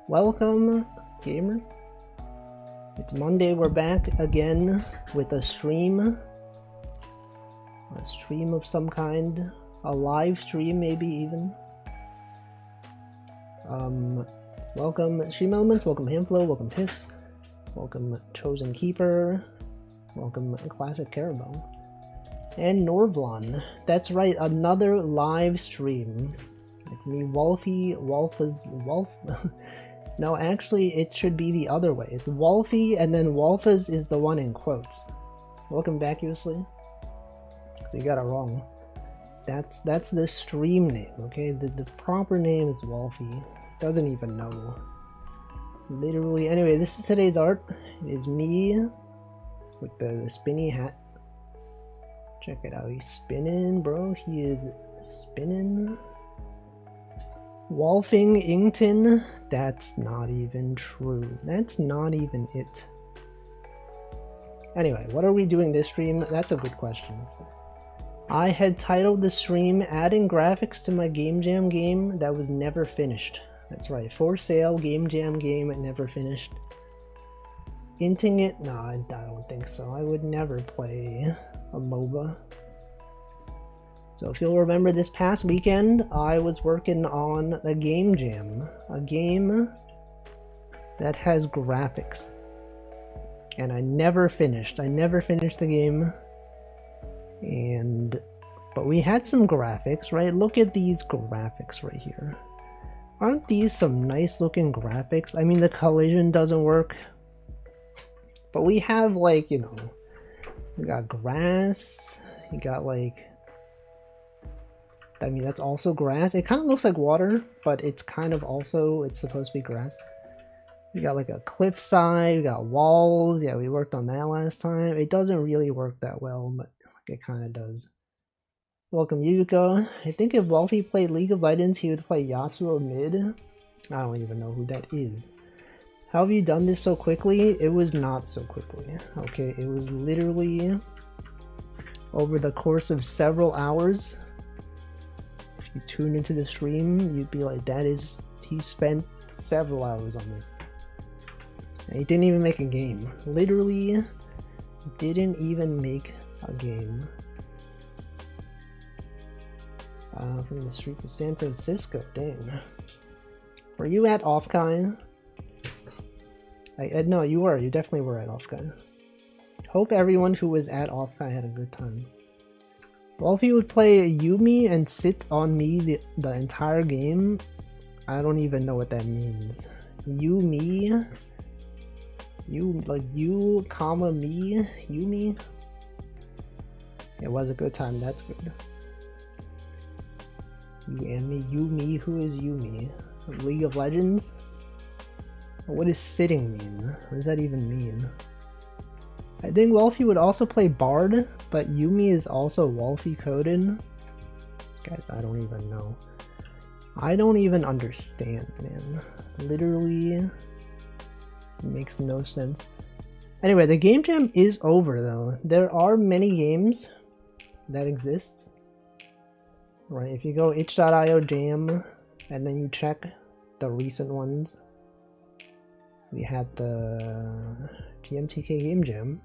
Welcome, gamers. It's Monday, we're back again with a stream. A stream of some kind. A live stream, maybe even. Welcome, Stream Elements. Welcome, Hamflow. Welcome, Hiss. Welcome, Chosen Keeper. Welcome, Classic Carabao. And Norvlon. That's right, another live stream. It's me, Wolfie. Wolf. No, actually, it should be the other way. It's Wolfie, and then Wolfas is the one in quotes. Welcome back, Usley. So you got it wrong. That's the stream name, okay? The proper name is Wolfie. Doesn't even know. Literally. Anyway, this is today's art. It is me with the spinny hat. Check it out. He's spinning, bro. He is spinning. Wolfing Ington? That's not even true. That's not even it. Anyway, what are we doing this stream? That's a good question. I had titled the stream Adding Graphics to My Game Jam game that was never finished. That's right, for sale Game Jam game never finished. Inting it? No, I don't think so. I would never play a MOBA. So if you'll remember, this past weekend I was working on a Game Jam, a game that has graphics, and I never finished the game. But we had some graphics, right? Look at these graphics right here. Aren't these some nice looking graphics? I mean, the collision doesn't work, but we have, like, you know, we got grass, you got like, I mean, that's also grass. It kind of looks like water, but it's kind of also, it's supposed to be grass. We got like a cliffside, we got walls. Yeah, we worked on that last time. It doesn't really work that well, but it kind of does. Welcome, Yuko. I think if Wolfie played League of Legends, he would play Yasuo mid. I don't even know who that is. How have you done this so quickly? It was not so quickly. Okay, it was literally over the course of several hours. You tune into the stream, you'd be like, he spent several hours on this. And he didn't even make a game. Literally didn't even make a game. From the streets of San Francisco, dang. Were you at Offkai? No, you were. You definitely were at Offkai. Hope everyone who was at Offkai had a good time. Wolfie would play Yumi and sit on me the entire game. I don't even know what that means. Yumi? You, like you, comma, me? Yumi? It was a good time, that's good. You and me? Yumi? Who is Yumi? League of Legends? What does sitting mean? What does that even mean? I think Wolfie would also play Bard, but Yumi is also Wolfie coded. Guys, I don't even know. I don't even understand, man. Literally, it makes no sense. Anyway, the Game Jam is over, though. There are many games that exist. Right, if you go itch.io jam, and then you check the recent ones. We had the GMTK Game Jam.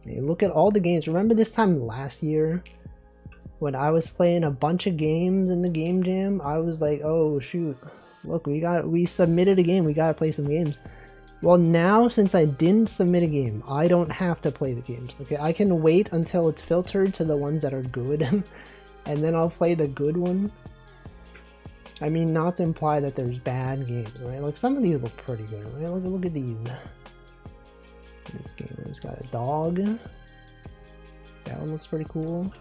You look at all the games. Remember this time last year when I was playing a bunch of games in the Game Jam? I was like, oh shoot, look, we submitted a game, we gotta play some games. Well, now since I didn't submit a game, I don't have to play the games. Okay, I can wait until it's filtered to the ones that are good and then I'll play the good one. I mean, not to imply that there's bad games, right? Like, some of these look pretty good, right? Look at these. This gamer's got a dog. That one looks pretty cool.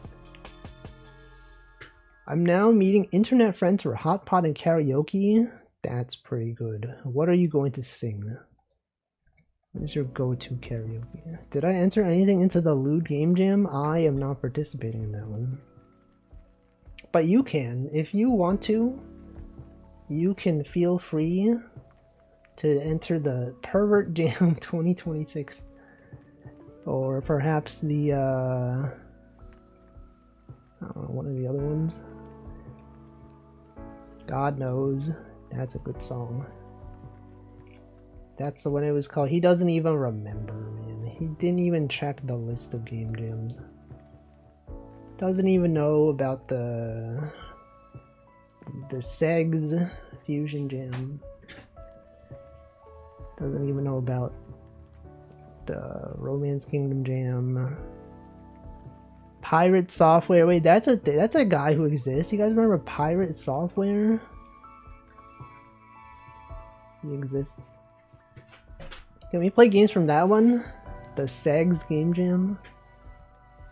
I'm now meeting internet friends for hot pot and karaoke. That's pretty good. What are you going to sing? What is your go-to karaoke? Did I enter anything into the Lewd Game Jam? I am not participating in that one. But you can, if you want to. You can feel free to enter the Pervert Jam 2026, or perhaps the I don't know, one of the other ones. God Knows. That's a good song. That's what it was called. He doesn't even remember, man. He didn't even check the list of game jams. Doesn't even know about the Segs Fusion Jam. Doesn't even know about the Romance Kingdom Jam. Pirate Software. Wait, that's a guy who exists. You guys remember Pirate Software? He exists. Can we play games from that one? The Segs Game Jam?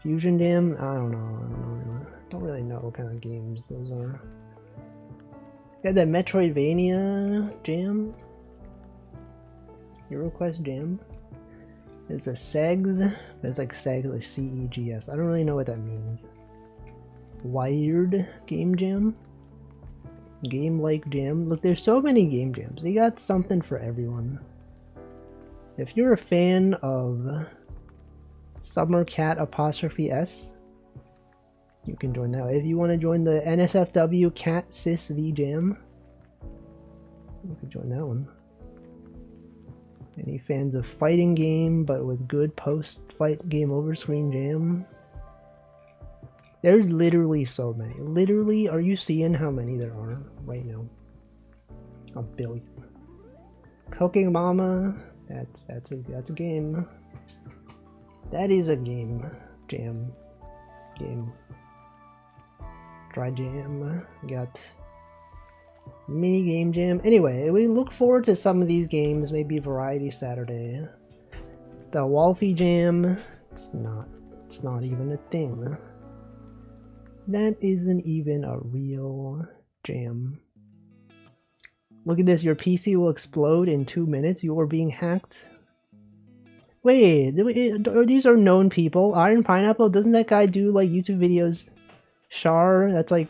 Fusion Jam? I don't know. Don't really know what kind of games those are. Got that Metroidvania Jam? HeroQuest Jam? There's a Segs. There's like Segs, like C-E-G-S. I don't really know what that means. Wired Game Jam? Game Like Jam? Look, there's so many game jams. You got something for everyone. If you're a fan of Summer Cat apostrophe S, you can join that. If you want to join the NSFW Cat Sis V Jam, you can join that one. Any fans of fighting game but with good post-fight game over screen jam? There's literally so many. Literally, are you seeing how many there are right now? 1 billion. Cooking Mama. That's a game. That is a game. Jam. Game. Dry Jam. Got Mini Game Jam. Anyway, we look forward to some of these games. Maybe Variety Saturday. The Wolfie Jam. It's not even a thing. That isn't even a real jam. Look at this, your PC will explode in 2 minutes. You are being hacked. Wait, these are known people. Iron Pineapple, doesn't that guy do like YouTube videos? Char, that's like,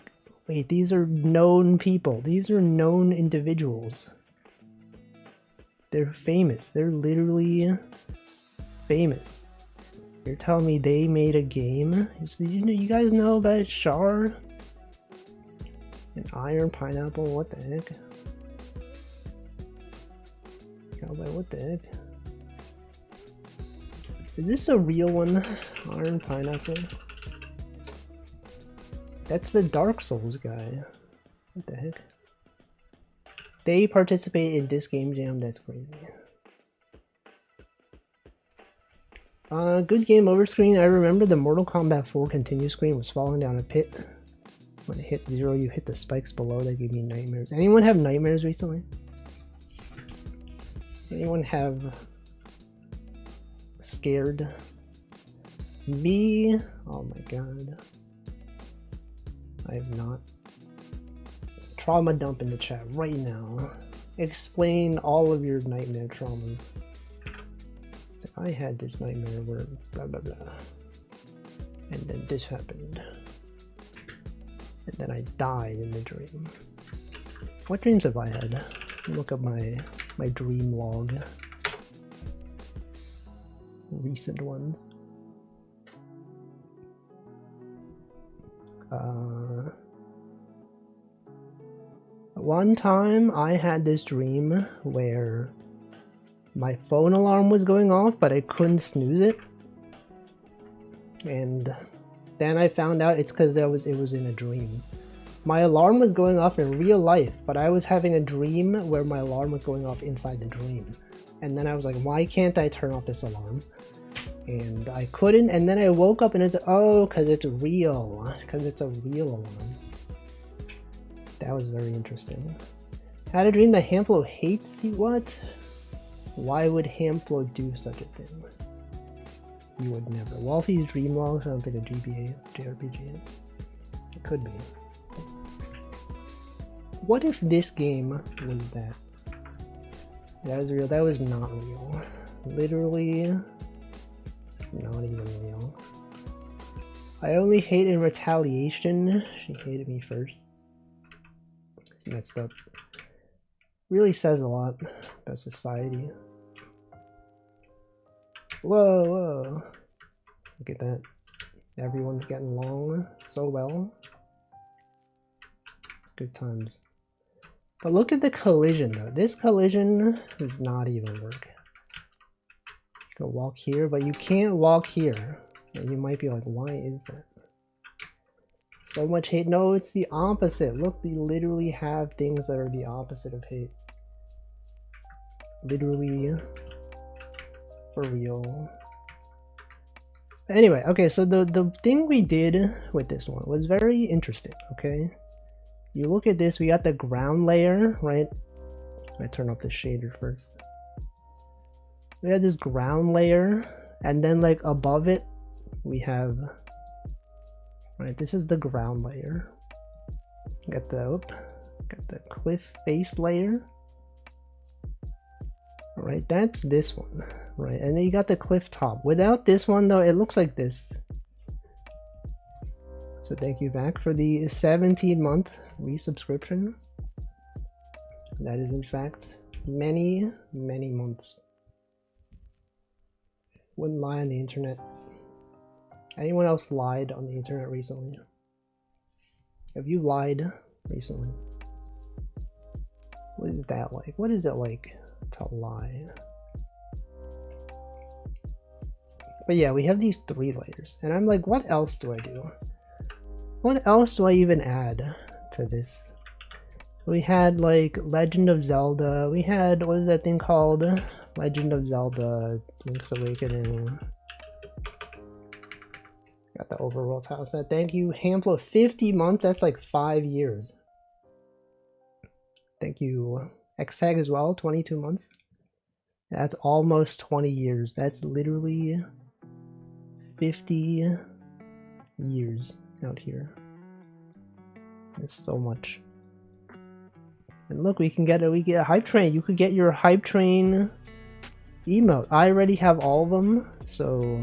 wait, these are known people. These are known individuals. They're famous. They're literally famous. You're telling me they made a game? You guys know about Char? And Iron Pineapple, what the heck? What the heck? Is this a real one? Iron Pineapple? That's the Dark Souls guy. What the heck? They participate in this game jam, that's crazy. Good game over screen. I remember the Mortal Kombat 4 continue screen was falling down a pit. When it hit 0, you hit the spikes below. That gave me nightmares. Anyone have nightmares recently? Anyone have scared me? Oh my god. I have not. Trauma dump in the chat right now. Explain all of your nightmare traumas. So I had this nightmare where blah blah blah. And then this happened. And then I died in the dream. What dreams have I had? Look up my dream log. Recent ones. One time I had this dream where my phone alarm was going off, but I couldn't snooze it. And then I found out it's because it was in a dream. My alarm was going off in real life, but I was having a dream where my alarm was going off inside the dream. And then I was like, why can't I turn off this alarm? And I couldn't, and then I woke up and it's, oh, because it's real. Because it's a real alarm. That was very interesting. Had a dream that Hamflo hates you? What? Why would Hamflo do such a thing? You would never. Wolfie's dream log sounds like a GBA JRPG. It could be. What if this game was that? That was real. That was not real. Literally, it's not even real. I only hate in retaliation. She hated me first. It's messed up. Really says a lot about society. Whoa, whoa. Look at that. Everyone's getting along so well. It's good times. But look at the collision though. This collision does not even work. You can walk here, but you can't walk here. And you might be like, why is that? So much hate. No, it's the opposite. Look, we literally have things that are the opposite of hate. Literally. For real. Anyway, okay, so the thing we did with this one was very interesting, okay? You look at this, we got the ground layer, right? I turn off the shader first. We have this ground layer, and then like above it, we have, right, this is the ground layer. Got the cliff face layer. Right, that's this one, right? And then you got the cliff top. Without this one though, it looks like this. So thank you back for the 17-month resubscription. That is in fact many, many months. Wouldn't lie on the internet. Anyone else lied on the internet recently? Have you lied recently? What is that like? What is it like to lie? But yeah, we have these 3 layers, and I'm like, what else do I do? What else do I even add to this? We had like Legend of Zelda. We had, what is that thing called? Legend of Zelda Link's Awakening. Got the overworld tile set. Thank you. Handful of 50 months. That's like 5 years. Thank you. X-Tag as well. 22 months. That's almost 20 years. That's literally 50 years out here. That's so much. And look, we get a hype train. You could get your hype train emote. I already have all of them, so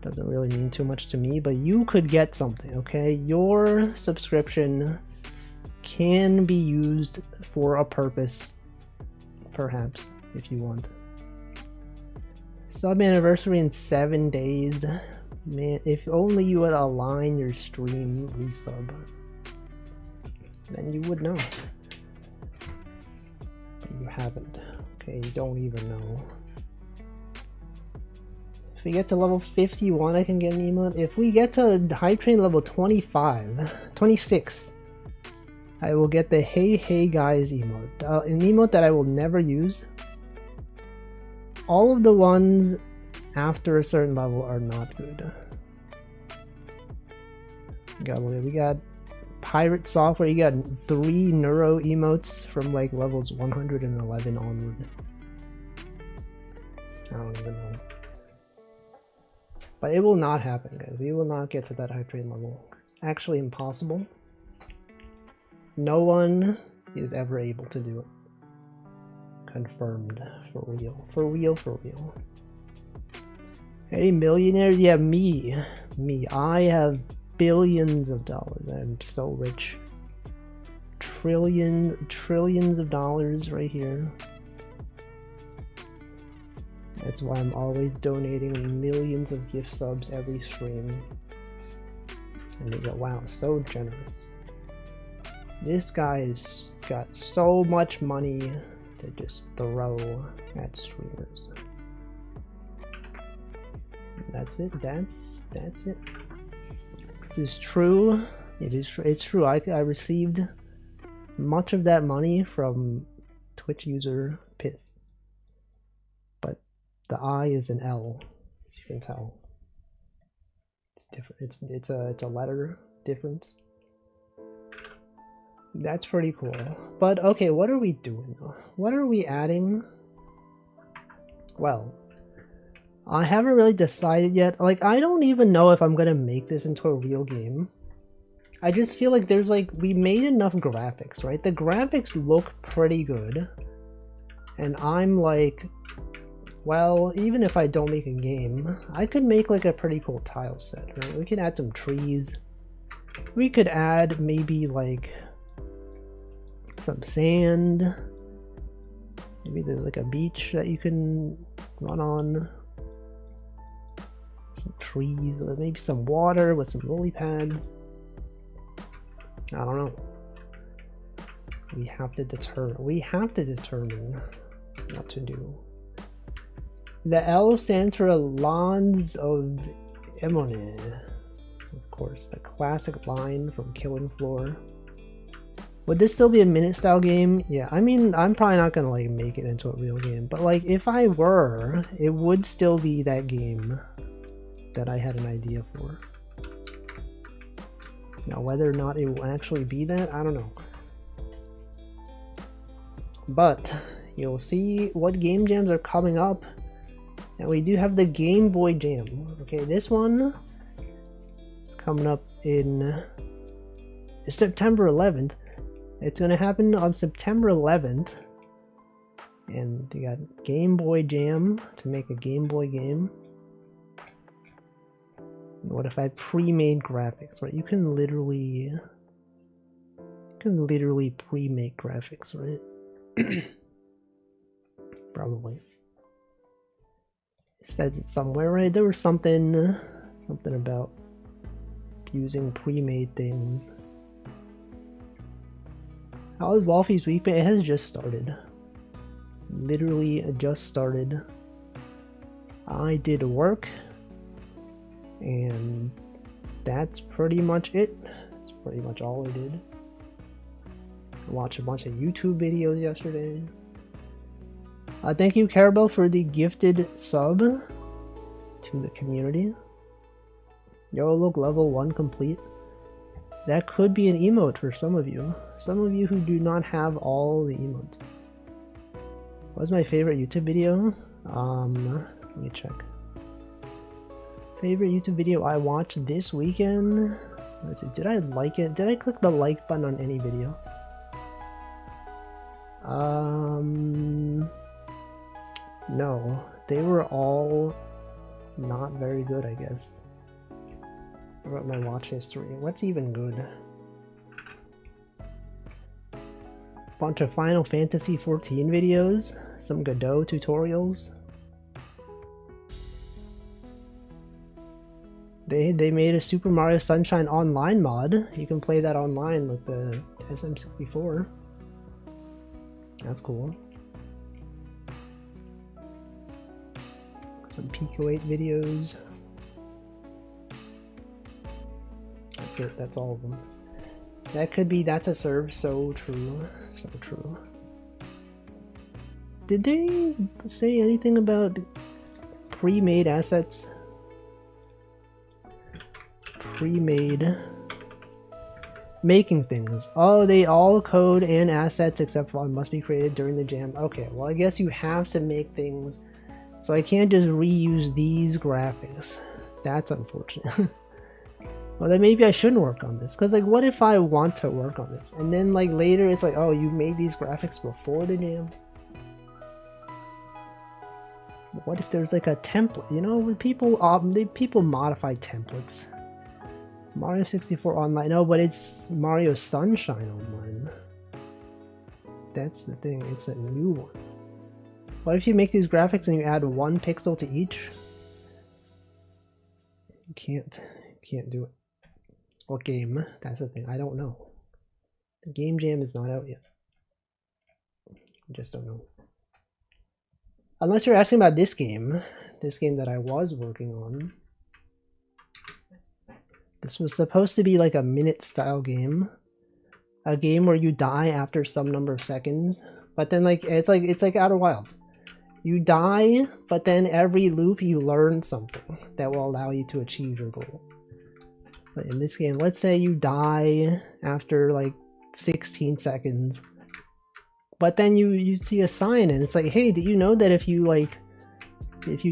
doesn't really mean too much to me, but you could get something, okay? Your subscription can be used for a purpose, perhaps, if you want. Sub anniversary in 7 days. Man, if only you would align your stream resub, then you would know. But you haven't. Okay, you don't even know. If we get to level 51, I can get an emote. If we get to hype train level 26, I will get the hey hey guys emote. An emote that I will never use. All of the ones after a certain level are not good. We got pirate software. You got 3 neuro emotes from like levels 111 onward. I don't even know. But it will not happen, guys. We will not get to that hype train level. It's actually impossible. No one is ever able to do it. Confirmed. For real. For real, for real. Hey, millionaires? Yeah, me. Me. I have billions of dollars. I'm so rich. Trillions of dollars right here. That's why I'm always donating millions of gift subs every stream. And they go, wow, so generous. This guy's got so much money to just throw at streamers. And that's it. That's it. This is true. It is true. It's true. I received much of that money from Twitch user Piss. But the I is an L, as you can tell. It's different. It's a letter difference. That's pretty cool. But okay, what are we doing? What are we adding? Well, I haven't really decided yet. Like, I don't even know if I'm gonna make this into a real game. I just feel like there's like, we made enough graphics, right? The graphics look pretty good. And I'm like, well, even if I don't make a game, I could make like a pretty cool tile set, right? We could add some trees. We could add maybe like some sand. Maybe there's like a beach that you can run on. Some trees, or maybe some water with some lily pads. I don't know. We have to determine what to do. The L stands for Lawns of Emone. Of course, the classic line from Killing Floor. Would this still be a minute style game? Yeah, I mean, I'm probably not gonna like make it into a real game, but like if I were, it would still be that game that I had an idea for. Now, whether or not it will actually be that, I don't know. But you'll see what game jams are coming up. And we do have the Game Boy Jam. Okay, this one is coming up in September 11th. It's going to happen on September 11th. And you got Game Boy Jam to make a Game Boy game. And what if I pre-made graphics, right? You can literally pre-make graphics, right? Probably. It says it somewhere, right? There was something about using pre-made things. How is Wolfie's week? It has just started. Literally just started. I did work, and that's pretty much it. That's pretty much all I did. I watched a bunch of YouTube videos yesterday. Thank you, Carabel, for the gifted sub to the community. Yo, look, level 1 complete. That could be an emote for some of you. Some of you who do not have all the emotes. What was my favorite YouTube video? Let me check. Favorite YouTube video I watched this weekend? Let's see, did I like it? Did I click the like button on any video? No. They were all not very good, I guess. What about my watch history? What's even good? Bunch of Final Fantasy 14 videos, some Godot tutorials. They made a Super Mario Sunshine Online mod. You can play that online with the SM64. That's cool. Some Pico 8 videos. That's it, that's all of them. That could be, that's a serve, so true. So true. Did they say anything about pre-made assets? Pre-made making things. Oh, they all code and assets except for one must be created during the jam. Okay, well I guess you have to make things, so I can't just reuse these graphics. That's unfortunate. Well, then maybe I shouldn't work on this, because like what if I want to work on this and then like later it's like, oh, you made these graphics before the jam. What if there's like a template? You know, people modify templates. Mario 64 Online. No, but it's Mario Sunshine Online. That's the thing. It's a new one. What if you make these graphics and you add 1 pixel to each? You can't do it. What game? That's the thing. I don't know. The Game Jam is not out yet. I just don't know. Unless you're asking about this game that I was working on. This was supposed to be like a minute style game. A game where you die after some number of seconds. But then like it's like Outer Wilds. You die, but then every loop you learn something that will allow you to achieve your goal. But in this game, let's say you die after like 16 seconds. But then you see a sign and it's like, hey, did you know that if you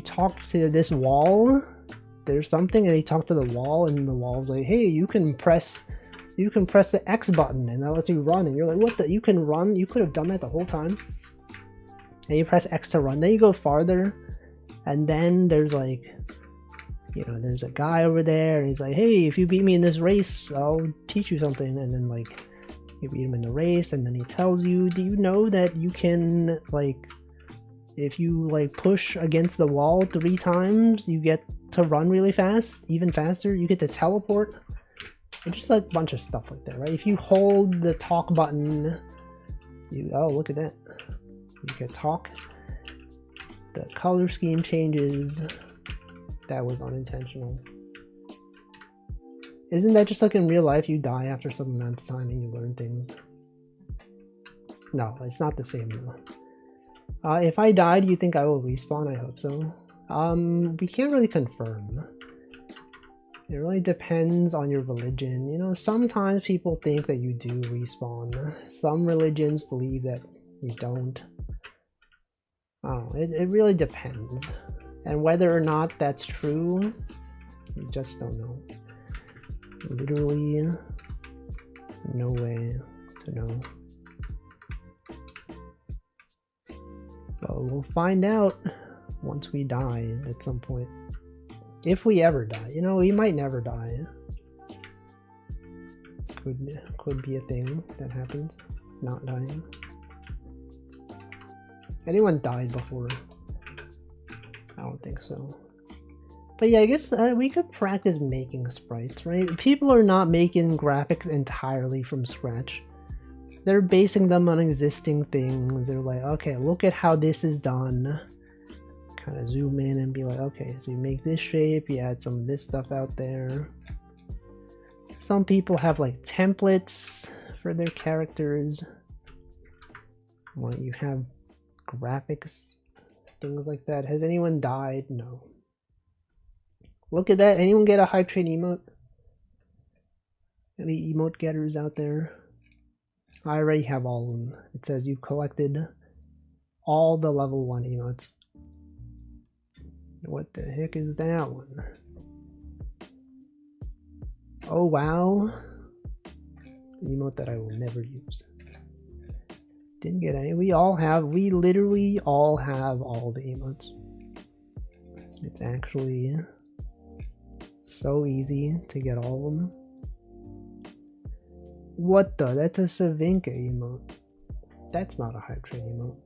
talk to this wall, there's something, and you talk to the wall and the wall's like, hey, you can press the X button and that lets you run, and you're like, what the, you can run? You could have done that the whole time. And you press X to run, then you go farther, and then there's like, you know, there's a guy over there and he's like, hey, if you beat me in this race, I'll teach you something. And then like you beat him in the race, and then he tells you, do you know that you can, like, if you like push against the wall 3 times, you get to run really fast, even faster. You get to teleport. And just like a bunch of stuff like that, right? If you hold the talk button Oh, look at that. You can talk. The color scheme changes. That was unintentional. Isn't that just like in real life? You die after some amount of time and you learn things. No, it's not the same though. If I die, do you think I will respawn? I hope so. We can't really confirm. It really depends on your religion. You know, sometimes people think that you do respawn. Some religions believe that you don't. I don't know, it really depends. And whether or not that's true, you just don't know. Literally, no way to know. Well, we'll find out once we die at some point. If we ever die. You know, we might never die. Could be a thing that happens. Not dying. Anyone died before? I don't think so. But yeah, I guess we could practice making sprites, right? People are not making graphics entirely from scratch. They're basing them on existing things. They're like, okay, look at how this is done. Kind of zoom in and be like, okay, so you make this shape, you add some of this stuff out there. Some people have like templates for their characters. Well, you have graphics, things like that. Has anyone died? No. Look at that. Anyone get a hype train emote? Any emote getters out there? I already have all of them. It says you've collected all the level 1 emotes. What the heck is that one? Oh wow. An emote that I will never use. Didn't get any. We literally all have all the emotes. It's actually so easy to get all of them. What the? That's a Savinka emote. That's not a hype train emote.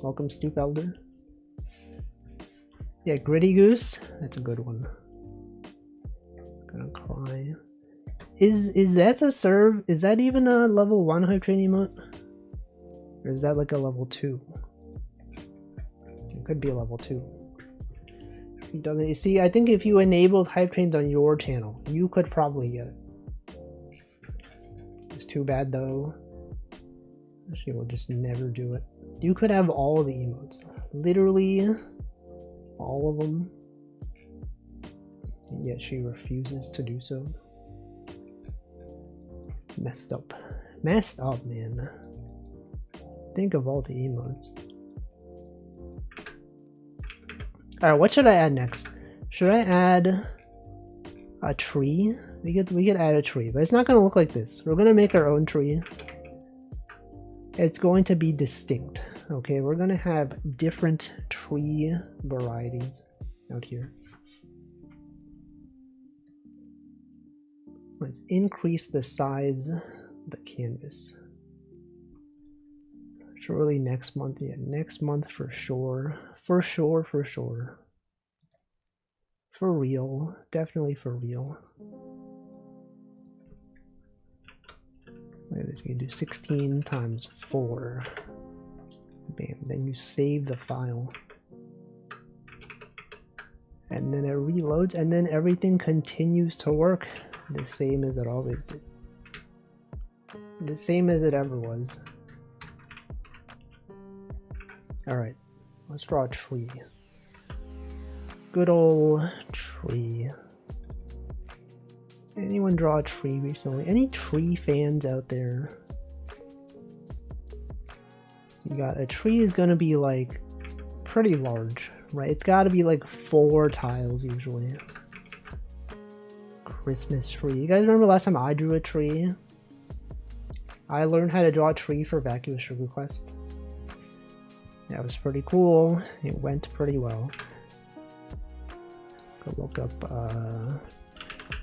Welcome, Stoop Elder. Yeah, Gritty Goose. That's a good one. Gonna cry. Is that a serve? Is that even a level 1 hype train emote? Or is that like a level 2? It could be a level 2. You see, I think if you enabled hype trains on your channel, you could probably get it. It's too bad though. She will just never do it. You could have all the emotes. Literally all of them. And yet she refuses to do so. Messed up. Messed up, man. Think of all the emotes. Alright, what should I add next? Should I add a tree? We could add a tree, but it's not gonna look like this. We're gonna make our own tree. It's going to be distinct. Okay, we're gonna have different tree varieties out here. Let's increase the size of the canvas. Surely next month, yeah, next month for sure. For sure, for sure. For real, definitely for real. Look at this, you can do 16 times 4. Bam, then you save the file. And then it reloads, and then everything continues to work the same as it always did. The same as it ever was. Alright, let's draw a tree. Good old tree. Anyone draw a tree recently? Any tree fans out there? So you got a tree is gonna be like pretty large, right? It's gotta be like 4 tiles usually. Christmas tree. You guys remember last time I drew a tree? I learned how to draw a tree for Vacuous Sugar Quest. That was pretty cool. It went pretty well. Go look up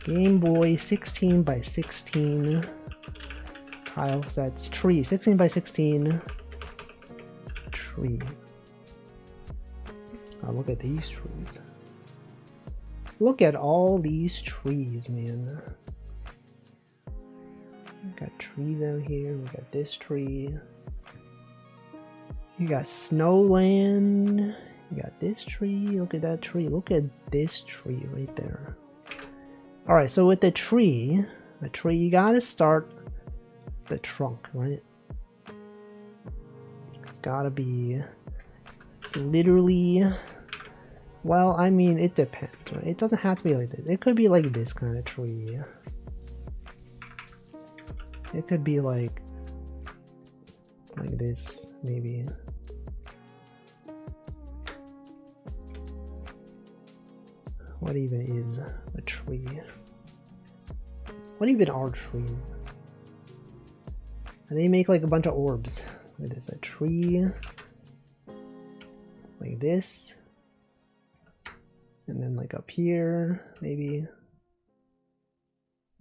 Game Boy 16 by 16 tile sets. Tree. 16 by 16 tree. Oh, look at these trees. Look at all these trees, man. Got trees out here. We got this tree. You got Snowland. You got this tree. Look at that tree. Look at this tree right there. Alright, so with the tree, you gotta start the trunk, right? It's gotta be literally, well, I mean, it depends, right? It doesn't have to be like this. It could be like this kind of tree. It could be like this, maybe. What even is a tree? What even are trees? And they make like a bunch of orbs. Like this, a tree. Like this. And then like up here, maybe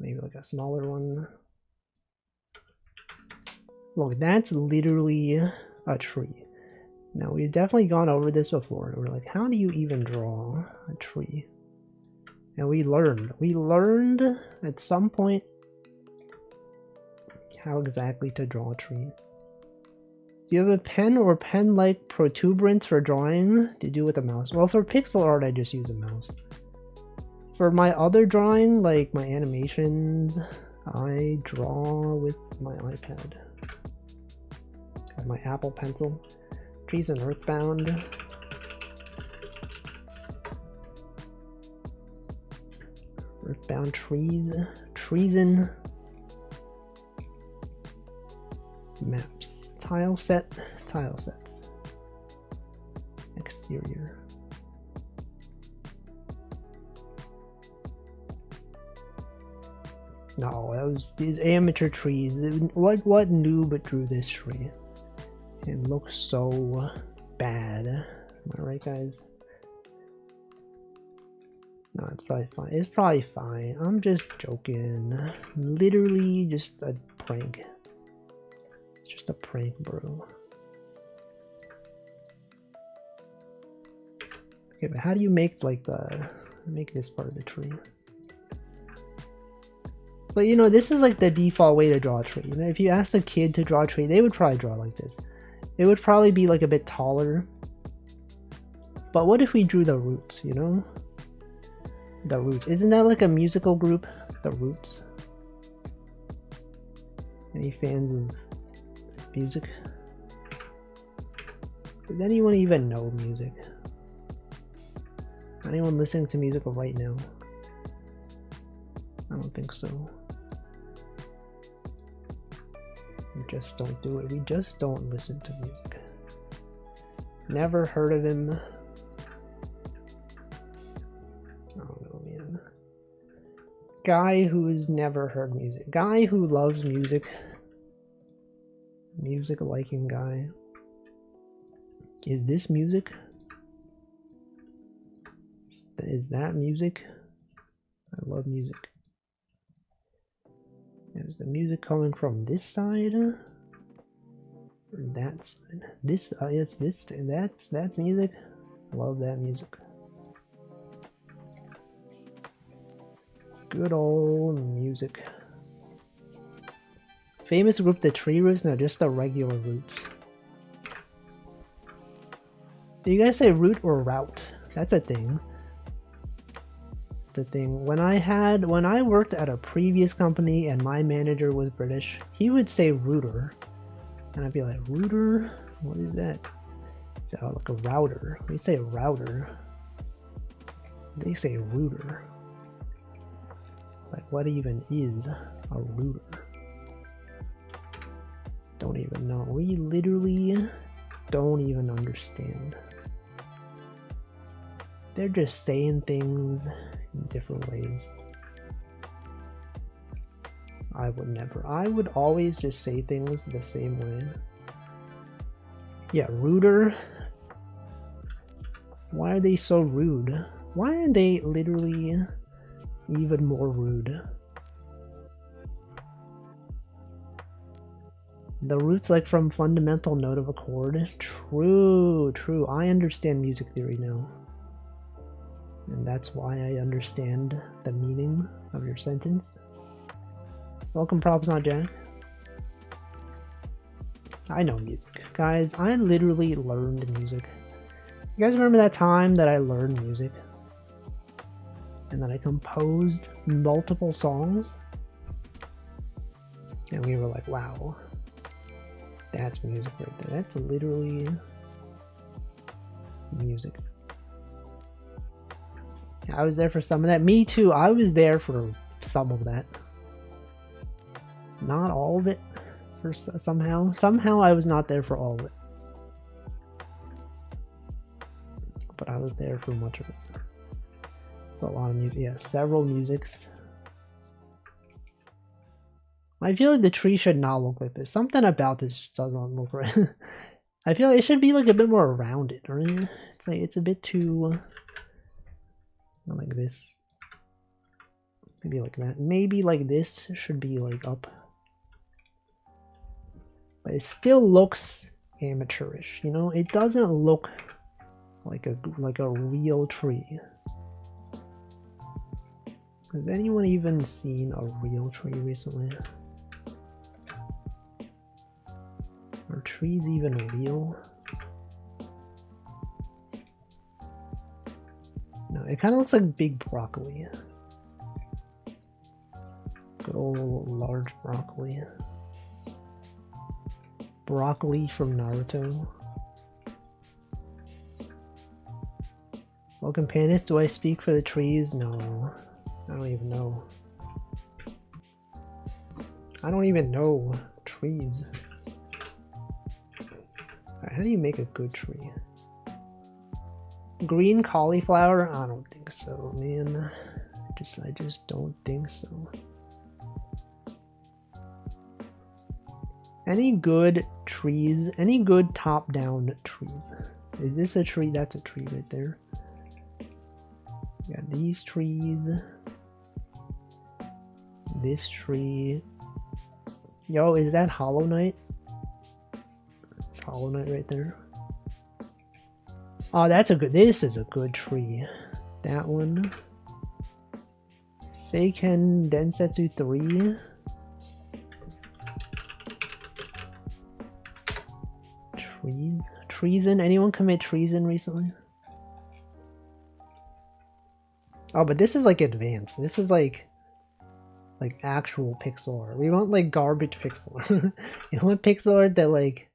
like a smaller one. Look, that's literally a tree. Now, we've definitely gone over this before. We're like, how do you even draw a tree? And we learned at some point how exactly to draw a tree. Do you have a pen or pen-like protuberance for drawing to do with a mouse? Well, for pixel art, I just use a mouse. For my other drawing, like my animations, I draw with my iPad. Got my Apple Pencil. Trees and Earthbound. Earthbound trees. Treason. Maps. Tile set. Tile sets. Exterior. No, that was these amateur trees. What noob drew this tree? It looks so bad. Am I right, guys? No, it's probably fine. It's probably fine. I'm just joking. Literally just a prank. It's just a prank, bro. Okay, but how do you make like make this part of the tree? So, you know, this is like the default way to draw a tree. You know, if you asked a kid to draw a tree, they would probably draw like this. It would probably be like a bit taller. But what if we drew the Roots, you know? The Roots. Isn't that like a musical group? The Roots. Any fans of music? Does anyone even know music? Anyone listening to music right now? I don't think so. We just don't do it. We just don't listen to music. Never heard of him. I don't know, man. Guy who's never heard music. Guy who loves music. Music liking guy. Is this music? Is that music? I love music. Is the music coming from this side or that side? This, yes, this, that's music. Love that music. Good old music. Famous group, the Tree Roots? No, just the regular Roots. Do you guys say root or route? That's a thing. The thing when I worked at a previous company and my manager was British, he would say router and I'd be like, router, what is that? So like a router. We say router, they say router. Like, what even is a router? Don't even know. We literally don't even understand. They're just saying things in different ways. I would never. I would always just say things the same way. Yeah, ruder. Why are they so rude? Why are they literally even more rude? The roots, like from fundamental note of a chord. True, true. I understand music theory now. And that's why I understand the meaning of your sentence. Welcome, Props Not Jack. I know music. Guys, I literally learned music. You guys remember that time that I learned music? And then I composed multiple songs? And we were like, wow. That's music right there. That's literally music. I was there for some of that. Me too. I was there for some of that. Not all of it. For somehow. Somehow I was not there for all of it. But I was there for much of it. It's a lot of music. Yeah, several musics. I feel like the tree should not look like this. Something about this just doesn't look right. I feel like it should be like a bit more rounded, right? It's like it's a bit too not like this. Maybe like that. Maybe like this should be like up. But it still looks amateurish, you know? It doesn't look like a real tree. Has anyone even seen a real tree recently? Are trees even real? No, it kind of looks like big broccoli. Good old large broccoli. Broccoli from Naruto. Welcome, Panis. Do I speak for the trees? No. I don't even know. I don't even know trees. Right, how do you make a good tree? Green cauliflower? I don't think so, man. I just don't think so. Any good trees? Any good top-down trees? Is this a tree? That's a tree right there. Got these trees. This tree. Yo, is that Hollow Knight? It's Hollow Knight right there. Oh, that's a good. This is a good tree. That one. Seiken Densetsu 3. Treason? Anyone commit treason recently? Oh, but this is like advanced. This is like actual pixel art. We want like garbage pixel art. You want pixel art that like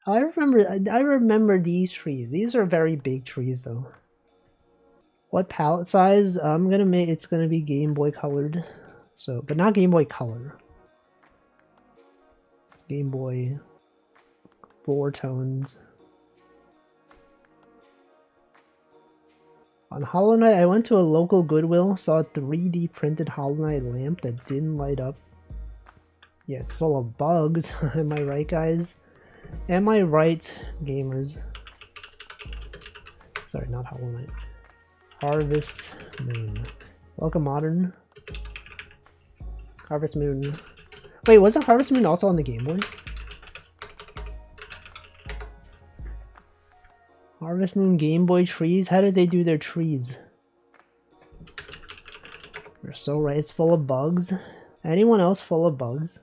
I remember these trees. These are very big trees though. What palette size? I'm gonna make it's gonna be Game Boy colored. So but not Game Boy Color. Game Boy 4 tones. On Hollow Knight, I went to a local Goodwill, saw a 3D printed Hollow Knight lamp that didn't light up. Yeah, it's full of bugs. Am I right, guys? Am I right, gamers? Sorry, not Hollow Knight. Harvest Moon. Welcome, Modern. Harvest Moon. Wait, wasn't Harvest Moon also on the Game Boy? Harvest Moon Game Boy trees? How did they do their trees? You're so right, it's full of bugs. Anyone else full of bugs?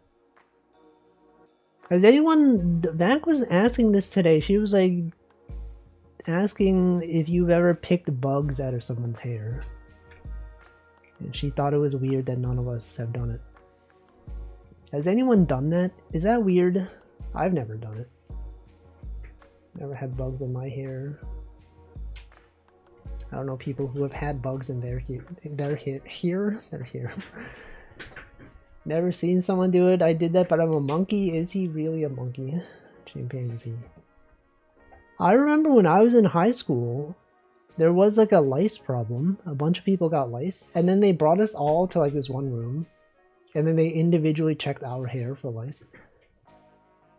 Has anyone... Vac was asking this today. She was like... asking if you've ever picked bugs out of someone's hair. And she thought it was weird that none of us have done it. Has anyone done that? Is that weird? I've never done it. Never had bugs in my hair. I don't know people who have had bugs in their here. Never seen someone do it. I did that, but I'm a monkey. Is he really a monkey? Chimpanzee. I remember when I was in high school, there was like a lice problem. A bunch of people got lice, and then they brought us all to like this one room, and then they individually checked our hair for lice.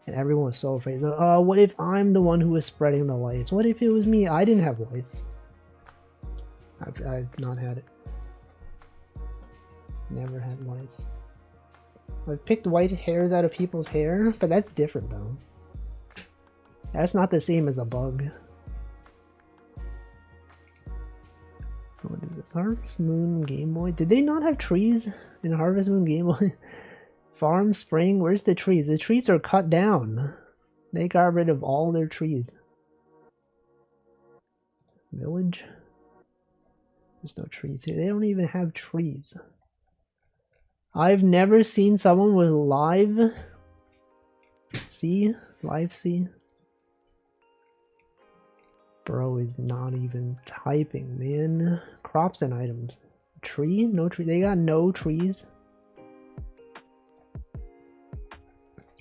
And everyone was so afraid. What if I'm the one who was spreading the lice? What if it was me? I didn't have lice. I've not had it. Never had lice. I've picked white hairs out of people's hair, but that's different though. That's not the same as a bug. What is this? Harvest Moon Game Boy? Did they not have trees in Harvest Moon Game Boy? Farm Spring? Where's the trees? The trees are cut down. They got rid of all their trees. Village? There's no trees here. They don't even have trees. I've never seen someone with live C. Live C. Bro is not even typing, man. Crops and items. Tree? No tree. They got no trees.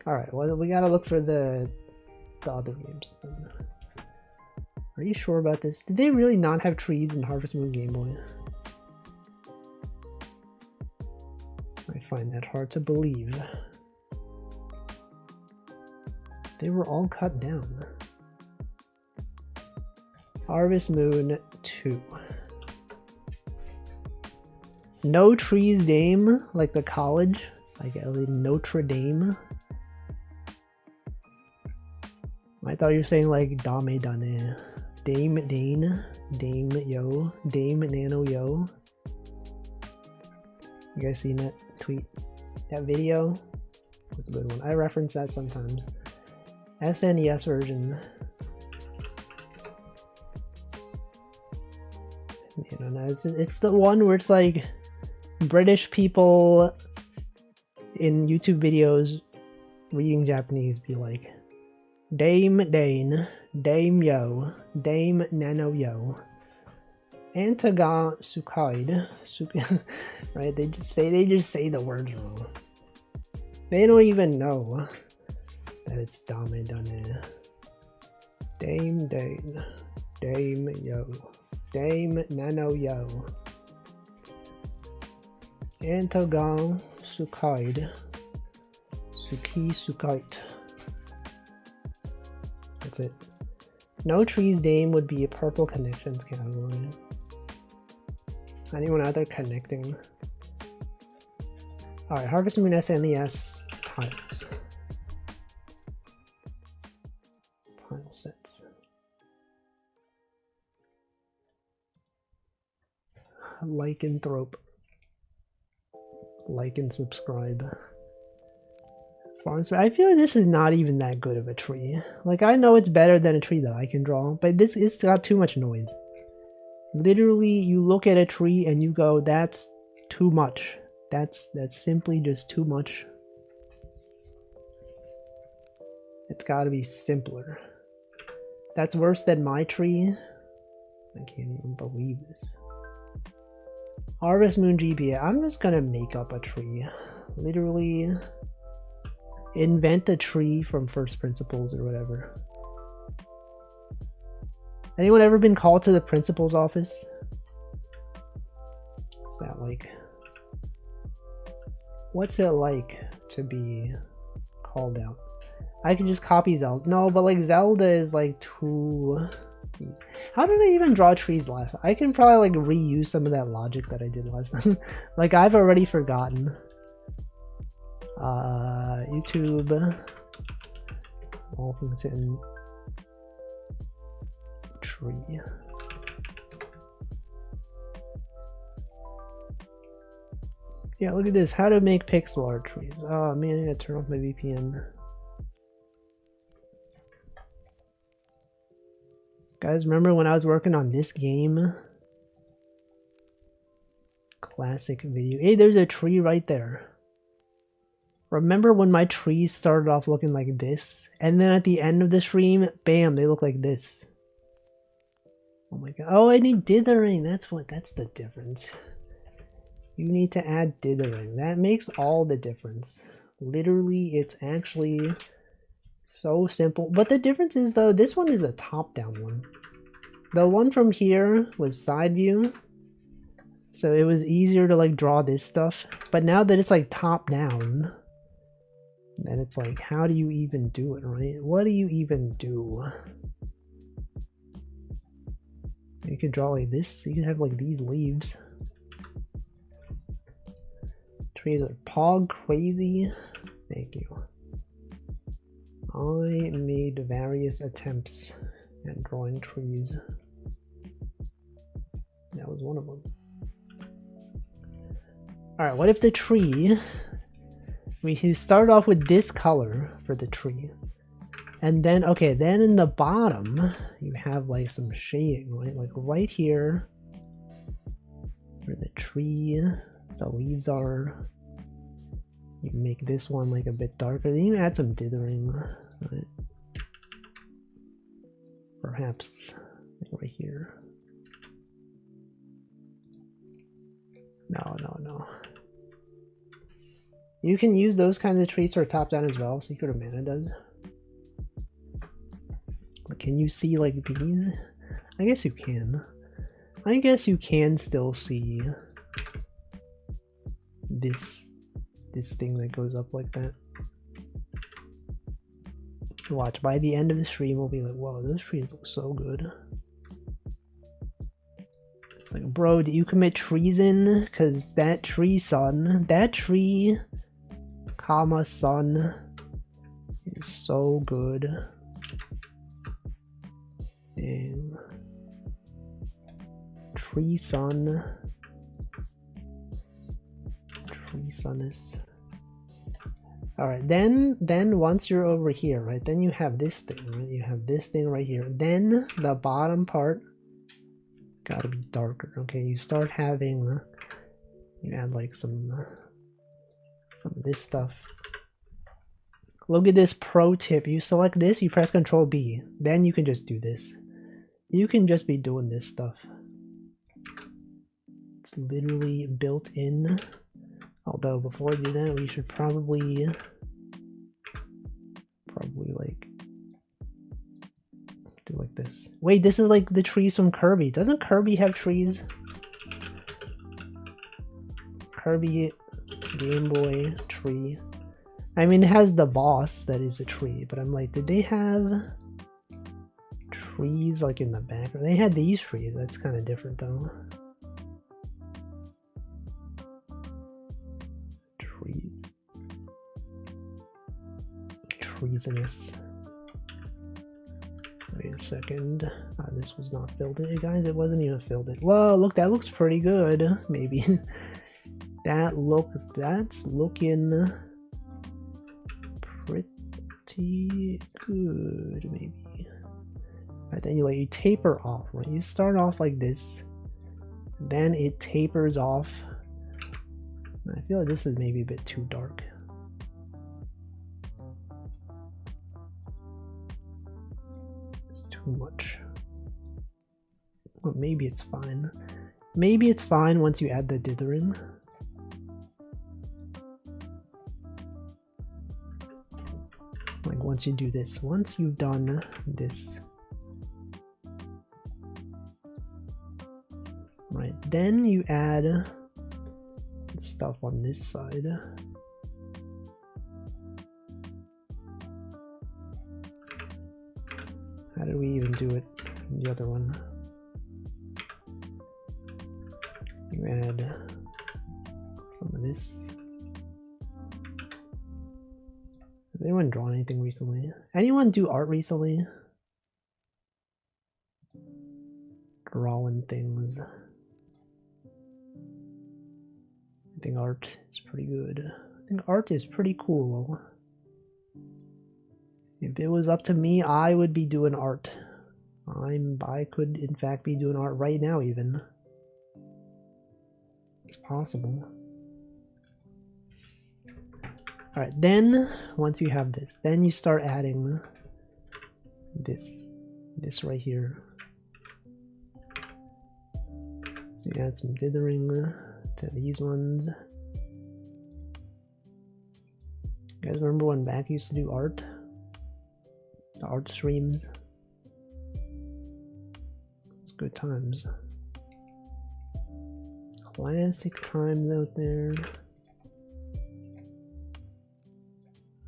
Alright, well, we gotta look for the other games. Are you sure about this? Did they really not have trees in Harvest Moon Game Boy? I find that hard to believe. They were all cut down. Harvest Moon 2. No trees Dame, like the college, like Notre Dame. I thought you were saying like Dame Dane. Dame Dane. Dame Yo. Dame Nano Yo. You guys seen that tweet? That video was a good one. I reference that sometimes. SNES version. You know, it's the one where it's like British people in YouTube videos reading Japanese be like Dame Dane, Dame Yo, Dame Nano Yo, Antagon Sukaid, right? They just say the words wrong. They don't even know that it's Dame Dane. Dame Dane, Dame Yo, Dame Nano Yo, Antagon Sukaid, Sukite. That's it. No trees Dame would be a purple connections category. Anyone out there connecting? Alright, Harvest Moon SNES tiles. Tile sets. Lycanthrope. Like and subscribe. I feel like this is not even that good of a tree. Like, I know it's better than a tree that I can draw, but this is got too much noise. Literally, you look at a tree and you go, that's too much. That's simply just too much. It's gotta be simpler. That's worse than my tree. I can't even believe this. Harvest Moon GBA. I'm just gonna make up a tree. Literally invent a tree from first principles or whatever. Anyone ever been called to the principal's office? What's that like? What's it like to be called out? I can just copy Zelda. No, but like Zelda is like too... How did I even draw trees last time? I can probably like reuse some of that logic that I did last time. Like, I've already forgotten. YouTube. Wolfington tree. Yeah, look at this. How to make pixel art trees. Oh man, I gotta turn off my VPN. Guys, remember when I was working on this game? Classic video. Hey, there's a tree right there. Remember when my trees started off looking like this? And then at the end of the stream, bam, they look like this. Oh my god. Oh, I need dithering. That's the difference. You need to add dithering. That makes all the difference. Literally, it's actually so simple. But the difference is, though, this one is a top-down one. The one from here was side view. So it was easier to, like, draw this stuff. But now that it's, like, top-down, then it's like, how do you even do it, right? What do you even do? You could draw like this. You could have, like, these leaves. Trees are pog crazy. Thank you. I made various attempts at drawing trees. That was one of them. Alright, what if the tree... We start off with this color for the tree. And then, okay, then in the bottom, you have like some shading, right? Like right here, where the tree, the leaves are. You make this one like a bit darker. Then you add some dithering, right? Perhaps like right here. No. You can use those kinds of trees for top down as well. Secret of Mana does. But can you see like these? I guess you can. I guess you can still see this thing that goes up like that. Watch, by the end of the stream we'll be like, whoa, those trees look so good. It's like, bro, do you commit treason? Cause that tree, son, that tree, comma, son, is so good. Dang. Tree, son. Sonus. Alright, then once you're over here, right, then you have this thing, right? You have this thing right here. Then the bottom part gotta be darker. Okay, you start having, you add like some of this stuff. Look at this pro tip. You select this, you press Control B. Then you can just do this. You can just be doing this stuff. It's literally built in. Although before we do that, we should probably like do like this. Wait, this is like the trees from Kirby. Doesn't Kirby have trees? Kirby Game Boy tree. I mean, it has the boss that is a tree, but I'm like, did they have trees like in the back? They had these trees. That's kind of different though. Treasonous. Wait a second. This was not filled in, guys. It wasn't even filled in. Whoa, look, that looks pretty good. Maybe. That's looking pretty good, maybe. Right, then you taper off, right? You start off like this. Then it tapers off. I feel like this is maybe a bit too dark. Too much. Well, maybe it's fine. Maybe it's fine once you add the dithering. Like once you do this. Once you've done this. Right, then you add stuff on this side. How did we even do it in the other one? You add some of this. Has anyone drawn anything recently? Anyone do art recently? Drawing things. I think art is pretty good. I think art is pretty cool. If it was up to me, I would be doing art. I could in fact be doing art right now even. It's possible. Alright, then once you have this, then you start adding this right here. So you add some dithering to these ones. You guys remember when Mac used to do art? The art streams. It's good times. Classic times out there.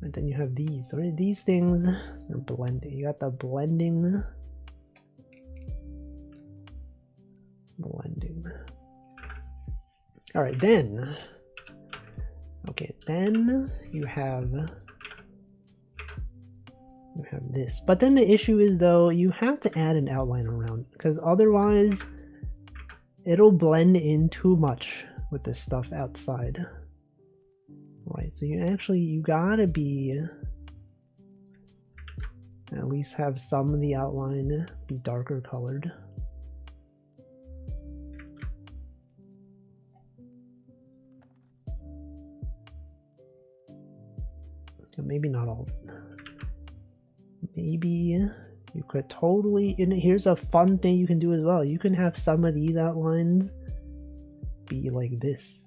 And then you have these. So these things are blending. You got the blending. Alright, then. Okay, then you have this. But then the issue is though, you have to add an outline around, because otherwise it'll blend in too much with the stuff outside. Right, so you gotta be At least have some of the outline be darker colored. Maybe not all. Maybe you could totally, and here's a fun thing you can do as well. You can have some of these outlines be like this.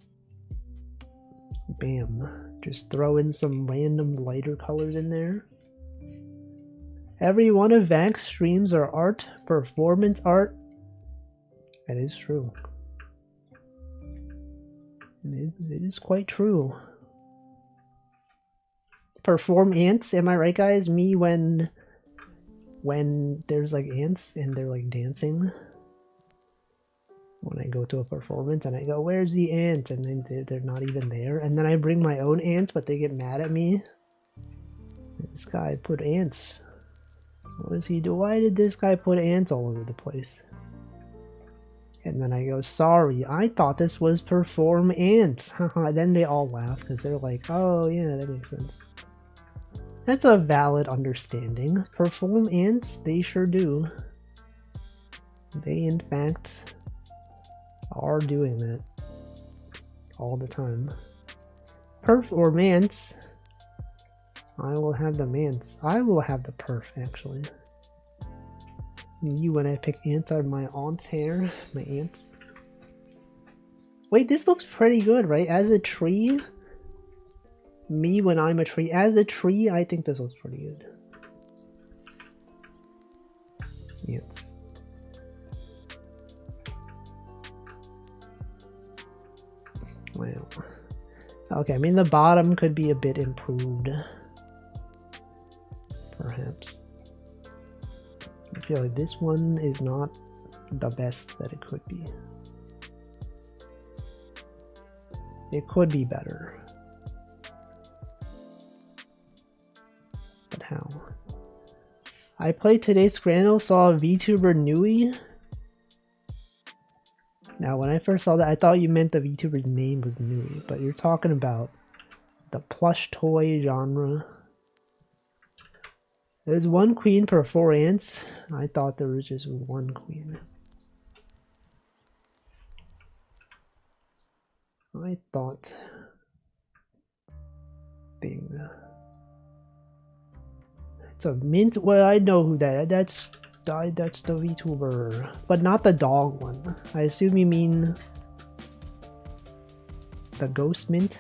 Bam. Just throw in some random lighter colors in there. Every one of Vank's streams are art, performance art. That is true. It is quite true. Perform ants, am I right, guys? Me when there's like ants and they're like dancing. When I go to a performance and I go, where's the ant? And then they're not even there. And then I bring my own ants, but they get mad at me. This guy put ants. What does he do? Why did this guy put ants all over the place? And then I go, sorry, I thought this was perform ants. Then they all laugh because they're like, oh yeah, that makes sense. That's a valid understanding. Perform ants, they sure do. They in fact are doing that all the time. Perform ants. I will have the ants. I will have the perf actually. You when I pick ants out of my aunt's hair, my ants. Wait, this looks pretty good, right? As a tree. Me when I'm a tree. As a tree, I think this looks pretty good. Yes. Wow. Okay, I mean the bottom could be a bit improved. Perhaps. I feel like this one is not the best that it could be. It could be better. But how? I played today's Scrandal, saw a VTuber Nui. Now when I first saw that, I thought you meant the VTuber's name was Nui, but you're talking about the plush toy genre. There's one queen per 4 ants. I thought there was just one queen. I thought thing. It's a mint. Well, I know who that's the VTuber, but not the dog one. I assume you mean the ghost mint.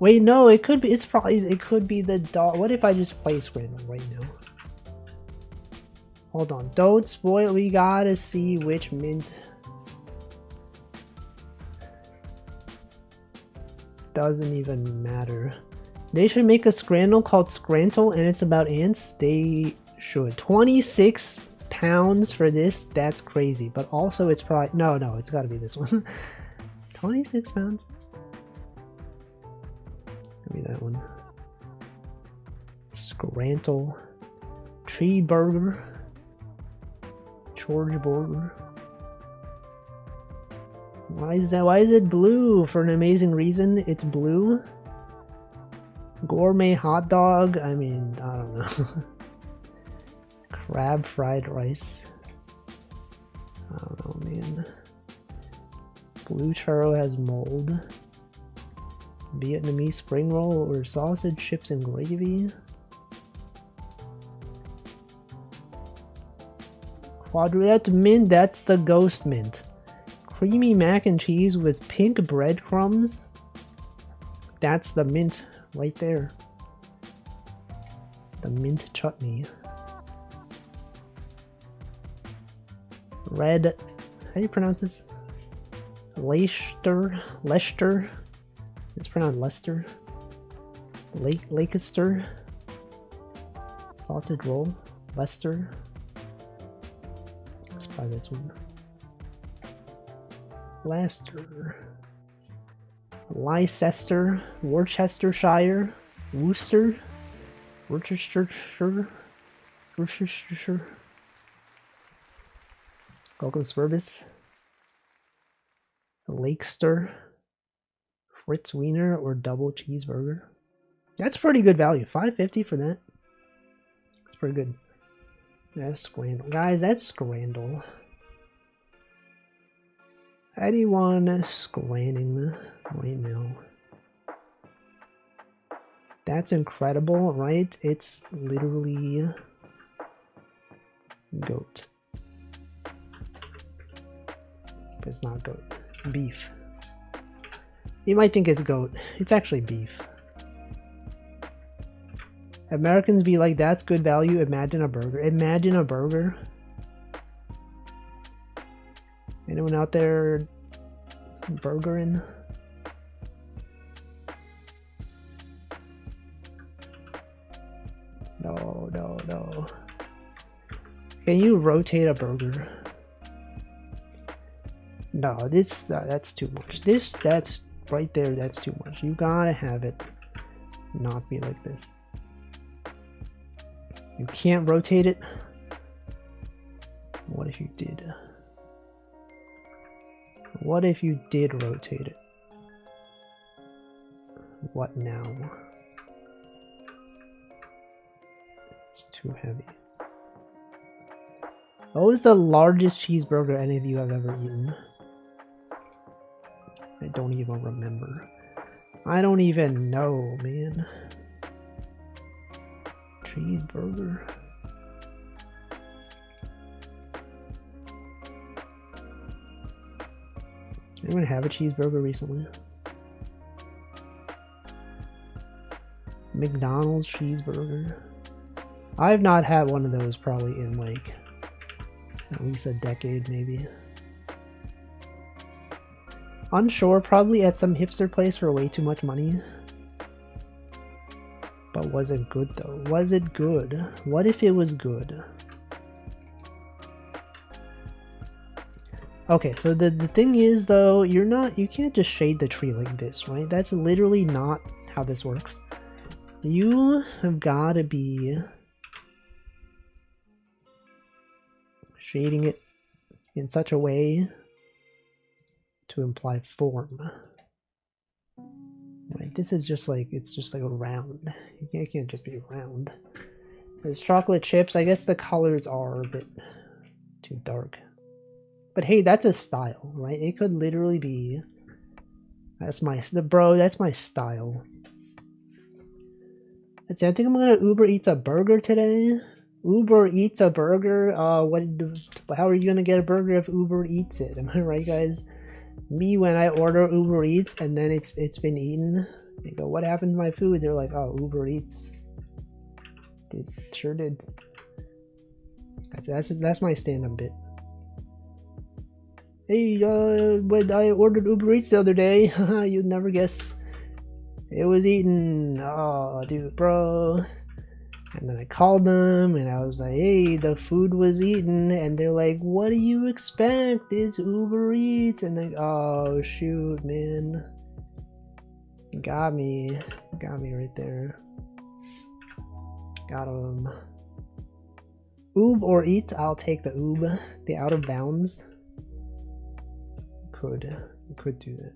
Wait, no, it could be. It's probably. It could be the dog. What if I just play Scrandal right now? Hold on, don't spoil. We gotta see which mint. Doesn't even matter. They should make a Scrandal called Scrantle, and it's about ants. They should. 26 pounds for this. That's crazy. But also, it's probably no. It's got to be this one. 26 pounds. Give me that one. Scrantle. Tree Burger. George Burger. Why is that? Why is it blue? For an amazing reason, it's blue. Gourmet hot dog. I mean, I don't know. Crab fried rice. I don't know, man. Blue churro has mold. Vietnamese spring roll or sausage, chips, and gravy. Quadrette mint. That's the ghost mint. Creamy mac and cheese with pink breadcrumbs. That's the mint right there. The mint chutney. Red. How do you pronounce this? Leicester. It's pronounced Leicester. Leicester. Sausage roll. Leicester. Let's try this one. Leicester. Leicester. Worcestershire. Worcestershire. Welcome Spurbus. Lakester. Fritz Wiener or double cheeseburger. That's pretty good value. $5.50 for that. It's pretty good. That's Scrandle. Guys, that's Scrandle. Anyone scranding right now? That's incredible, right? It's literally goat. But it's not goat. It's beef. You might think it's goat. It's actually beef. Americans be like, that's good value. Imagine a burger. Imagine a burger. Anyone out there burgering? No, no, no. Can you rotate a burger? No, that's too much. That's right there, that's too much. You gotta have it not be like this. You can't rotate it. What if you did? What if you did rotate it? What now? It's too heavy. What was the largest cheeseburger any of you have ever eaten? I don't even remember. I don't even know, man. Cheeseburger. Anyone have a cheeseburger recently? McDonald's cheeseburger. I've not had one of those probably in like at least a decade maybe. Unsure, probably at some hipster place for way too much money. But was it good though? Was it good? What if it was good? Okay, so the thing is though, you can't just shade the tree like this, right? That's literally not how this works. You have gotta be shading it in such a way to imply form. Right, this is just like, it's just like a round. You can't just be round. There's chocolate chips. I guess the colors are a bit too dark. But hey, that's a style, right? It could literally be, that's my style. Let's see, I think I'm gonna Uber Eats a burger today. Uber Eats a burger? How are you gonna get a burger if Uber Eats it? Am I right, guys? Me, when I order Uber Eats and then it's been eaten, they go, what happened to my food? They're like, oh, Uber Eats. It sure did. That's my stand-up bit. Hey, when I ordered Uber Eats the other day, you'd never guess. It was eaten. Oh, dude, bro. And then I called them and I was like, hey, the food was eaten. And they're like, what do you expect? It's Uber Eats. And like, oh, shoot, man. Got me. Got me right there. Got him. Oob or Eats? I'll take the Oob. The out of bounds. You could do that.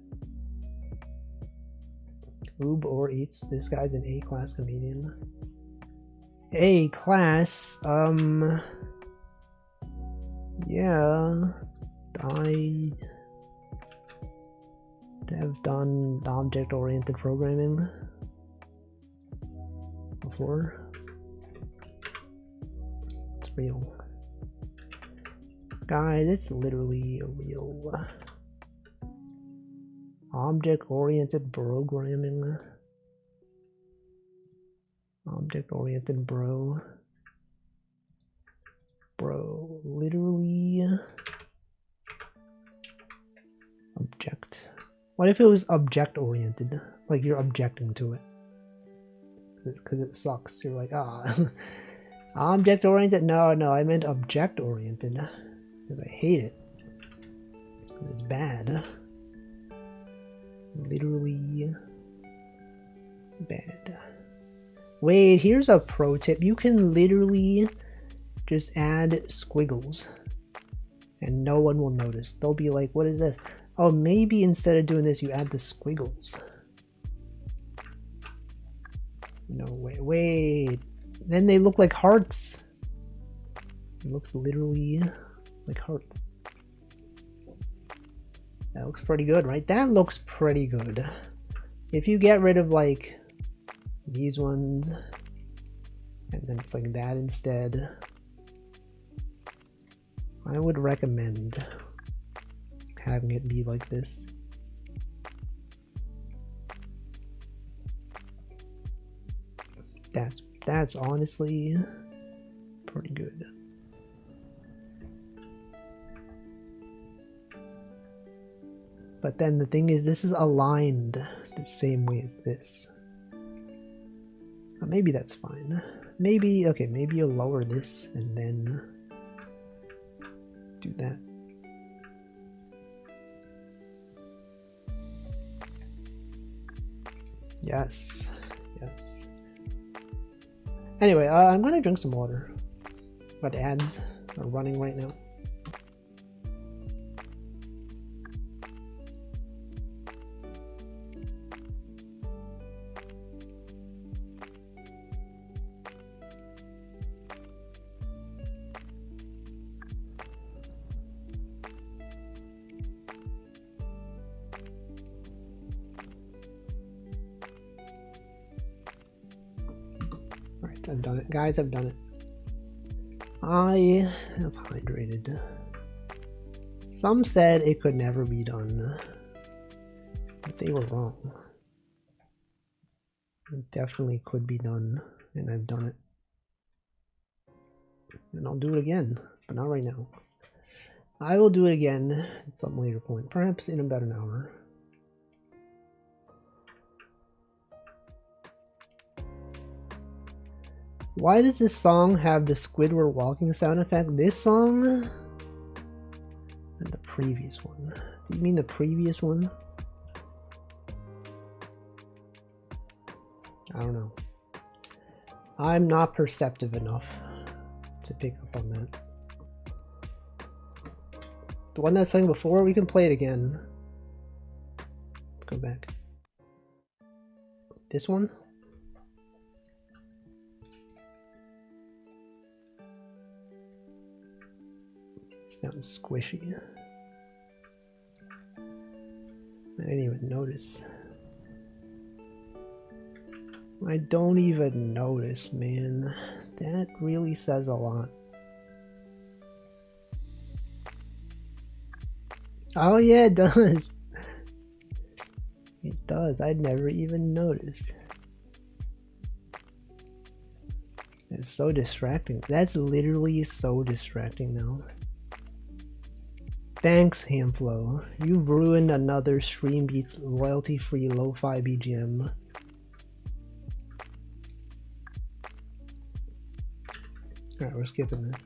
Oob or Eats. This guy's an A-class comedian. A-class, yeah, I have done object-oriented programming before. It's real. Guys, it's literally real. Object-oriented programming. Object-oriented bro, literally object. What if it was object-oriented? Like you're objecting to it because it sucks. You're like, ah, object-oriented. No, I meant object-oriented because I hate it. It's bad. Literally bad. Wait, here's a pro tip. You can literally just add squiggles and no one will notice. They'll be like, what is this? Oh, maybe instead of doing this, you add the squiggles. No, wait. Then they look like hearts. It looks literally like hearts. That looks pretty good, right? That looks pretty good. If you get rid of like these ones, and then it's like that instead, I would recommend having it be like this. That's honestly pretty good. But then the thing is, this is aligned the same way as this. Maybe that's fine. Maybe, okay, maybe you'll lower this and then do that. Yes, yes. Anyway, I'm gonna drink some water. But ads are running right now. I've done it. Guys, I've done it. I have hydrated. Some said it could never be done, but they were wrong. It definitely could be done, and I've done it. And I'll do it again, but not right now. I will do it again at some later point, perhaps in about an hour. Why does this song have the Squidward walking sound effect? This song? And the previous one. Do you mean the previous one? I don't know. I'm not perceptive enough to pick up on that. The one that I was playing before, we can play it again. Let's go back. This one? Sounds squishy. I didn't even notice. I don't even notice, man. That really says a lot. Oh yeah, it does. It does. I'd never even noticed. It's so distracting. That's literally so distracting now. Thanks, Hamflow. You've ruined another Stream Beats royalty-free lo-fi BGM. Alright, we're skipping this.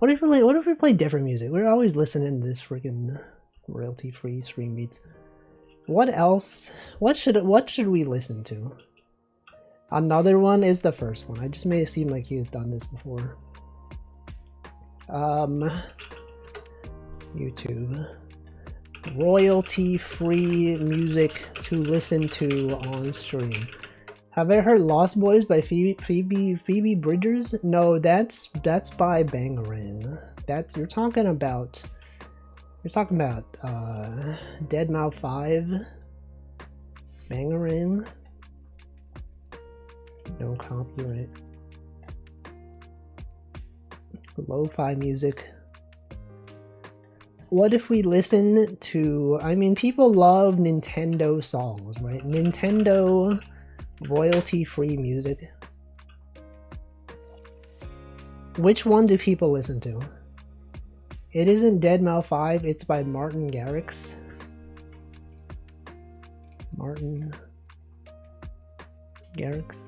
What if we play different music? We're always listening to this freaking royalty-free Stream Beats. What else? What should we listen to? Another one is the first one. I just made it seem like he has done this before. YouTube. Royalty-free music to listen to on stream. Have I heard Lost Boys by Phoebe Bridgers? No, that's by Bangarang. You're talking about Deadmau 5. Bangarang. No copyright. Lo-fi music. What if we listen to, I mean, people love Nintendo songs, right? Nintendo royalty-free music. Which one do people listen to? It isn't Deadmau 5, it's by Martin Garrix. Martin Garrix.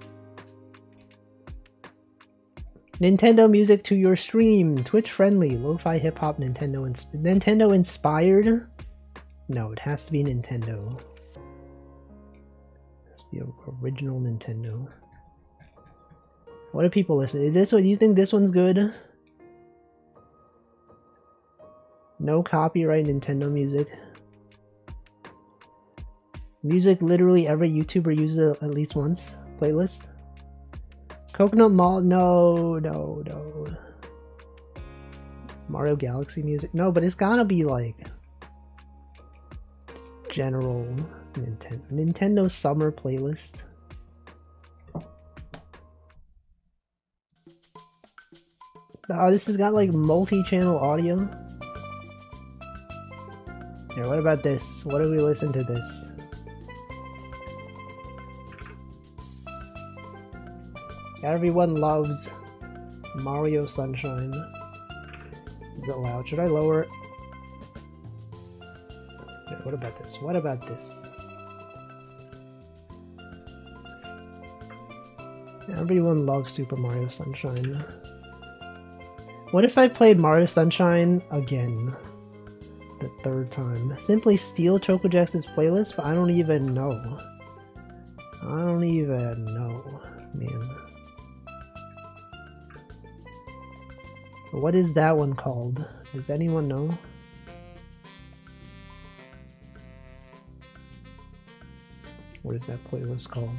Nintendo music to your stream. Twitch friendly. Lo-fi hip hop. Nintendo inspired? No, it has to be Nintendo. It has to be original Nintendo. What do people listen to? This one, you think this one's good? No copyright Nintendo music. Music literally every YouTuber uses it at least once. playlist. Coconut Mall, no. Mario Galaxy music, no, but it's gotta be like general Nintendo Summer playlist. Oh, this has got like multi-channel audio. Here, what about this? What do we listen to this? Everyone loves Mario Sunshine. Is it loud? Should I lower it? Yeah, what about this? What about this? Everyone loves Super Mario Sunshine. What if I played Mario Sunshine again? The third time. Simply steal ChocoJax's playlist, but I don't even know. I don't even know, man. What is that one called? Does anyone know? What is that playlist called?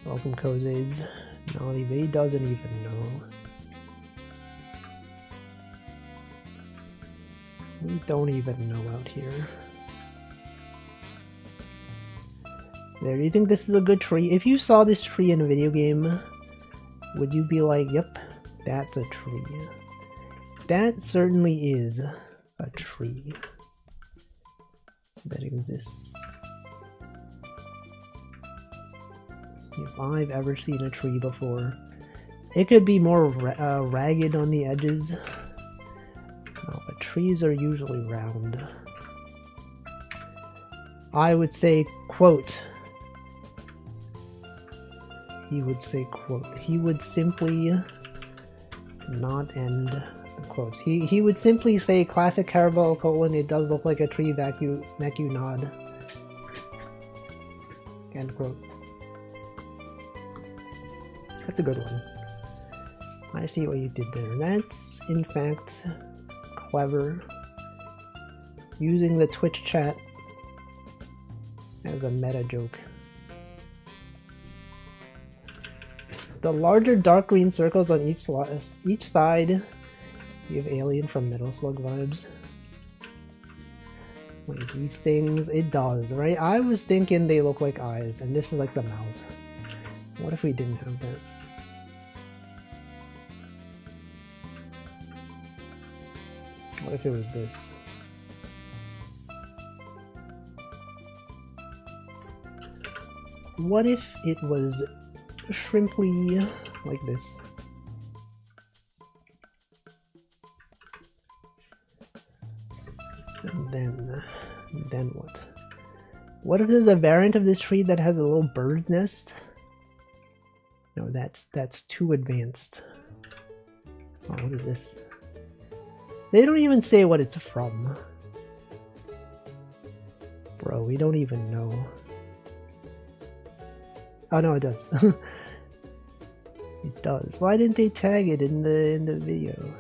Welcome, Kozades. Naughty, but he doesn't even know. We don't even know out here. There, do you think this is a good tree? If you saw this tree in a video game, would you be like, yep, that's a tree? That certainly is a tree that exists. If I've ever seen a tree before. It could be more ragged on the edges. No, but trees are usually round. I would say, quote. He would say, quote. He would simply not end the quotes. He would simply say, classic Carabao colon, it does look like a tree that you nod. End quote. That's a good one. I see what you did there. That's, in fact, clever. Using the Twitch chat as a meta joke. The larger dark green circles on each side give Alien from Metal Slug vibes. Wait, these things, it does, right? I was thinking they look like eyes, and this is like the mouth. What if we didn't have that? What if it was this? What if it was shrimply like this? And then what? What if there's a variant of this tree that has a little bird's nest? No, that's too advanced. Oh, what is this? They don't even say what it's from. Bro, we don't even know. Oh no, it does. It does. Why didn't they tag it in the video?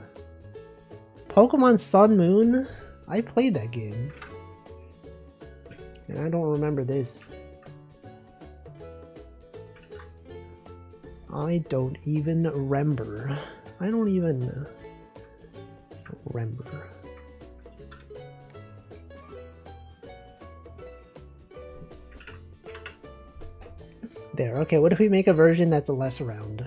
Pokemon Sun Moon? I played that game. And I don't remember this. I don't even remember. I don't even remember. There, okay, what if we make a version that's less round?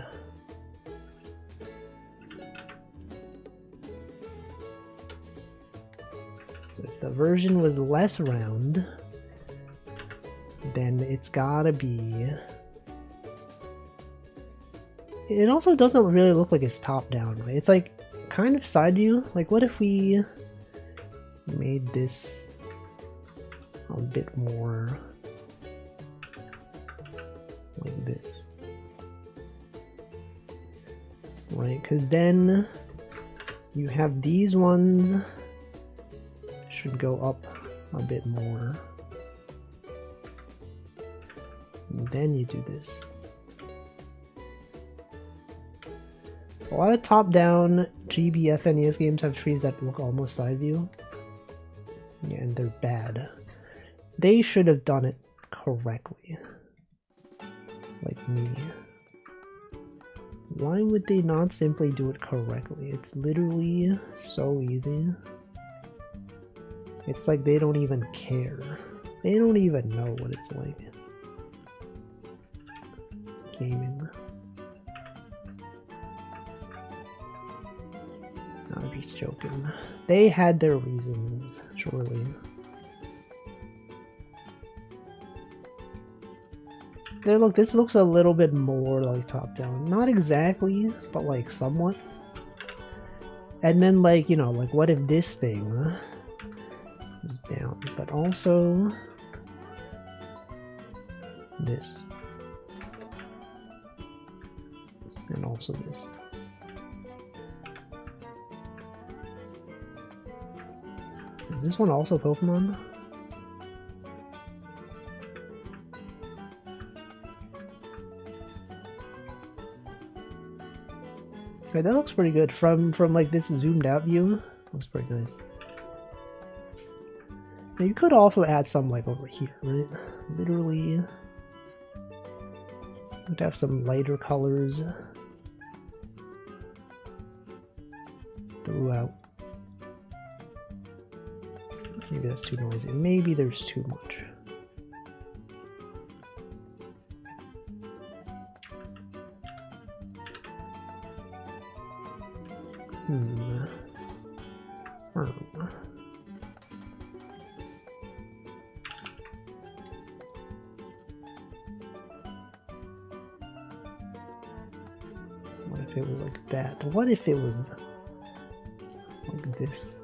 So if the version was less round, then it's gotta be... It also doesn't really look like it's top down, right? It's like kind of side view. Like what if we made this a bit more like this? Right, because then you have these ones should go up a bit more. And then you do this. A lot of top-down GB SNES games have trees that look almost side view. Yeah, and they're bad. They should have done it correctly. Like me. Why would they not simply do it correctly? It's literally so easy. It's like they don't even care. They don't even know what it's like. Gaming. I'm just joking. They had their reasons, surely. There, look, this looks a little bit more like top-down. Not exactly, but like somewhat. And then like, you know, like what if this thing was down, but also this. And also this. Is this one also Pokemon? Okay, that looks pretty good from like this zoomed out view. Looks pretty nice. Now, you could also add some like over here, right? Literally, would have some lighter colors throughout. Maybe that's too noisy. Maybe there's too much. What if it was like that? What if it was like this?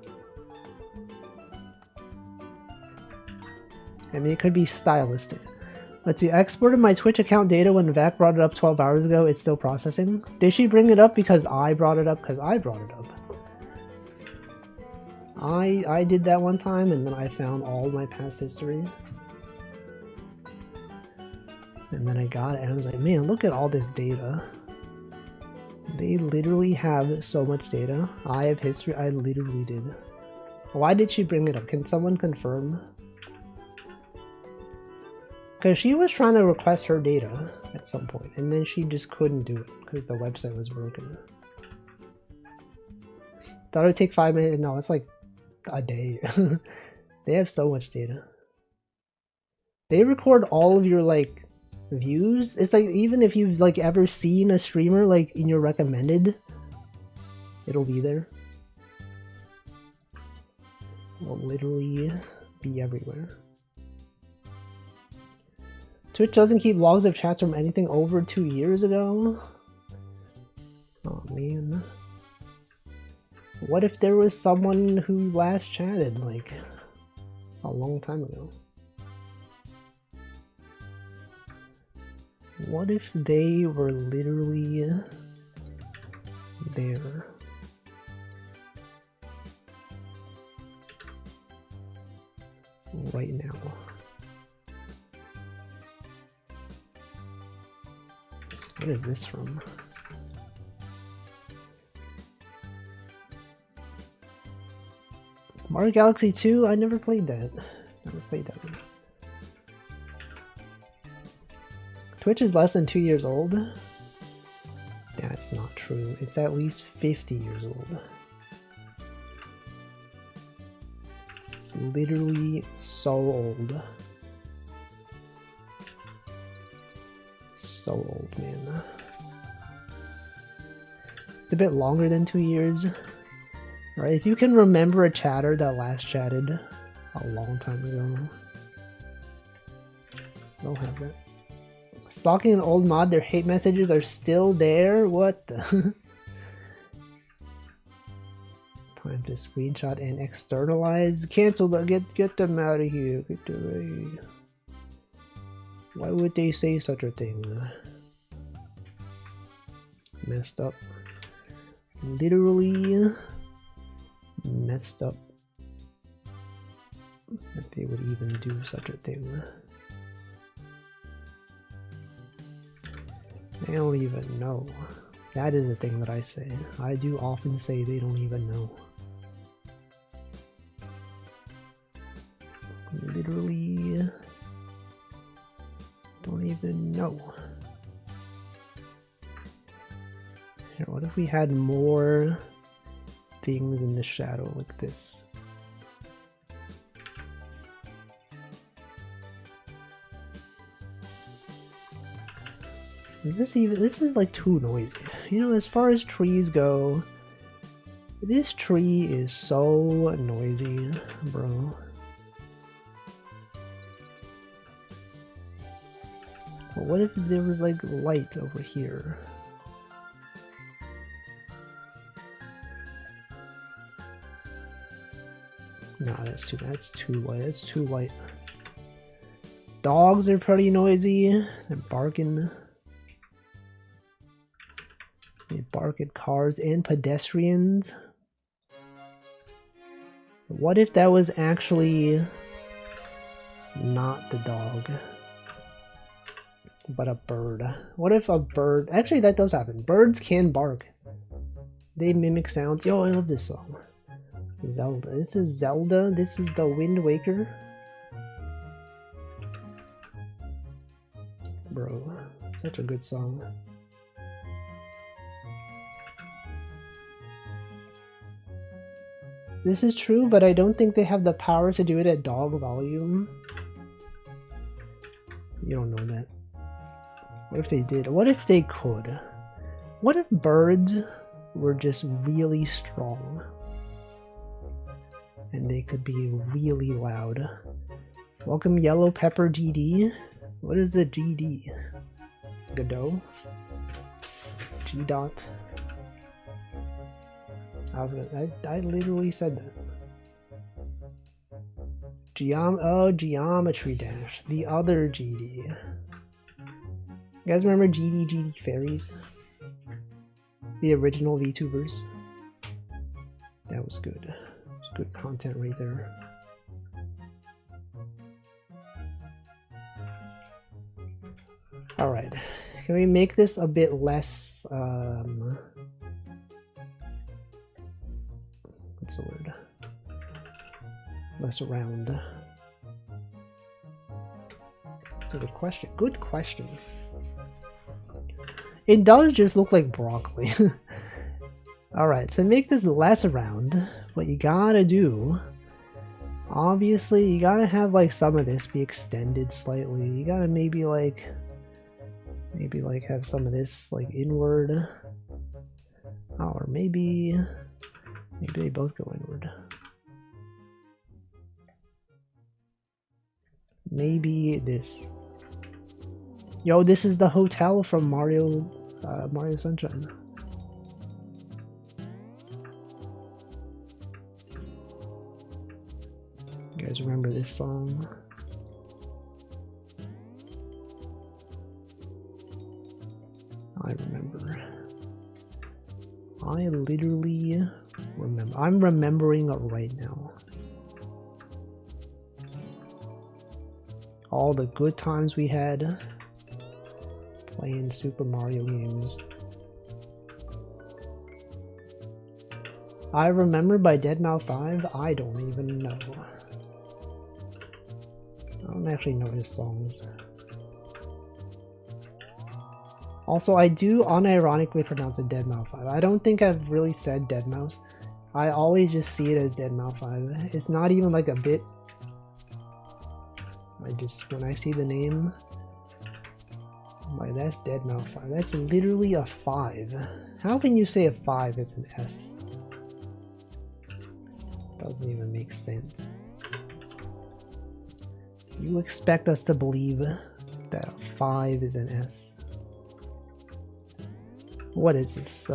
I mean, it could be stylistic. Let's see, I exported my Twitch account data when Vac brought it up 12 hours ago. It's still processing. Did she bring it up because I brought it up? Because I brought it up. I did that one time, and then I found all my past history. And then I got it, and I was like, man, look at all this data. They literally have so much data. I have history. I literally did. Why did she bring it up? Can someone confirm? Because she was trying to request her data at some point, and then she just couldn't do it because the website was broken. Thought it would take 5 minutes. No, it's like a day. They have so much data. They record all of your like views. It's like even if you've like ever seen a streamer like in your recommended, it'll be there. It'll literally be everywhere. Twitch doesn't keep logs of chats from anything over 2 years ago. Oh man. What if there was someone who last chatted like a long time ago? What if they were literally there? Right now. What is this from? Mario Galaxy 2? I never played that. Never played that one. Twitch is less than 2 years old? That's not true. It's at least 50 years old. It's literally so old. So old, man. It's a bit longer than 2 years. Right, if you can remember a chatter that last chatted a long time ago, they'll have that. Stalking an old mod, their hate messages are still there? What the? Time to screenshot and externalize. Cancel them, get them out of here. Get away. Why would they say such a thing? Messed up. Literally messed up that they would even do such a thing. They don't even know. That is a thing that I say. I do often say they don't even know. Literally don't even know. Here, what if we had more things in the shadow like this? Is this even, this is like too noisy. You know, as far as trees go, this tree is so noisy, bro. But what if there was like light over here? No, that's too light. That's too light. Dogs are pretty noisy. They're barking. They bark at cars and pedestrians. What if that was actually not the dog, but a bird? What if a bird... Actually, that does happen. Birds can bark. They mimic sounds. Yo, I love this song. Zelda. This is Zelda. This is the Wind Waker. Bro, such a good song. This is true, but I don't think they have the power to do it at dog volume. You don't know that. What if they did? What if they could? What if birds were just really strong? And they could be really loud. Welcome Yellow Pepper GD. What is the GD? Godot? G dot. I literally said that. Geometry Dash. The other GD. You guys remember GD Fairies? The original VTubers? That was good. Good content right there. Alright. Can we make this a bit less what's the word? Less round. That's a good question. Good question. It does just look like broccoli. Alright, to make this less round, what you gotta do, obviously you gotta have like some of this be extended slightly. You gotta maybe like have some of this like inward. Oh, or maybe they both go inward. Maybe this. Yo, this is the hotel from Mario Sunshine. You guys remember this song? I remember. I literally remember. I'm remembering it right now. All the good times we had playing Super Mario games. I Remember by deadmau5? I don't even know. I don't actually know his songs. Also, I do unironically pronounce it deadmau5. I don't think I've really said deadmau5. I always just see it as deadmau5. It's not even like a bit. When I see the name, I'm like, that's deadmau5. That's literally a 5. How can you say a 5 is an S? Doesn't even make sense. You expect us to believe that a 5 is an S? What is this?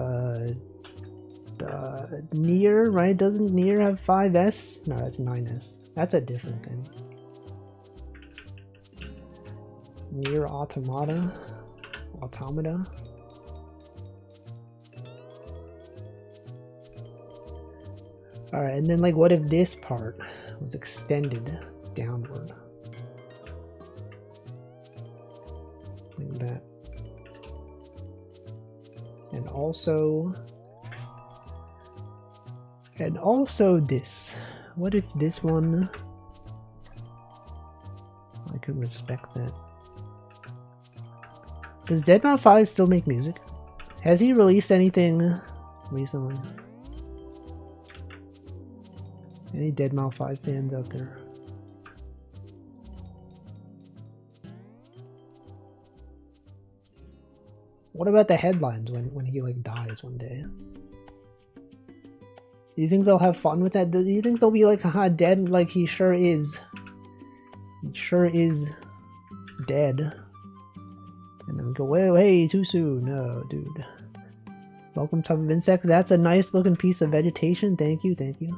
Nier, right? Doesn't Nier have 5S? No, that's 9S. That's a different thing. Nier Automata? Alright, and then like what if this part was extended downward? Like that. And also this. What if this one can respect that. Does deadmau5 still make music? Has he released anything recently? Any deadmau5 fans out there? What about the headlines when he like dies one day? Do you think they'll have fun with that? Do you think they'll be like, haha, dead? Like he sure is. He sure is dead. And then go, whoa, hey, too soon. No, dude. Welcome, type of insect. That's a nice looking piece of vegetation. Thank you, thank you.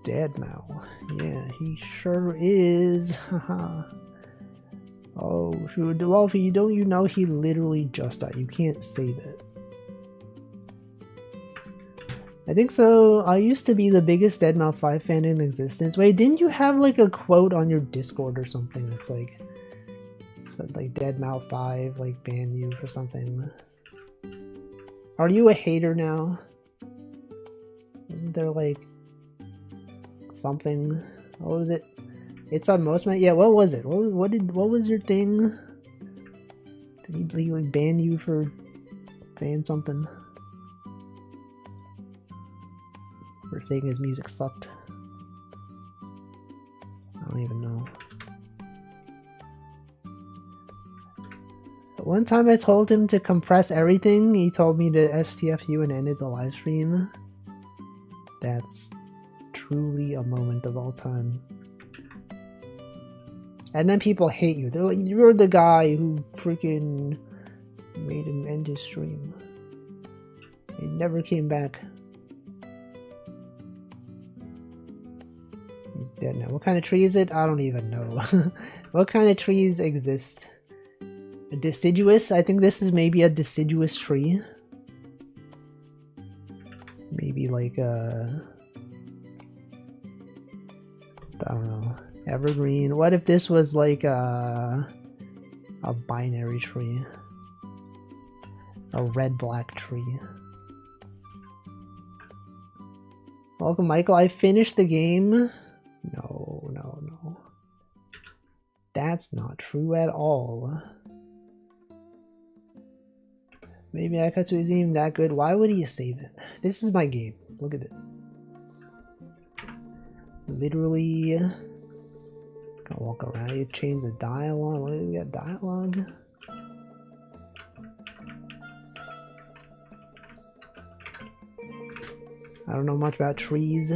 Deadmau. Yeah, he sure is. Haha. Oh, shoot. Wolfie, don't you know he literally just died? You can't say that. I think so. I used to be the biggest deadmau5 fan in existence. Wait, didn't you have like a quote on your Discord or something that's like, said like deadmau5 like ban you for something? Are you a hater now? Wasn't there like something? What was it? It's on Mostman. Yeah, what was it? What was your thing? Did he like ban you for saying something? For saying his music sucked? I don't even know. But one time I told him to compress everything. He told me to STFU and ended the live stream. That's truly a moment of all time. And then people hate you. They're like, you're the guy who freaking made him end his stream. He never came back. He's dead now. What kind of tree is it? I don't even know. What kind of trees exist? A deciduous? I think this is maybe a deciduous tree. Maybe like a... I don't know. Evergreen. What if this was like a binary tree? A red-black tree. Welcome, Michael. I finished the game. No, no, no. That's not true at all. Maybe Akatsu isn't even that good. Why would he save it? This is my game. Look at this. Literally... Gonna walk around. You change the dialogue. What do we got? Dialogue? I don't know much about trees.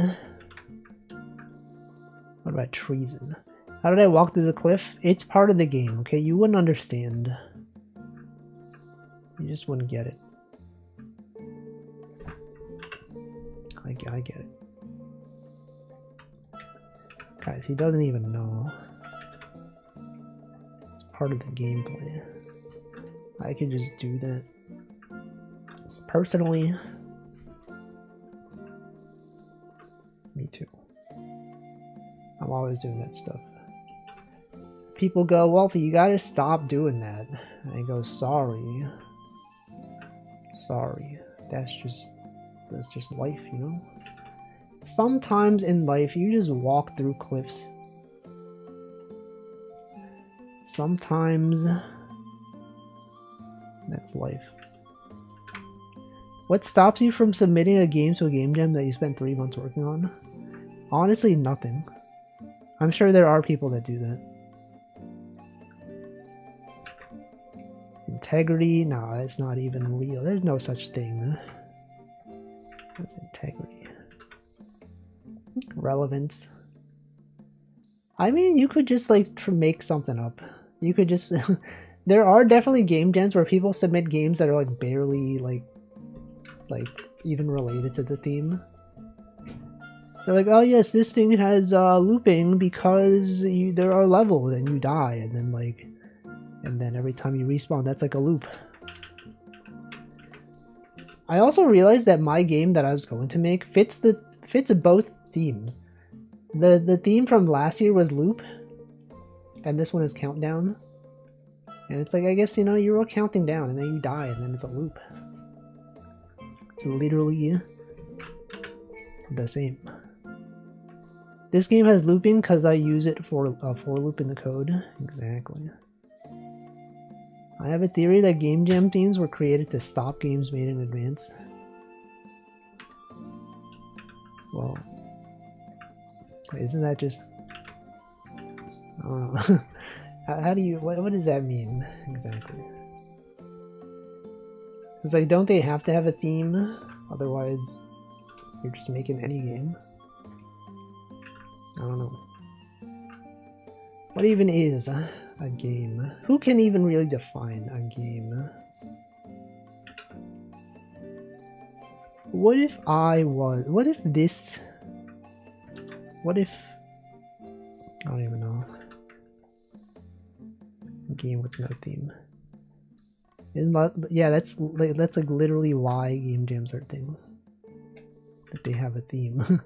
What about treason? How did I walk through the cliff? It's part of the game, okay? You wouldn't understand. You just wouldn't get it. I get it. Guys, he doesn't even know. It's part of the gameplay. I could just do that. Personally, me too. I'm always doing that stuff. People go, Wolfie, you gotta stop doing that. And I go, sorry. Sorry. That's just life, you know? Sometimes in life, you just walk through cliffs. Sometimes that's life. What stops you from submitting a game to a game jam that you spent 3 months working on? Honestly, nothing. I'm sure there are people that do that. Integrity? No, it's not even real. There's no such thing. What's integrity? Relevance. I mean, you could just like make something up. You could just... There are definitely game jams where people submit games that are like barely like even related to the theme. They're like, oh yes, this thing has looping because there are levels and you die, and then every time you respawn, that's like a loop. I also realized that my game that I was going to make fits both themes. The theme from last year was loop, and this one is countdown. And it's like, I guess, you know, you're all counting down and then you die and then it's a loop. It's literally the same. This game has looping because I use it for loop in the code. Exactly. I have a theory that game jam themes were created to stop games made in advance. Well, isn't that just... I don't know. How do you... What does that mean, exactly? It's like, don't they have to have a theme? Otherwise, you're just making any game. I don't know. What even is a game? Who can even really define a game? What if I was... What if this... What if... I don't even know. A game with no theme. Yeah, that's like literally why game jams are a thing. That they have a theme.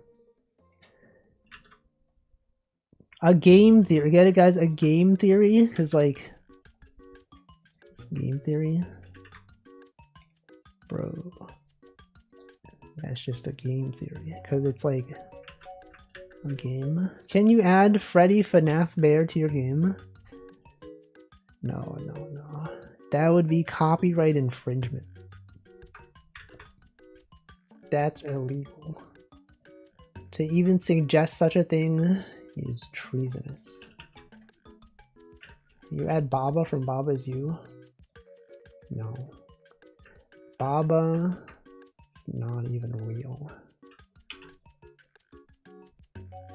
A game theory. Get it, guys? A game theory? Because, like... Game theory? Bro. That's just a game theory. Because it's like... A game. Can you add Freddy FNAF Bear to your game? No, no, no. That would be copyright infringement. That's illegal. To even suggest such a thing is treasonous. You add Baba from Baba's You? No. Baba is not even real.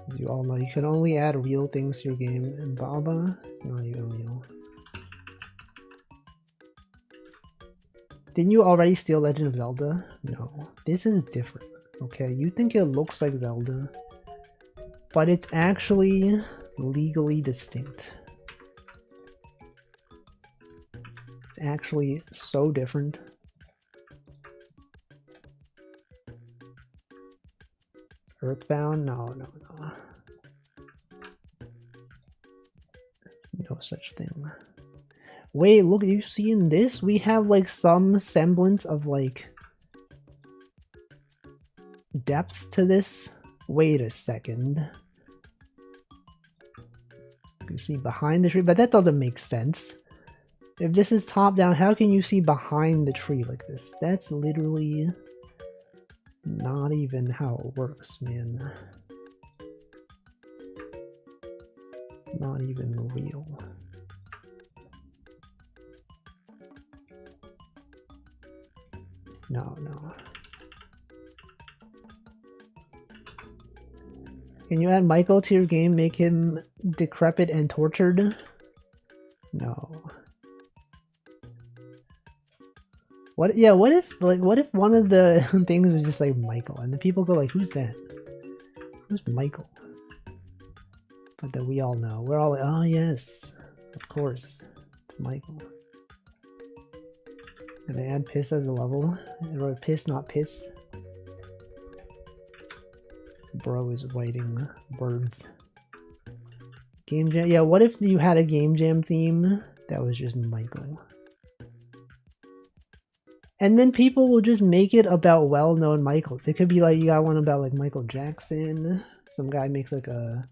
As you all know, you can only add real things to your game, and Baba is not even real. Didn't you already steal Legend of Zelda? No. This is different, okay? You think it looks like Zelda, but it's actually legally distinct. It's actually so different. It's Earthbound? No, no, no. No such thing. Wait, look, you see in this? We have like some semblance of like depth to this. Wait a second. You see behind the tree, but that doesn't make sense. If this is top down, how can you see behind the tree like this? That's literally not even how it works, man. It's not even real. No, no. Can you add Michael to your game, make him decrepit and tortured? No. What? Yeah, what if one of the things was just like Michael, and the people go like, who's that? Who's Michael? But that we all know. We're all like, oh yes, of course, it's Michael. And they add piss as a level. I wrote piss, not piss. Bro is writing words. Game jam. Yeah, what if you had a game jam theme that was just Michael? And then people will just make it about well-known Michaels. It could be like you got one about like Michael Jackson. Some guy makes like a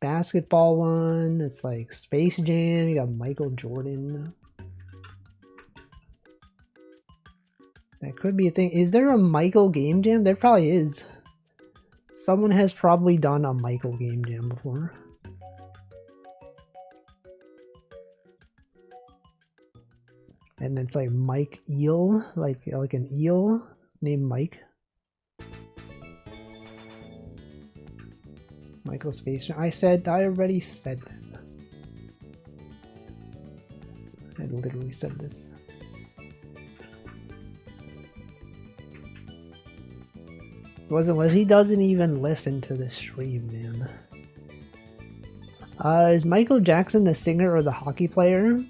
basketball one. It's like Space Jam. You got Michael Jordan. That could be a thing. Is there a Michael game jam? There probably is. Someone has probably done a Michael game jam before. And it's like Mike Eel, like an eel named Mike. Michael Space Jam. I already said that. I literally said this. He doesn't even listen to the stream, man. Is Michael Jackson the singer or the hockey player?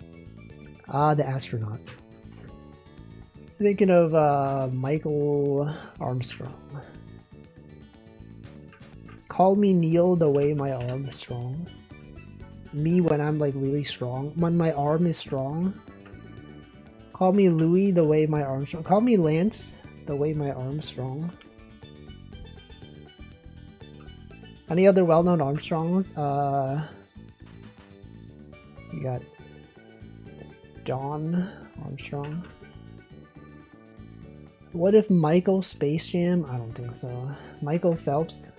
The astronaut. Thinking of Michael Armstrong. Call me Neil the way my arm is strong. Me when I'm like really strong. When my arm is strong. Call me Louis the way my arm's strong. Call me Lance the way my arm's strong. Any other well-known Armstrongs? You got John Armstrong. What if Michael Space Jam? I don't think so. Michael Phelps.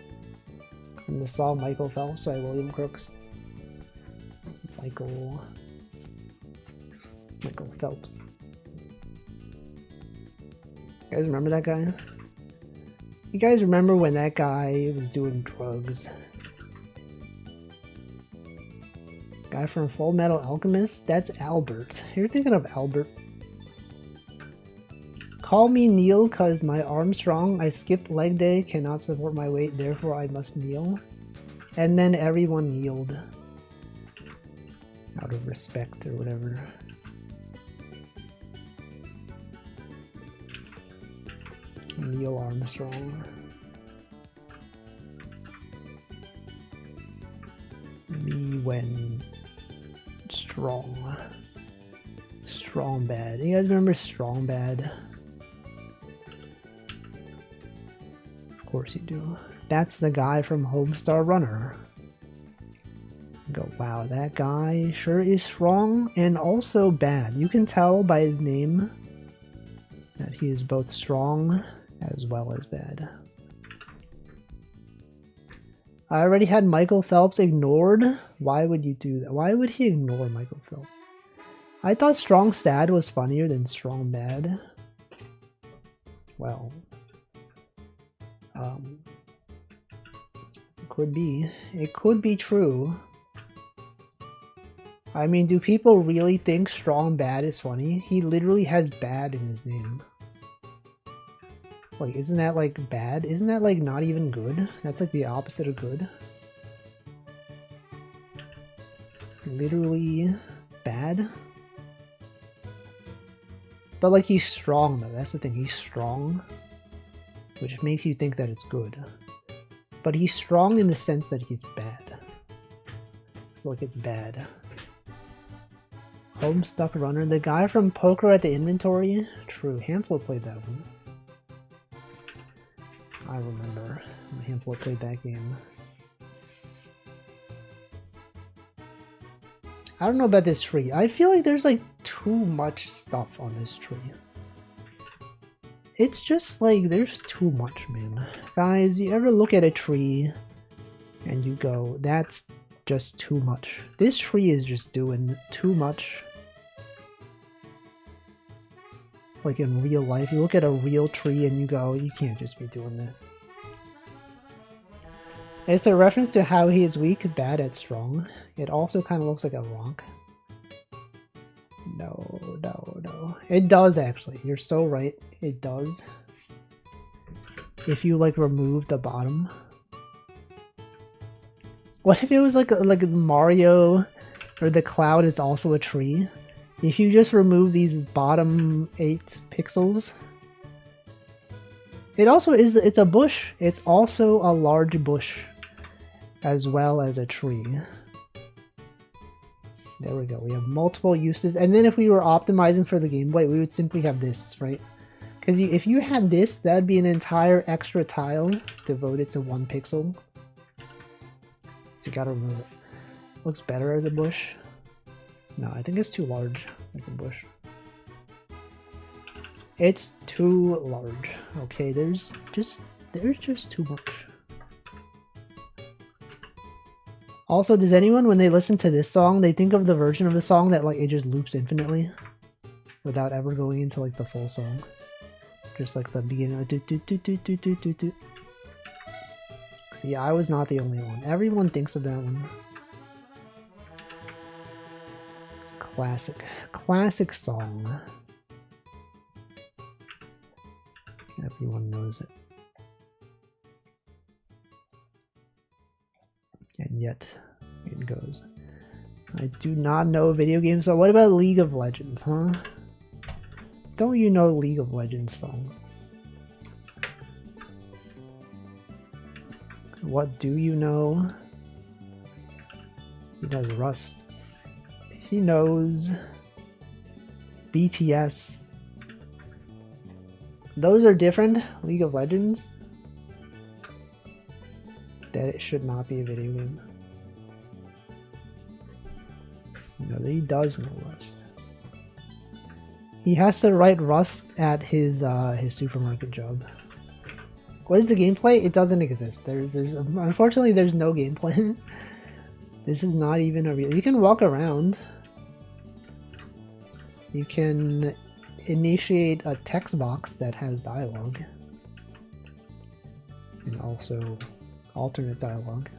From the song Michael Phelps by William Crooks. Michael Phelps. You guys remember that guy? You guys remember when that guy was doing drugs? Guy from Full Metal Alchemist? That's Albert. You're thinking of Albert. Call me Neil cause my arm's strong. I skipped leg day, cannot support my weight, therefore I must kneel. And then everyone kneeled. Out of respect or whatever. Neil Armstrong. Me when strong. Strong Bad. You guys remember Strong Bad? Of course you do. That's the guy from Homestar Runner. Go, wow, that guy sure is strong and also bad. You can tell by his name that he is both strong as well as bad. I already had Michael Phelps ignored. Why would you do that? Why would he ignore Michael Phelps? I thought Strong Sad was funnier than Strong Bad. Well, could be. It could be true. I mean, do people really think Strong Bad is funny? He literally has bad in his name. Like, isn't that like bad? Isn't that like not even good? That's like the opposite of good. Literally bad. But like he's strong though, that's the thing, he's strong. Which makes you think that it's good. But he's strong in the sense that he's bad. So like it's bad. Homestuck Runner, the guy from Poker at the Inventory? True, Handful played that one. I remember. Handful played that game. I don't know about this tree. I feel like there's like too much stuff on this tree. It's just like there's too much, man. Guys, you ever look at a tree and you go, that's just too much. This tree is just doing too much. Like in real life, you look at a real tree and you go, you can't just be doing that. It's a reference to how he is weak, bad at strong. It also kind of looks like a rock. No, no, no. It does actually. You're so right. It does. If you like remove the bottom. What if it was like Mario or the cloud is also a tree? If you just remove these bottom 8 pixels. It also is, it's a bush. It's also a large bush as well as a tree. There we go. We have multiple uses. And then if we were optimizing for the gameplay, we would simply have this, right? Because if you had this, that'd be an entire extra tile devoted to 1 pixel. So you gotta remove it. Looks better as a bush. No, I think it's too large as a bush. It's too large. Okay, there's just too much. Also, does anyone, when they listen to this song, they think of the version of the song that like it just loops infinitely without ever going into like the full song? Just like the beginning of do do do do do do do do. See, I was not the only one. Everyone thinks of that one. Classic song. Everyone knows it. And yet, it goes. I do not know video games, so what about League of Legends, huh? Don't you know League of Legends songs? What do you know? He knows Rust. He knows BTS. Those are different. League of Legends. that it should not be a video game. You know, that he does know Rust. He has to write Rust at his supermarket job. What is the gameplay? It doesn't exist. There's unfortunately there's no gameplay. This is not even a real. You can walk around. You can initiate a text box that has dialogue. And also alternate dialogue.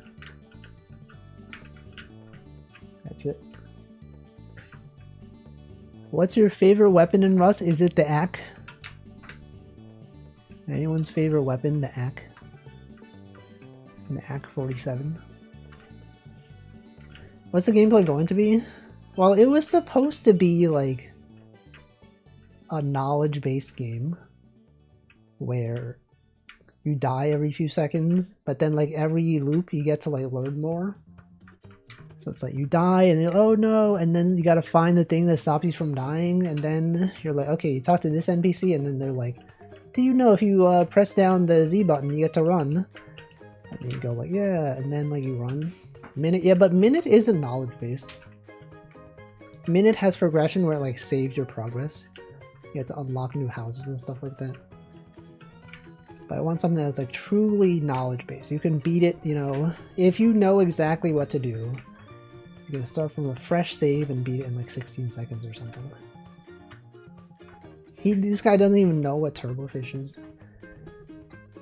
That's it. What's your favorite weapon in Rust? Is it the AK? Anyone's favorite weapon, the AK? The AK-47. What's the gameplay going to be? Well, it was supposed to be like a knowledge-based game where you die every few seconds, but then like every loop you get to like learn more. So it's like you die and then, oh no, and then you gotta find the thing that stops you from dying, and then you're like, okay, you talk to this NPC, and then they're like, do you know if you press down the Z button you get to run? And then you go like, yeah, and then like you run. Minute, yeah, but Minute isn't knowledge based. Minute has progression where it like saves your progress. You have to unlock new houses and stuff like that. But I want something that's like truly knowledge based. You can beat it, you know, if you know exactly what to do. You can start from a fresh save and beat it in like 16 seconds or something. This guy doesn't even know what Turbofish is.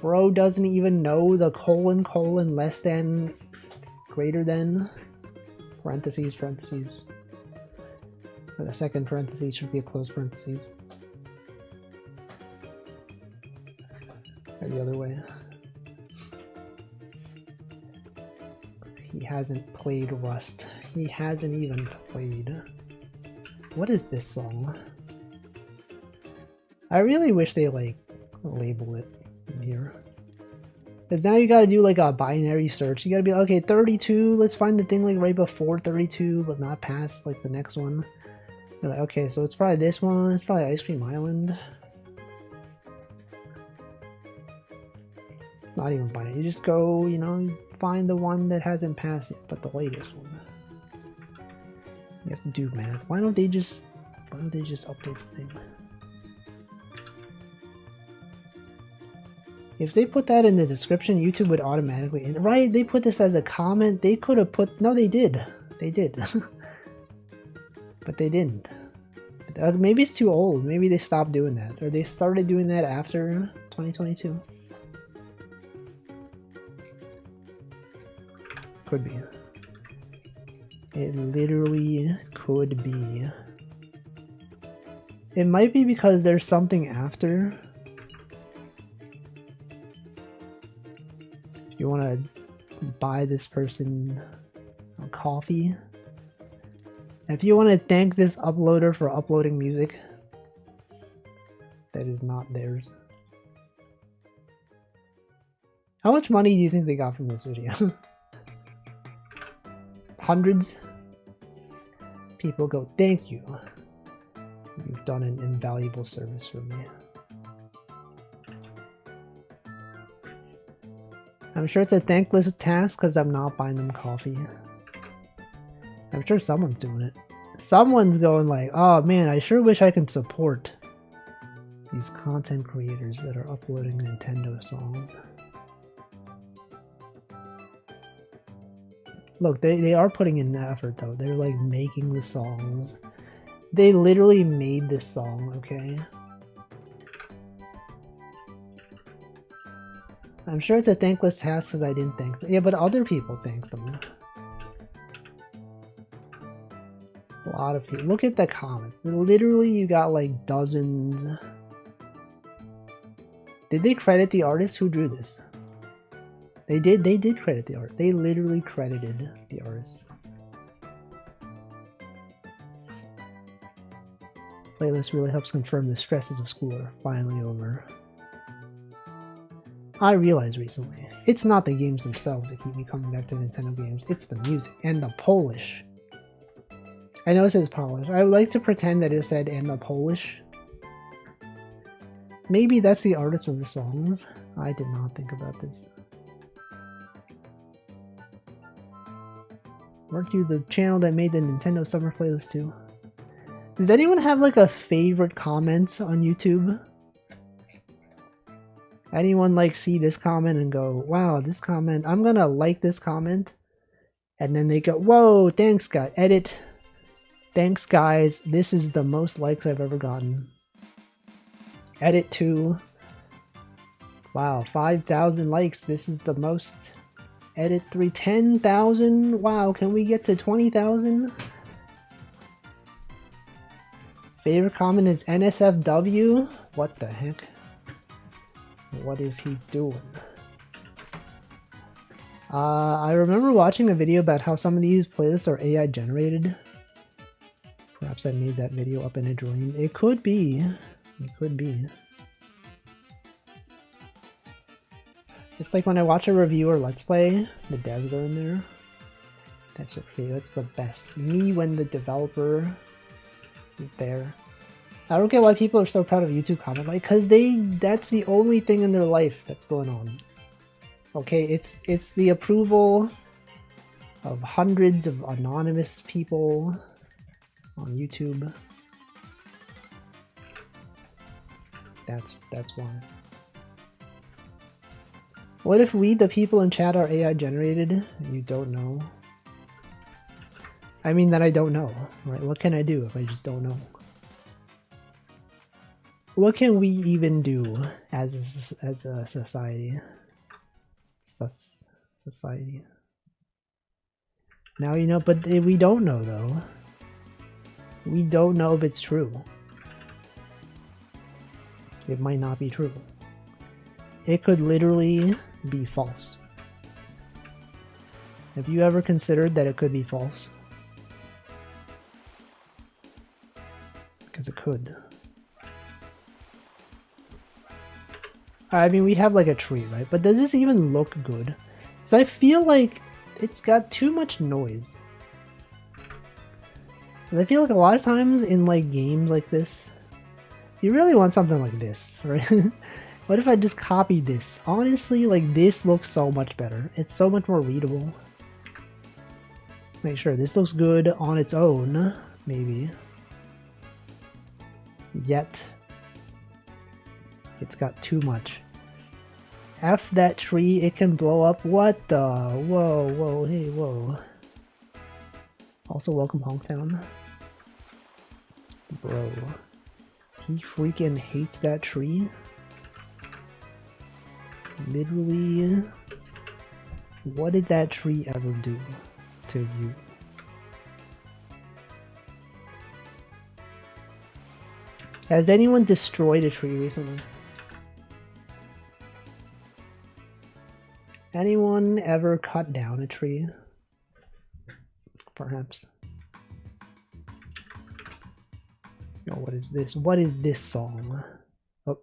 Bro doesn't even know the colon less than greater than parentheses. The second parentheses should be a close parentheses. Or the other way. He hasn't played Rust. He hasn't even played. What is this song? I really wish they like label it in here. Because now you gotta do like a binary search. You gotta be okay, 32, let's find the thing like right before 32, but not past like the next one. You're like, okay, so it's probably this one, it's probably Ice Cream Island. It's not even binary. You just go, you know, you find the one that hasn't passed it, but the latest one. You have to do math. Why don't they just update the thing? If they put that in the description, YouTube would automatically... Right, they put this as a comment. They could have put... No, they did. They did. But they didn't. Maybe it's too old. Maybe they stopped doing that. Or they started doing that after 2022. Could be. It literally could be. It might be because there's something after... You want to buy this person a coffee. If you want to thank this uploader for uploading music that is not theirs. How much money do you think they got from this video? Hundreds? People go, thank you. You've done an invaluable service for me. I'm sure it's a thankless task because I'm not buying them coffee. I'm sure someone's doing it. Someone's going like, oh man, I sure wish I could support these content creators that are uploading Nintendo songs. Look, they are putting in the effort though. They're like making the songs. They literally made this song, okay? I'm sure it's a thankless task because I didn't thank them. Yeah, but other people thank them. A lot of people. Look at the comments. Literally, you got like dozens. Did they credit the artist who drew this? They did credit the art. They literally credited the artist. Playlist really helps confirm the stresses of school are finally over. I realized recently, it's not the games themselves that keep me coming back to Nintendo games, it's the music and the Polish. I know it says Polish. I would like to pretend that it said and the Polish. Maybe that's the artist of the songs. I did not think about this. Weren't you the channel that made the Nintendo Summer Playlist too? Does anyone have like a favorite comment on YouTube? Anyone like see this comment and go, wow, this comment, I'm gonna like this comment. And then they go, whoa, thanks guys, edit. Thanks guys, this is the most likes I've ever gotten. Edit 2. Wow, 5,000 likes, this is the most. Edit 3, 10,000. Wow, can we get to 20,000? Favorite comment is NSFW? What the heck? What is he doing? I remember watching a video about how some of these playlists are AI generated. Perhaps I made that video up in a dream. It could be. It could be. It's like when I watch a review or let's play, the devs are in there. That's your favorite. That's the best. Me when the developer is there. I don't get why people are so proud of YouTube comment, like, cause that's the only thing in their life that's going on. Okay, it's the approval of hundreds of anonymous people on YouTube. That's why. What if we, the people in chat, are AI generated and you don't know? I mean that I don't know, right? What can I do if I just don't know? What can we even do as a society? Society. Now you know, but we don't know though. We don't know if it's true. It might not be true. It could literally be false. Have you ever considered that it could be false? Because it could. I mean, we have like a tree, right? But does this even look good? Because I feel like it's got too much noise. And I feel like a lot of times in like games like this, you really want something like this, right? What if I just copied this? Honestly, like this looks so much better. It's so much more readable. Make sure this looks good on its own, maybe. Yet, it's got too much. F that tree, it can blow up. What the? Whoa, whoa, hey, whoa. Also, welcome Honktown. Bro. He freaking hates that tree. Literally, what did that tree ever do to you? Has anyone destroyed a tree recently? Anyone ever cut down a tree? Perhaps. Oh, what is this? What is this song? Oh.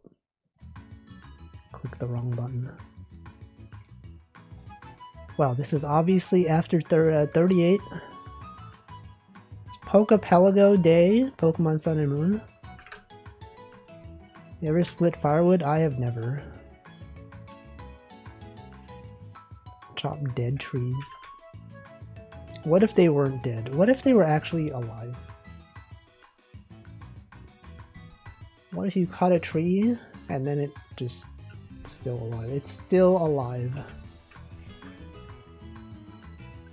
Click the wrong button. Well, this is obviously after 38. It's Pokapelago Day, Pokemon Sun and Moon. You ever split firewood? I have never. Chop dead trees. What if they weren't dead? What if they were actually alive? What if you cut a tree and then it just still alive? It's still alive.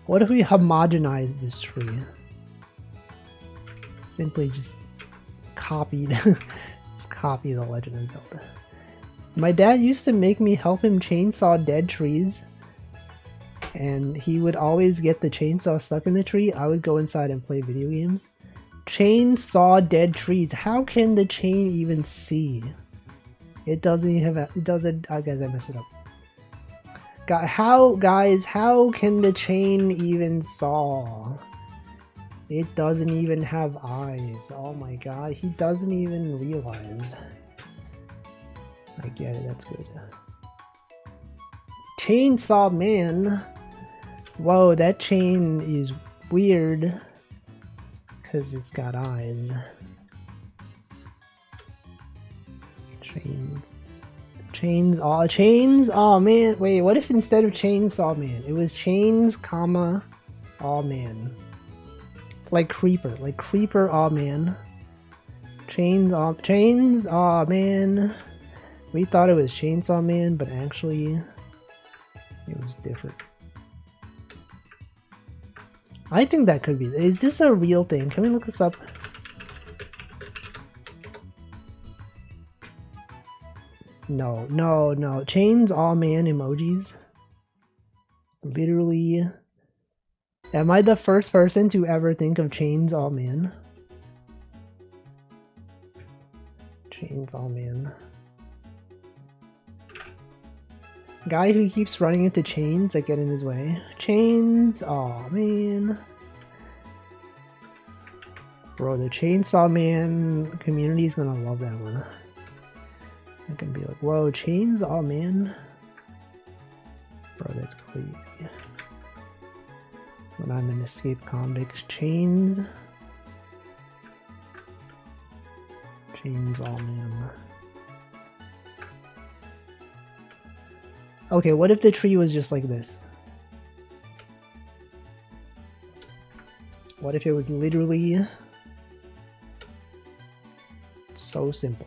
What if we homogenize this tree? Simply just copied. Just copy the Legend of Zelda. My dad used to make me help him chainsaw dead trees. And he would always get the chainsaw stuck in the tree. I would go inside and play video games. Chainsaw dead trees. How can the chain even see? It doesn't even have. It doesn't. I guess I messed it up. Guys? How can the chain even saw? It doesn't even have eyes. Oh my god, he doesn't even realize. I get it. That's good. Chainsaw Man. Whoa, that chain is weird. Because it's got eyes. Chains. Oh man, wait, what if instead of Chainsaw Man, it was chains, comma, Aw man. Like Creeper. Like Creeper, aw man. Chains, aw man. We thought it was Chainsaw Man, but actually it was different. I think that could be. Is this a real thing? Can we look this up? No, no, no. Chainsaw Man emojis. Literally. Am I the first person to ever think of Chainsaw Man? Chainsaw Man. Guy who keeps running into chains that get in his way. Chains, aw man. Bro, the Chainsaw Man community is gonna love that one. I can be like, whoa, chains, aw man. Bro, that's crazy. When I'm an escaped convict, chains. Chains, aw man. Okay, what if the tree was just like this? What if it was literally so simple?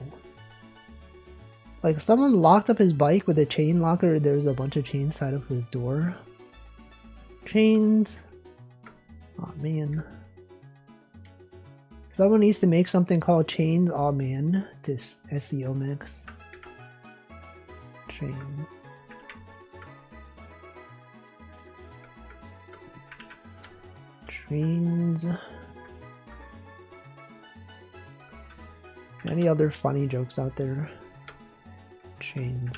Like someone locked up his bike with a chain locker, there's a bunch of chains tied up to his door. Chains. Aw man. Someone needs to make something called Chains, aw man, to SEO Max. Chains. Chains. Any other funny jokes out there? Chains.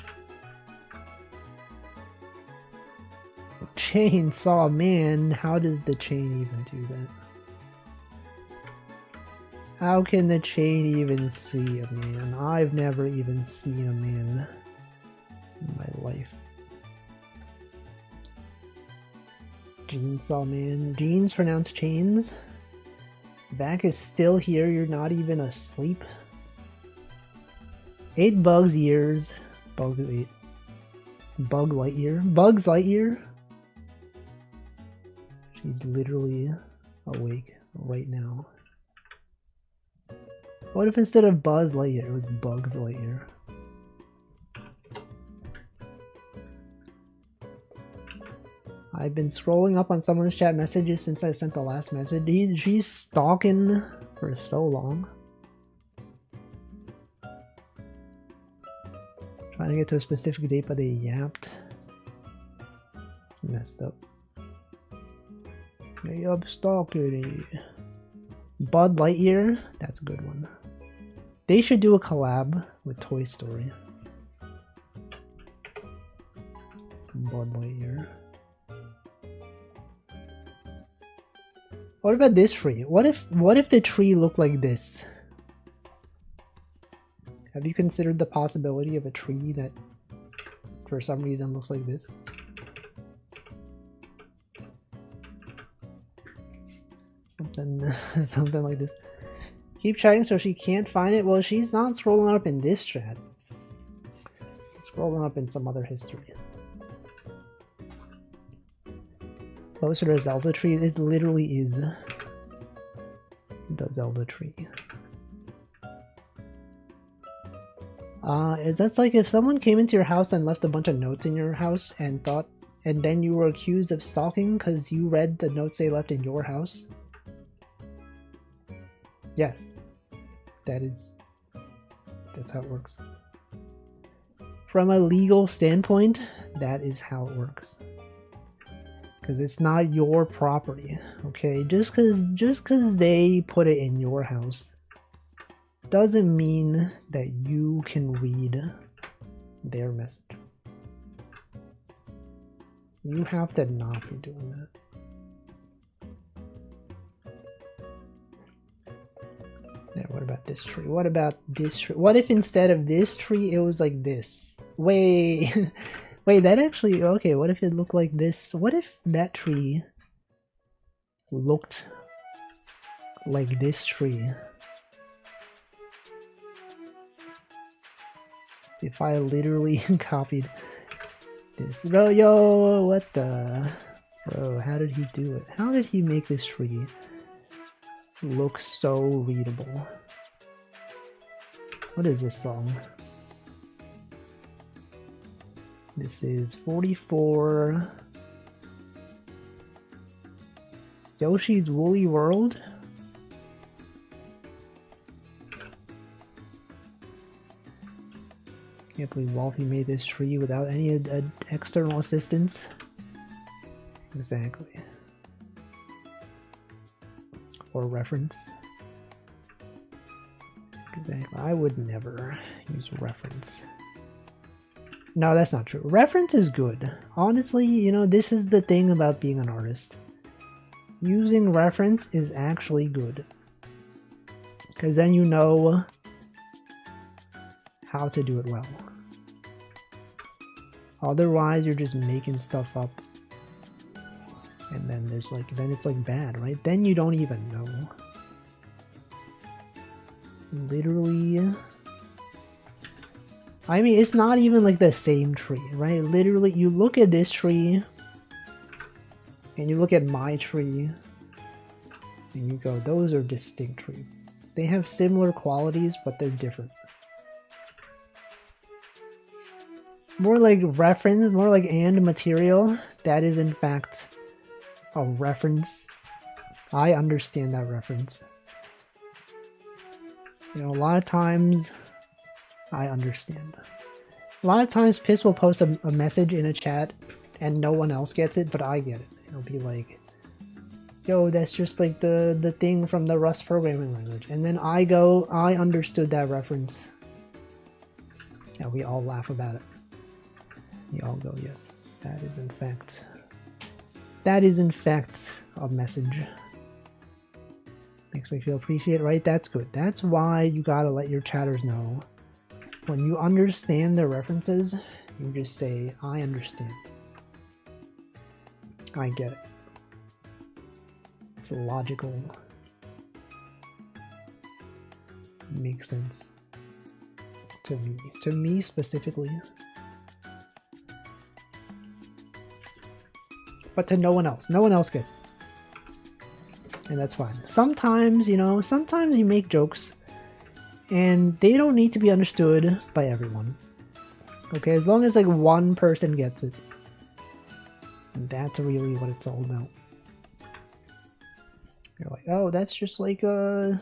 Chainsaw Man, how does the chain even do that? How can the chain even see a man? I've never even seen a man in my life. Chainsaw Man. Jeans pronounced chains. Back is still here, you're not even asleep. 8 bugs years. Bug 8. Bug Lightyear. Bugs Lightyear. She's literally awake right now. What if instead of Buzz Lightyear, it was Bugs Lightyear? I've been scrolling up on someone's chat messages since I sent the last message. She's stalking for so long. Trying to get to a specific date, but they yapped. It's messed up. Hey up, stalkery. Bud Lightyear? That's a good one. They should do a collab with Toy Story. Bud Lightyear. What about this tree? What if the tree looked like this? Have you considered the possibility of a tree that for some reason looks like this? Something like this. Keep chatting so she can't find it. Well, she's not scrolling up in this chat. She's scrolling up in some other history. Closer to Zelda tree, it literally is the Zelda tree. That's like if someone came into your house and left a bunch of notes in your house and then you were accused of stalking because you read the notes they left in your house. Yes, that's how it works. From a legal standpoint, that is how it works. Because it's not your property, okay? Just cause they put it in your house doesn't mean that you can read their message. You have to not be doing that. Yeah, what about this tree? What about this tree? What if instead of this tree, it was like this? Wait, wait, that actually, okay, what if it looked like this? What if that tree looked like this tree? If I literally copied this. Bro, yo, what the? Bro, how did he do it? How did he make this tree look so readable? What is this song? This is 44. Yoshi's Woolly World? Can't believe Wolfie made this tree without any external assistance. Exactly. Or reference. Exactly. I would never use reference. No, that's not true. Reference is good. Honestly, you know, this is the thing about being an artist. Using reference is actually good. Because then you know how to do it well. Otherwise, you're just making stuff up. And then there's like, then it's like bad, right? Then you don't even know. Literally. I mean, it's not even like the same tree, right? Literally, you look at this tree and you look at my tree and you go, those are distinct trees. They have similar qualities, but they're different. More like reference, more like and material. That is in fact a reference. I understand that reference. You know, a lot of times I understand. A lot of times Piss will post a message in a chat and no one else gets it, but I get it. It'll be like, yo, that's just like the thing from the Rust programming language. And then I go, I understood that reference. Yeah, we all laugh about it. We all go, yes, that is in fact a message. Makes me feel appreciated, right? That's good. That's why you gotta let your chatters know. When you understand the references, you just say, I understand. I get it. It's logical. It makes sense. To me. To me specifically. But to no one else. No one else gets it. And that's fine. Sometimes, you know, sometimes you make jokes and they don't need to be understood by everyone. Okay, as long as like one person gets it. And that's really what it's all about. You're like, oh, that's just like the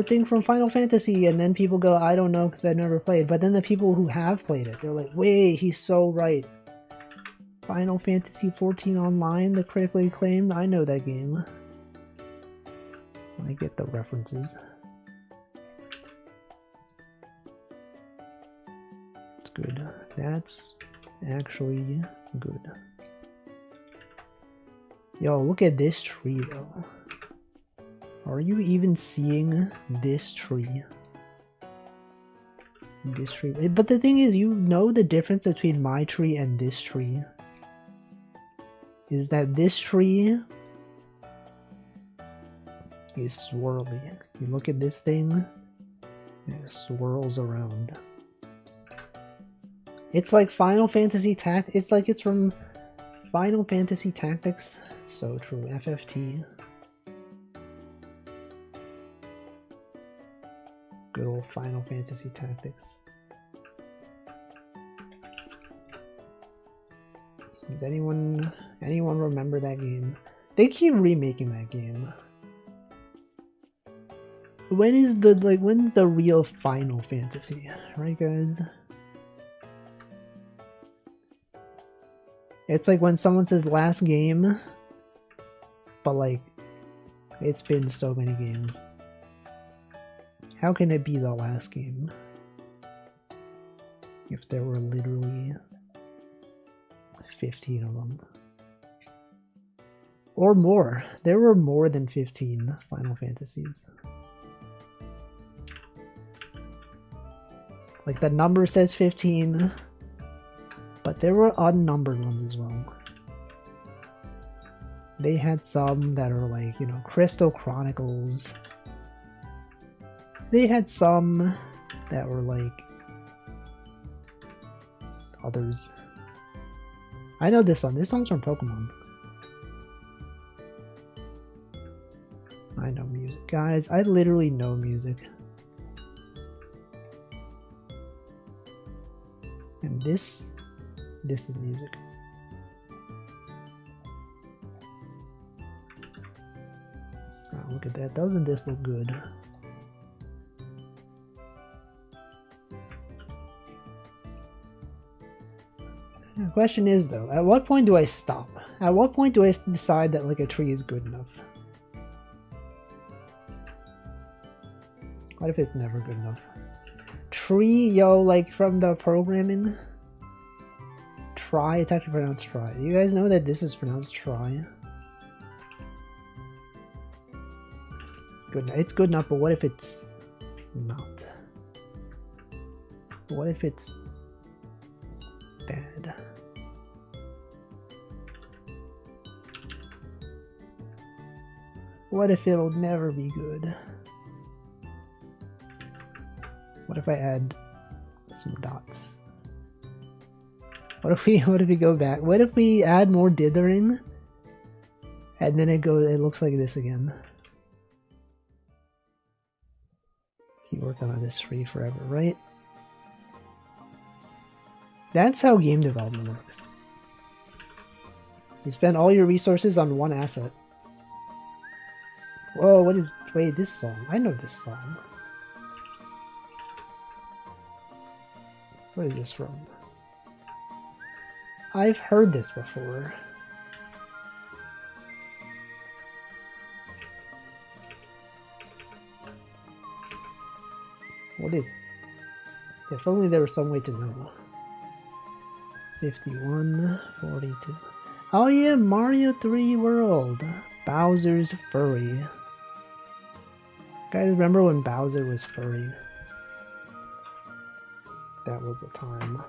thing from Final Fantasy, and then people go, I don't know because I've never played. But then the people who have played it, they're like, wait, he's so right. Final Fantasy 14 Online, the critically acclaimed, I know that game. I get the references. It's good. That's actually good. Yo, look at this tree though. Are you even seeing this tree? This tree. But the thing is, you know the difference between my tree and this tree is that this tree is swirly. You look at this thing, it swirls around. It's like Final Fantasy it's like it's from Final Fantasy Tactics. So true. FFT. Good old Final Fantasy Tactics. Does anyone remember that game? They keep remaking that game. When's the real Final Fantasy? Right, guys? It's like when someone says last game, but like it's been so many games. How can it be the last game if there were literally 15 of them? Or more. There were more than 15 Final Fantasies. Like the number says 15, but there were unnumbered ones as well. They had some that are like, you know, Crystal Chronicles. They had some that were like others. I know this song. This song's from Pokemon. I know music. Guys, I literally know music. And this is music. Oh, look at that. Doesn't this look good? The question is though, at what point do I stop? At what point do I decide that like a tree is good enough? What if it's never good enough? Tree, yo, like from the programming? Try, it's actually pronounced try. You guys know that this is pronounced try? It's good enough. It's good enough, but what if it's not? What if it's bad? What if it'll never be good? What if I add some dots? What if we go back? What if we add more dithering? And then it looks like this again. Keep working on this tree forever, right? That's how game development works. You spend all your resources on one asset. Whoa, wait, this song. I know this song. What is this from? I've heard this before. What is it? If only there was some way to know. 51, 42. Oh yeah, Mario 3 World. Bowser's furry. Guys, remember when Bowser was furry? That was a time.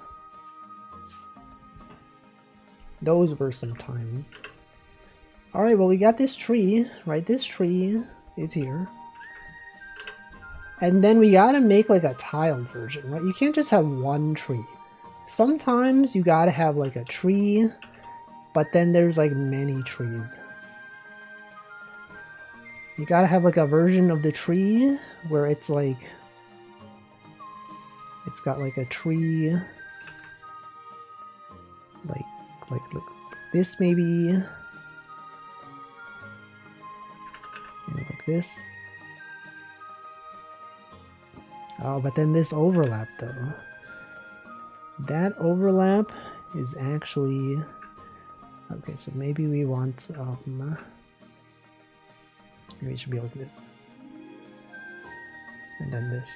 Those were some times. Alright, well we got this tree, right? This tree is here. And then we gotta make like a tiled version, right? You can't just have one tree. Sometimes you gotta have like a tree, but then there's like many trees. You gotta have like a version of the tree where it's like, it's got like a tree, like this maybe, and like this. Oh, but then this overlap though. That overlap is actually, okay, so maybe we want, maybe it should be like this. And then this.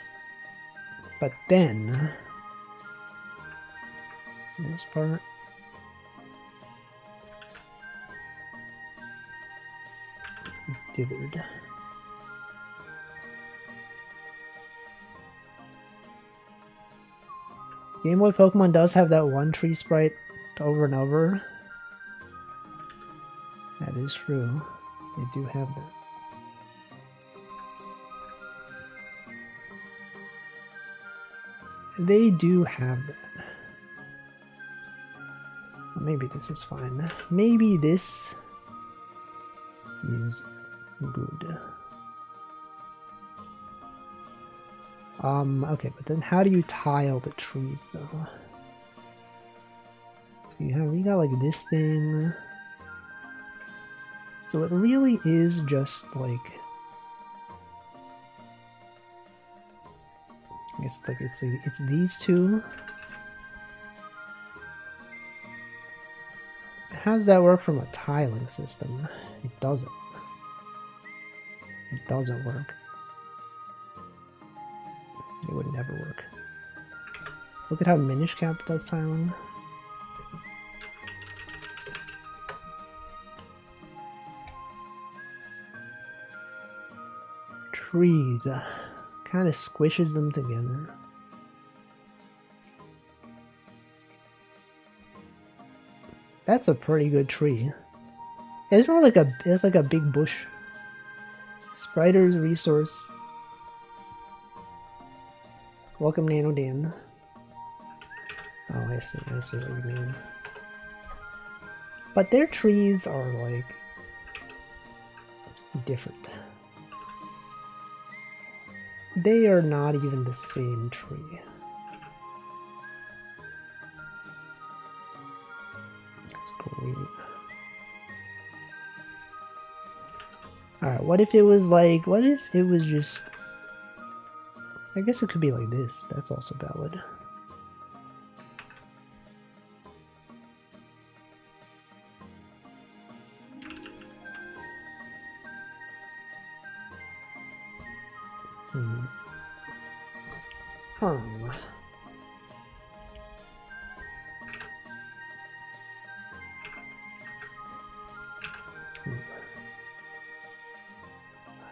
But then, this part, is dithered. Game Boy Pokemon does have that one tree sprite over and over. That is true. They do have that. They do have that. Well, maybe this is fine. Maybe this is good. Okay, but then how do you tile the trees though? We got like this thing. So it really is just like, I guess it's these two. How does that work from a tiling system? It doesn't. It doesn't work. It would never work. Look at how Minish Cap does tiling. Trees. Kind of squishes them together. That's a pretty good tree. It's more like it's like a big bush. Spriter's resource. Welcome, Nano Dan. Oh, I see what you mean. But their trees are like different. They are not even the same tree. It's great. Alright, what if it was like, what if it was just, I guess it could be like this. That's also valid.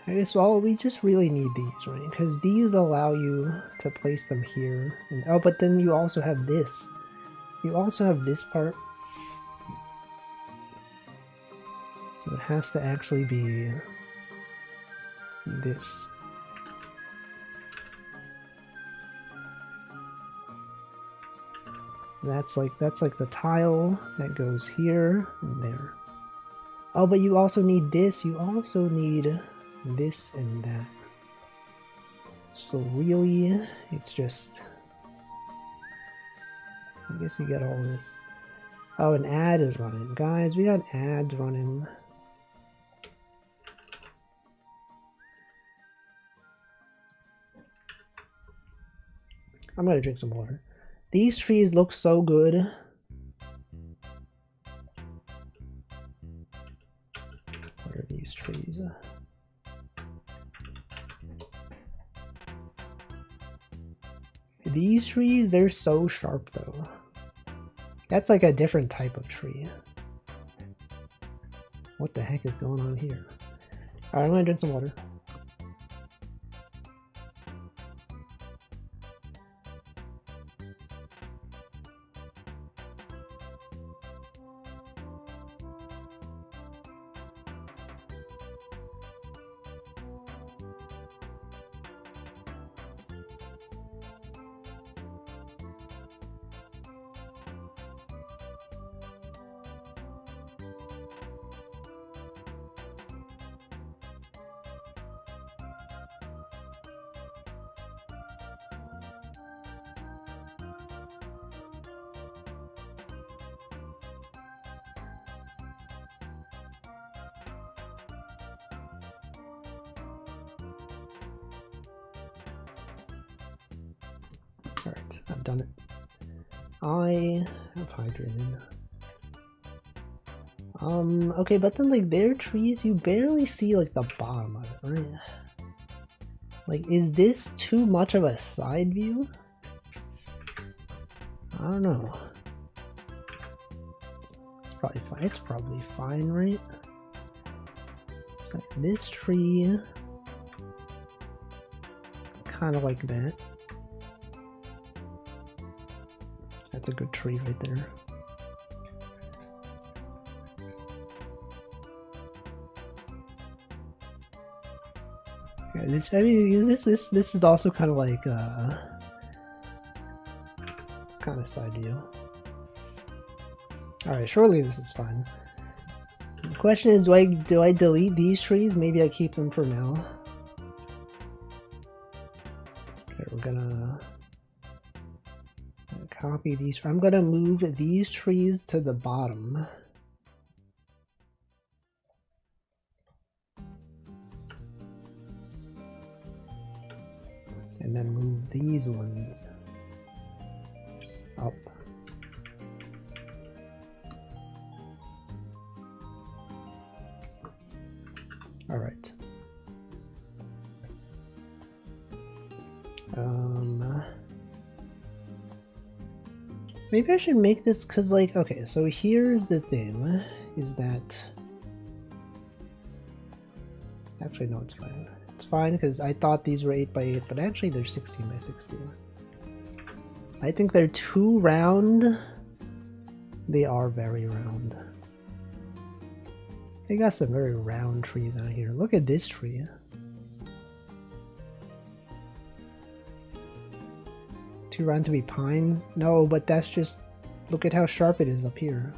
I guess, well, we just really need these, right? Because these allow you to place them here. And, oh, but then you also have this. You also have this part. So it has to actually be this. So that's like the tile that goes here and there. Oh, but you also need this. You also need this and that. So really, it's just, I guess you get all this. Oh, an ad is running. Guys, we got ads running. I'm gonna drink some water. These trees look so good. What are these trees? These trees, they're so sharp though. That's like a different type of tree. What the heck is going on here? Alright, I'm gonna drink some water. Alright, I've done it. I have hydrated. Okay, but then like their trees, you barely see like the bottom of it, right? Like, is this too much of a side view? I don't know. It's probably fine. It's probably fine, right? Like this tree, kind of like that. That's a good tree right there. Yeah, this, I mean, this is also kind of like it's kind of side view. All right, surely this is fine. The question is, do I delete these trees? Maybe I keep them for now. Okay, we're gonna copy these. I'm gonna move these trees to the bottom. And then move these ones up. All right. Maybe I should make this, cause like, okay, so here's the thing, is that, actually no, it's fine. It's fine because I thought these were 8x8, but actually they're 16x16. I think they're too round. They are very round. They got some very round trees out here. Look at this tree. Too round to be pines? No, but that's just, look at how sharp it is up here.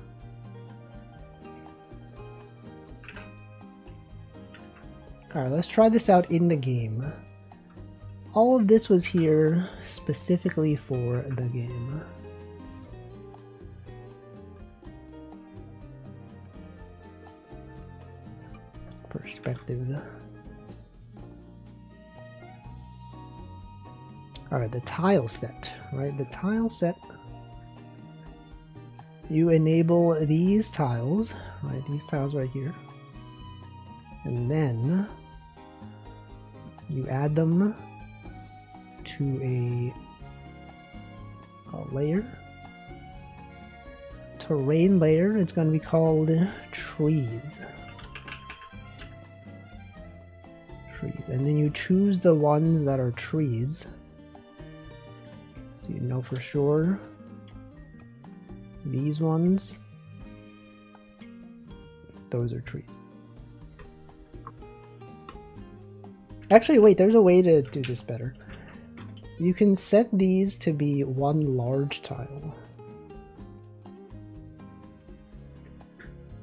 Alright, let's try this out in the game. All of this was here specifically for the game. Perspective. Alright, the tile set, right? The tile set. You enable these tiles, right? These tiles right here. And then you add them to a layer. Terrain layer. It's going to be called trees. And then you choose the ones that are trees, so you know for sure these ones, those are trees. Actually, wait, there's a way to do this better. You can set these to be one large tile.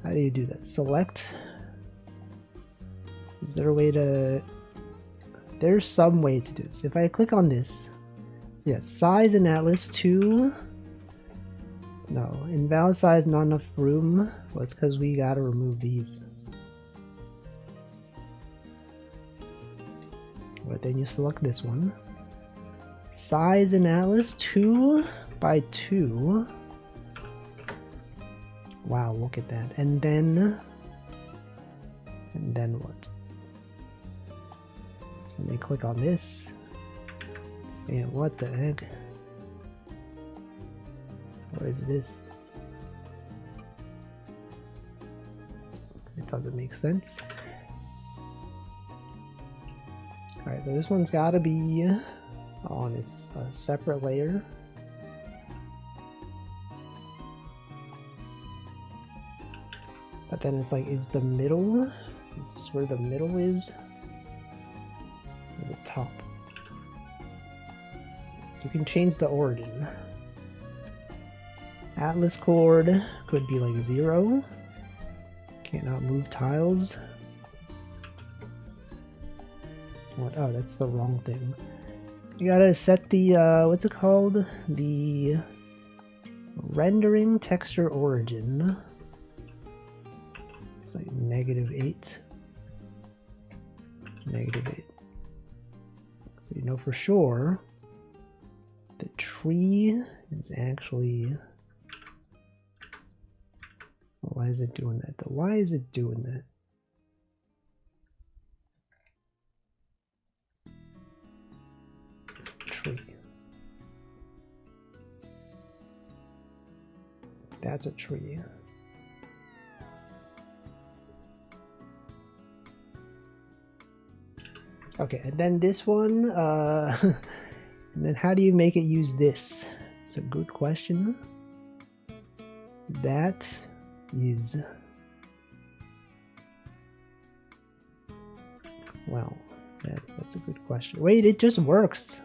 How do you do that? Select. Is there a way to... There's some way to do this. If I click on this, yeah, size in Atlas 2. No, invalid size, not enough room. Well, it's because we gotta remove these. But then you select this one. Size in Atlas 2 by 2. Wow, look at that. And then what? And then click on this. And what the heck? What is this? It doesn't make sense. Alright, so this one's gotta be on its separate layer. But then it's like, is the middle? Is this where the middle is? Or the top? You can change the origin. Atlas chord could be like 0. Cannot move tiles. What? Oh, that's the wrong thing. You gotta set the, what's it called? The rendering texture origin. It's like -8. -8. So you know for sure the tree is actually... Why is it doing that though? Why is it doing that? Tree. That's a tree. Okay, and then this one, and then how do you make it use this? It's a good question. That is, well, that's a good question. Wait, it just works.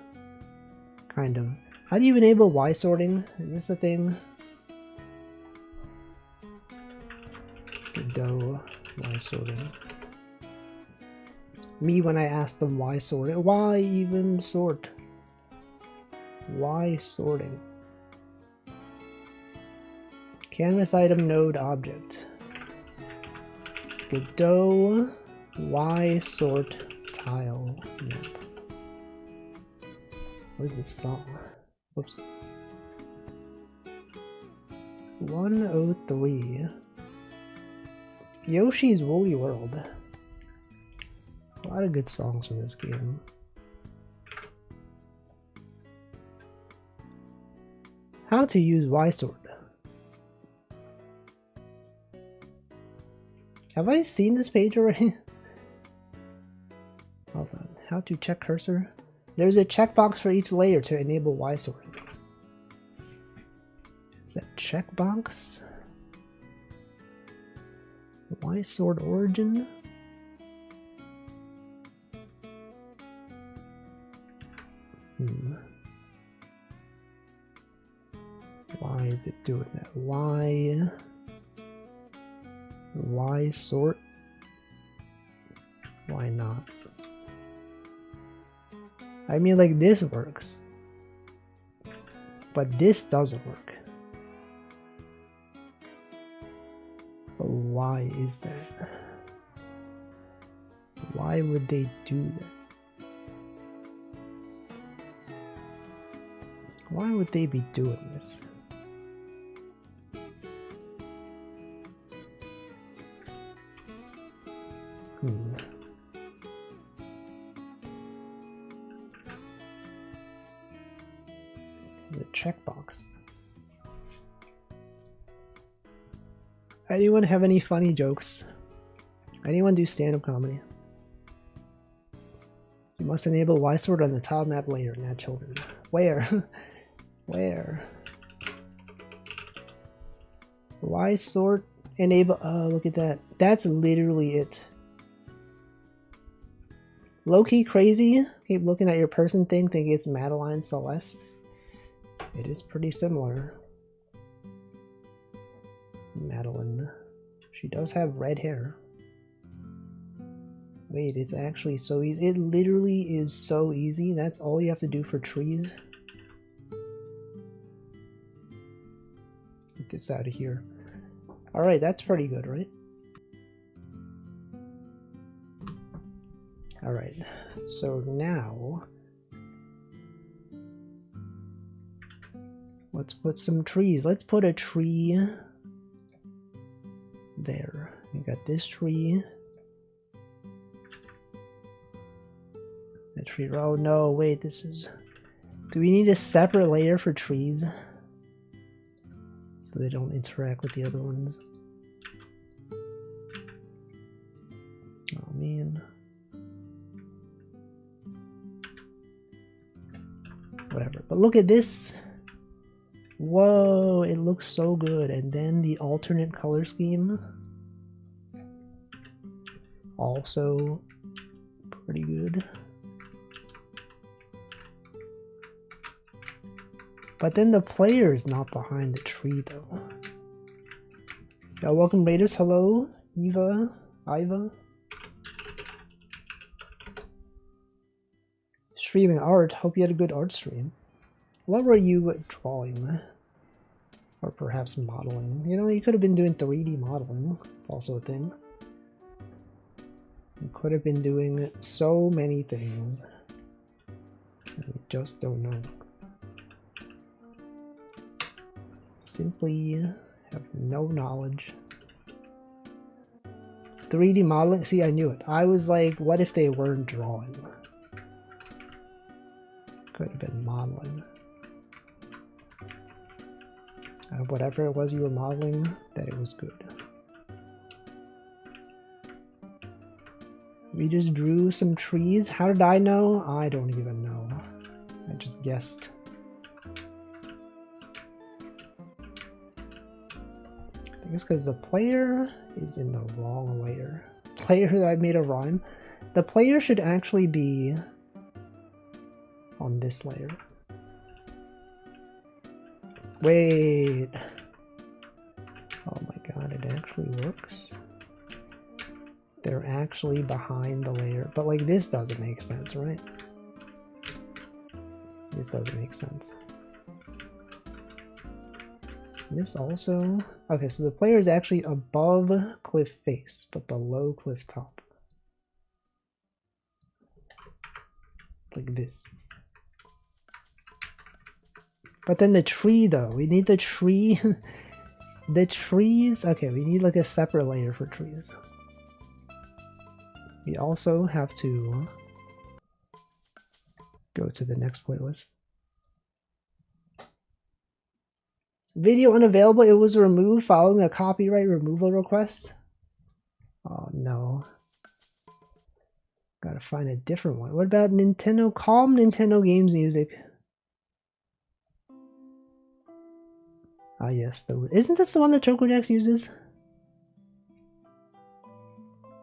Kind of. How do you enable Y sorting? Is this a thing? Godot Y sorting. Me when I asked them why sorting. Why even sort? Why sorting? Canvas item node object. Godot Y sort tile map. Where's the song? Whoops. 103. Yoshi's Woolly World. A lot of good songs from this game. How to use Y-Sort. Have I seen this page already? Hold on. How to check cursor? There's a checkbox for each layer to enable Y-sorting. Is that checkbox? Y-sort origin? Why is it doing that? Y sort Why not? I mean, like, this works. But this doesn't work. But why is that? Why would they do that? Why would they be doing this? The checkbox. Anyone have any funny jokes? Anyone do stand-up comedy? You must enable Y-Sword on the top map layer, not children. Where? Where? Y-Sword enable. Oh, look at that. That's literally it. Low-key crazy. Keep looking at your person thing, thinking it's Madeline Celeste. It is pretty similar. Madeline. She does have red hair. Wait, it's actually so easy. It literally is so easy. That's all you have to do for trees. Get this out of here. Alright, that's pretty good, right? Alright, so now let's put some trees. Let's put a tree there. We got this tree. That tree. Oh no, wait, this is. Do we need a separate layer for trees? So they don't interact with the other ones. Oh man. Whatever. But look at this. Whoa, it looks so good. And then the alternate color scheme. Also pretty good. But then the player is not behind the tree though. Yeah, welcome Raiders. Hello, Iva. Streaming art. Hope you had a good art stream. What were you drawing? Or perhaps modeling? You know, you could have been doing 3D modeling. It's also a thing. You could have been doing so many things. We just don't know. Simply have no knowledge. 3D modeling? See, I knew it. I was like, what if they weren't drawing? Could have been modeling. Whatever it was you were modeling, that it was good. We just drew some trees. How did I know? I don't even know. I just guessed. I guess because the player is in the wrong layer. Player, I made a rhyme. The player should actually be on this layer. Wait. Oh my god, it actually works. They're actually behind the layer. But like this doesn't make sense, right? This doesn't make sense. This also... Okay, so the player is actually above cliff face, but below cliff top. Like this. But then the tree though, we need the tree. The trees, okay, we need like a separate layer for trees. We also have to go to the next playlist. Video unavailable, it was removed following a copyright removal request. Oh no. Gotta find a different one. What about Nintendo? Calm Nintendo games music. Ah yes, isn't this the one that ChocoJax uses?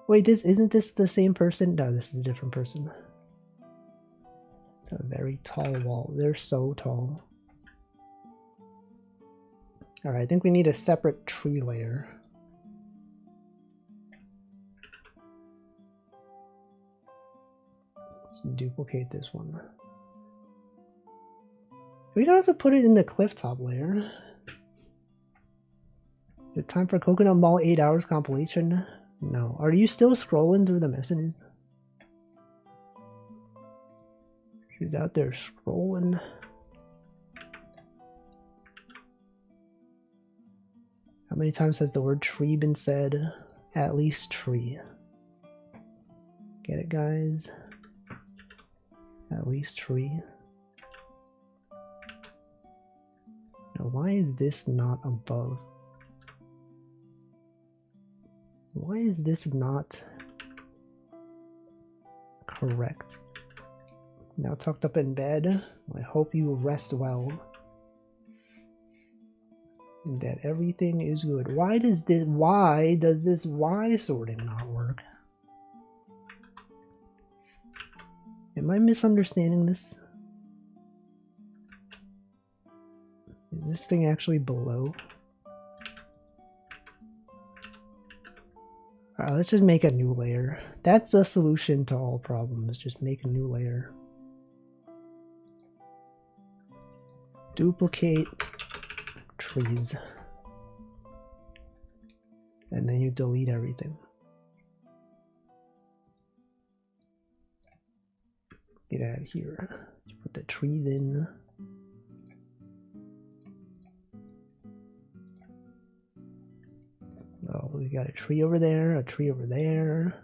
Wait, isn't this the same person? No, this is a different person. It's a very tall wall. They're so tall. Alright, I think we need a separate tree layer. Let's duplicate this one. We can also put it in the cliff top layer. Is it time for Coconut Mall 8 hours compilation? No. Are you still scrolling through the messages? She's out there scrolling. How many times has the word tree been said? At least tree. Get it, guys? At least tree. Now, why is this not above? Why is this not correct? Now tucked up in bed. I hope you rest well. And that everything is good. Why does this Y sorting not work? Am I misunderstanding this? Is this thing actually below? Alright, let's just make a new layer. That's the solution to all problems. Just make a new layer. Duplicate trees. And then you delete everything. Get out of here. Put the trees in. Oh, we got a tree over there, a tree over there.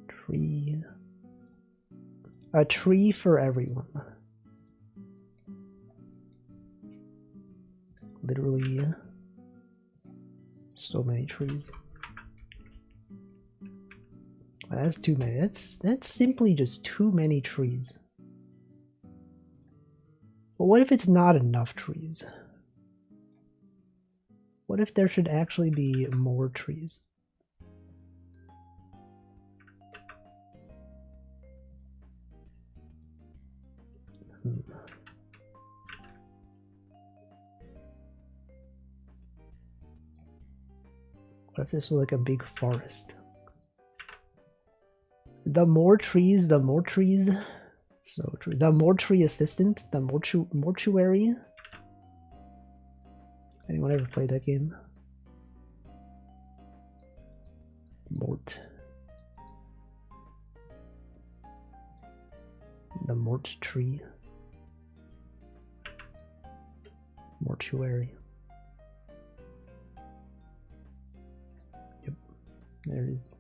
Tree. A tree for everyone. Literally so many trees. That's too many. That's simply just too many trees. But what if it's not enough trees? What if there should actually be more trees? What if this was like a big forest? The more trees, the more trees. So true. The more tree assistant, the mortuary. Anyone ever played that game? Mort. The mort tree. Mortuary. Yep. There it is.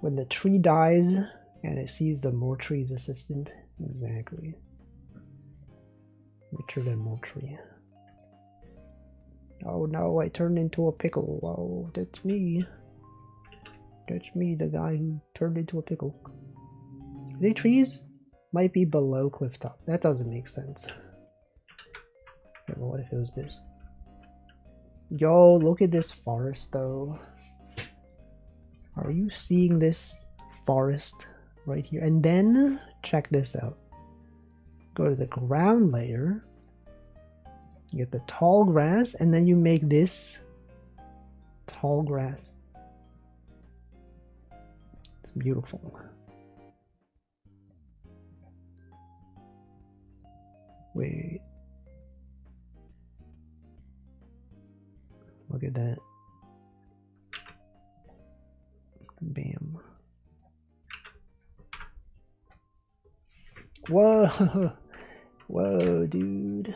When the tree dies and it sees the mortuary's assistant. Exactly. Richard and Moultrie. Oh no, I turned into a pickle. Oh, that's me. That's me, the guy who turned into a pickle. Are they trees? Might be below cliff top. That doesn't make sense. Yeah, but what if it was this? Yo, look at this forest though. Are you seeing this forest right here? And then check this out. Go to the ground layer, you get the tall grass, and then you make this tall grass. It's beautiful. Wait. Look at that. Bam. Whoa. Whoa, dude.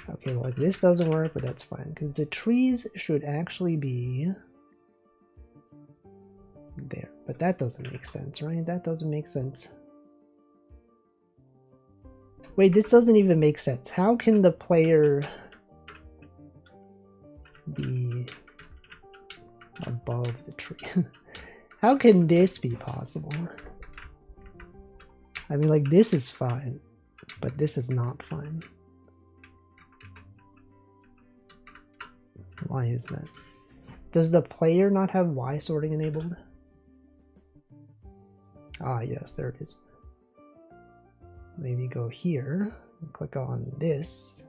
Okay, well, like this doesn't work, but that's fine, because the trees should actually be there. But that doesn't make sense, right? That doesn't make sense. Wait, this doesn't even make sense. How can the player be above the tree? How can this be possible? I mean, like, this is fine, but this is not fine. Why is that? Does the player not have Y sorting enabled? Ah, yes, there it is. Maybe go here and click on this,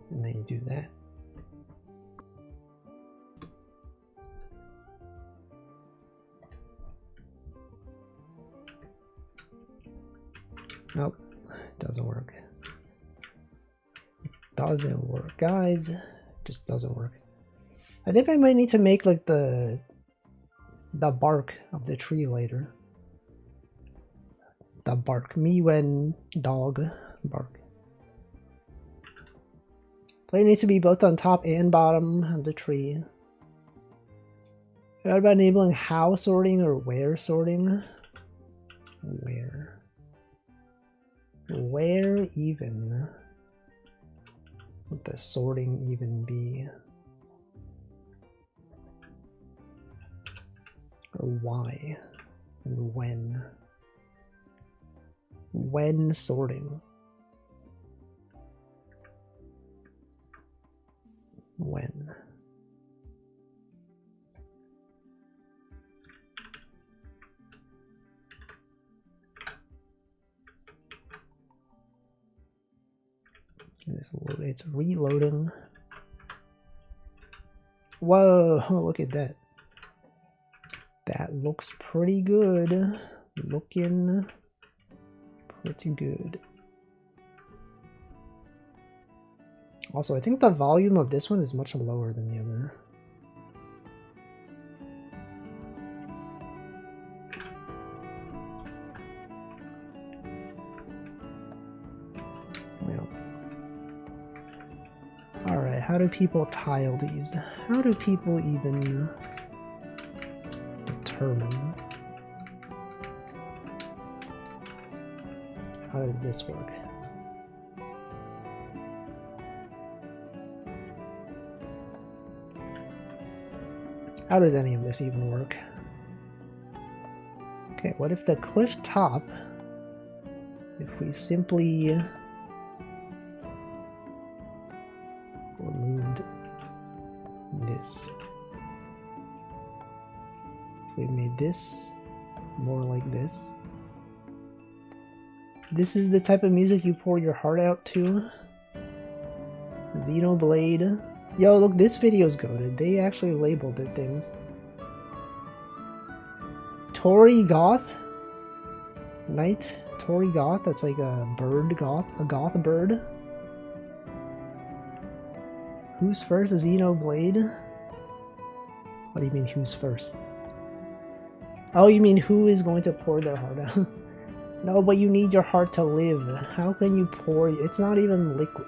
and then you do that. Nope, doesn't work. Doesn't work, guys. Just doesn't work. I think I might need to make like the bark of the tree later. The bark. Me when dog bark. Player needs to be both on top and bottom of the tree. What about enabling how sorting or where sorting? Where? Where even would the sorting even be? Or why? And when? When sorting? When? It's reloading. Whoa, look at that. That looks pretty good. Looking pretty good. Also, I think the volume of this one is much lower than the other. Well. Alright, how do people tile these? How do people even determine? How does this work? How does any of this even work? Okay, what if the cliff top, if we simply removed this, if we made this more like this, this is the type of music you pour your heart out to? Xenoblade. Yo, look, this video's goated. They actually labeled their things. Tori Goth? Night? Tori Goth? That's like a bird goth? A goth bird? Who's first? Xenoblade? What do you mean, who's first? Oh, you mean who is going to pour their heart out? No, but you need your heart to live. How can you pour? It's not even liquid.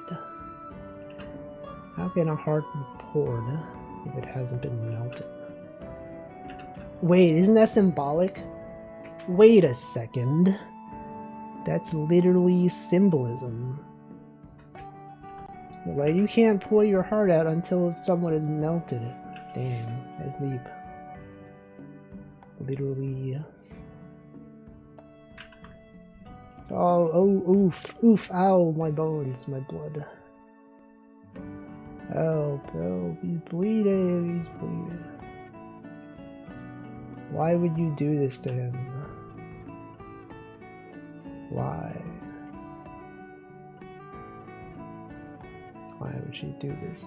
How can a heart be poured if it hasn't been melted? Wait, isn't that symbolic? Wait a second. That's literally symbolism. Like, you can't pour your heart out until someone has melted it. Damn, that's deep. Literally. Oh, oof, oof, ow, my bones, my blood. Help, help, he's bleeding, he's bleeding. Why would you do this to him? Why? Why would she do this?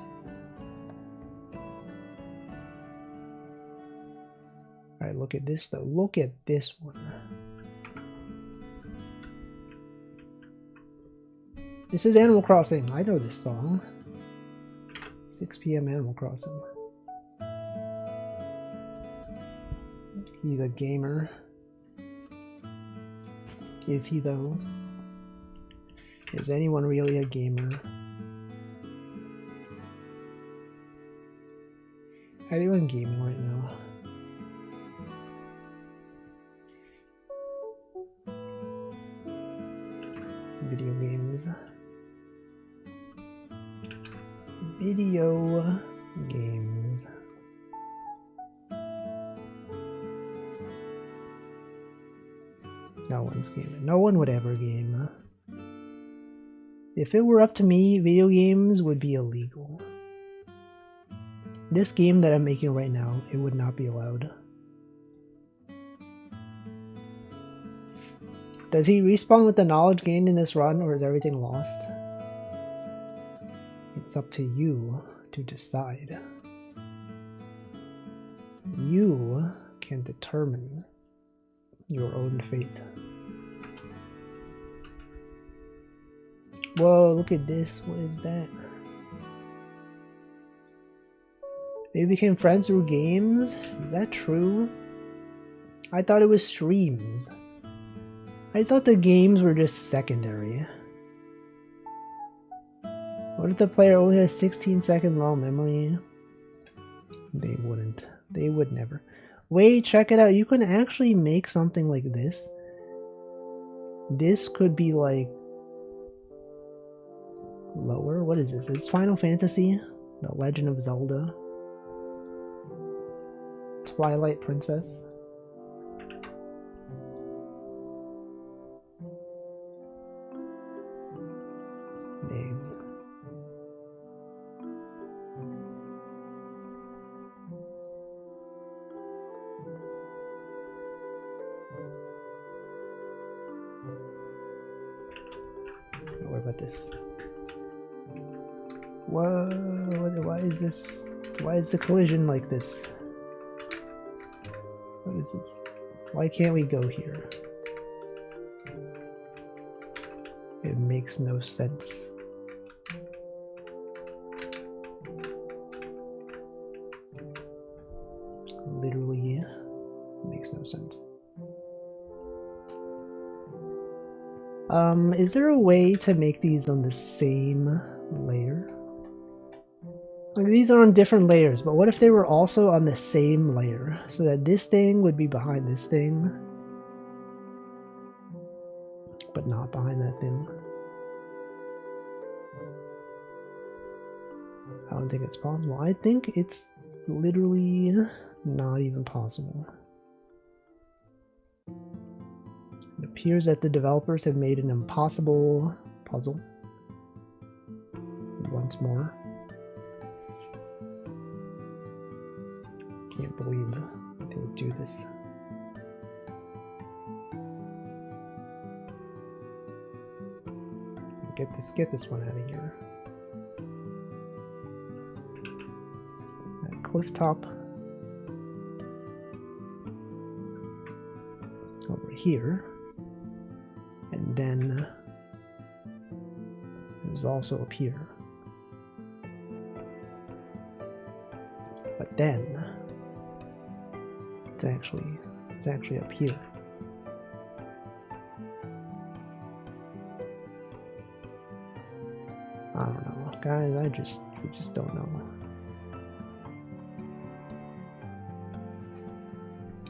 Alright, look at this though. Look at this one. This is Animal Crossing. I know this song. 6 PM Animal Crossing. He's a gamer. Is he though? Is anyone really a gamer? Anyone gaming right now? Video games. Video games. No one's gaming. No one would ever game. If it were up to me, video games would be illegal. This game that I'm making right now, it would not be allowed. Does he respawn with the knowledge gained in this run, or is everything lost? It's up to you to decide. You can determine your own fate. Whoa, look at this. What is that? They became friends through games? Is that true? I thought it was streams. I thought the games were just secondary. What if the player only has 16-second long memory? They wouldn't. They would never. Wait, check it out. You can actually make something like this. This could be like lower. What is this? Is Final Fantasy? The Legend of Zelda? Twilight Princess? Dang. What about this? Whoa, why is this? Why is the collision like this? What is this? Why can't we go here? It makes no sense. Literally makes no sense. Is there a way to make these on the same layer? Like, these are on different layers, but what if they were also on the same layer? So that this thing would be behind this thing, but not behind that thing. I don't think it's possible. I think it's literally not even possible. It appears that the developers have made an impossible puzzle. Once more. Can't believe they would do this. Get this one out of here. That cliff top. Over here. And then there's also up here. But then it's actually up here. I don't know, guys. I just don't know.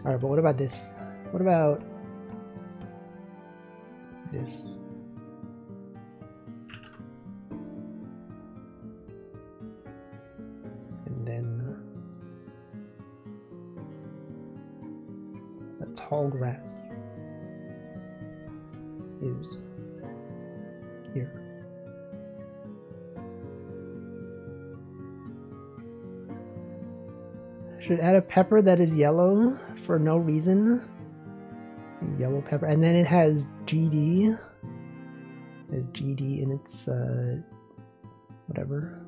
All right, but what about this? What about this? And then the tall grass is here. Should add a pepper that is yellow for no reason. Yellow pepper, and then it has GD. There's GD in its whatever.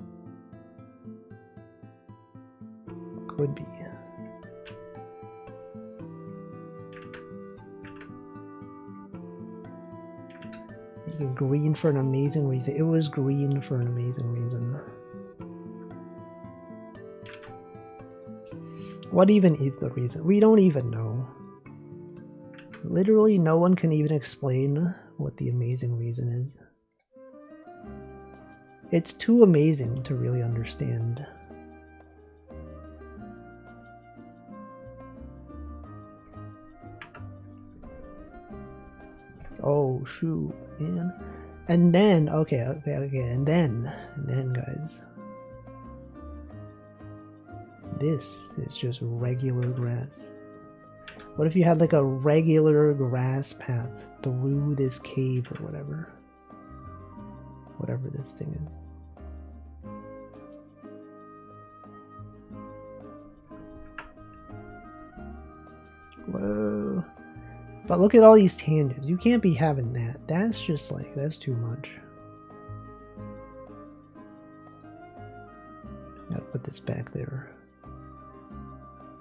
Could be. Green for an amazing reason. It was green for an amazing reason. What even is the reason? We don't even know. Literally no one can even explain what the amazing reason is. It's too amazing to really understand. Oh shoot, man. And then, okay, and then guys. This is just regular grass. What if you had like a regular grass path through this cave or whatever? Whatever this thing is. Whoa. But look at all these tangents. You can't be having that. That's just like, that's too much. Gotta put this back there.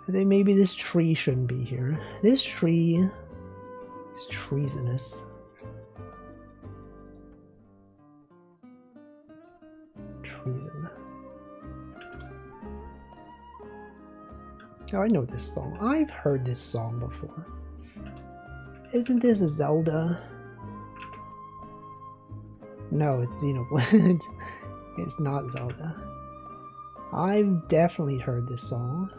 Maybe this tree shouldn't be here. This tree is treasonous. reason. Oh, I know this song. I've heard this song before. Isn't this Zelda? No, it's Xenoblade. It's not Zelda. I've definitely heard this song.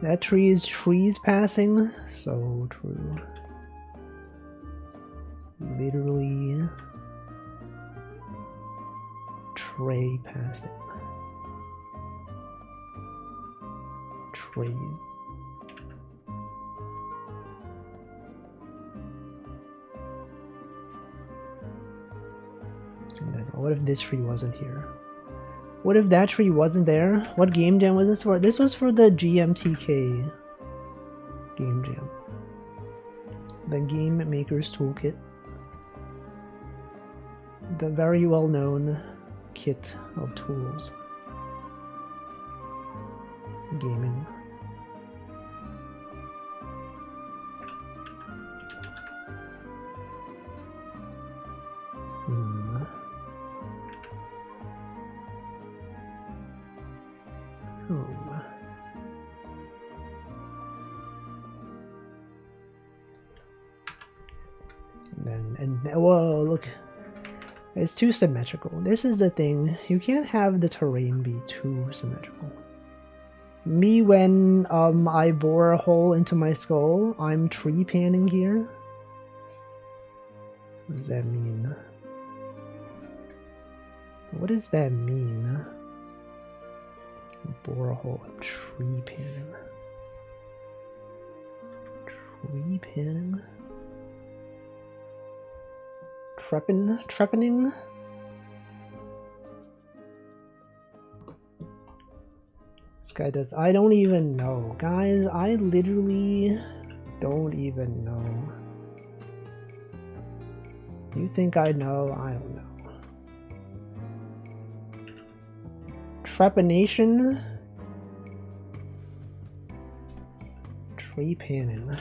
That tree is trees passing. So true. Literally. Tray passing. Trays. And then, what if this tree wasn't here? What if that tree wasn't there? What game jam was this for? This was for the GMTK game jam. The Game Maker's Toolkit. The very well known kit of tools. Gaming. Whoa, look. It's too symmetrical. This is the thing. You can't have the terrain be too symmetrical. Me, when I bore a hole into my skull, I'm tree panning here. What does that mean? What does that mean? Bore a hole, I'm tree panning. Tree panning? Trepanning? This guy does. I don't even know. Guys, I literally don't even know. You think I know? I don't know. Trepanation? Tree panning.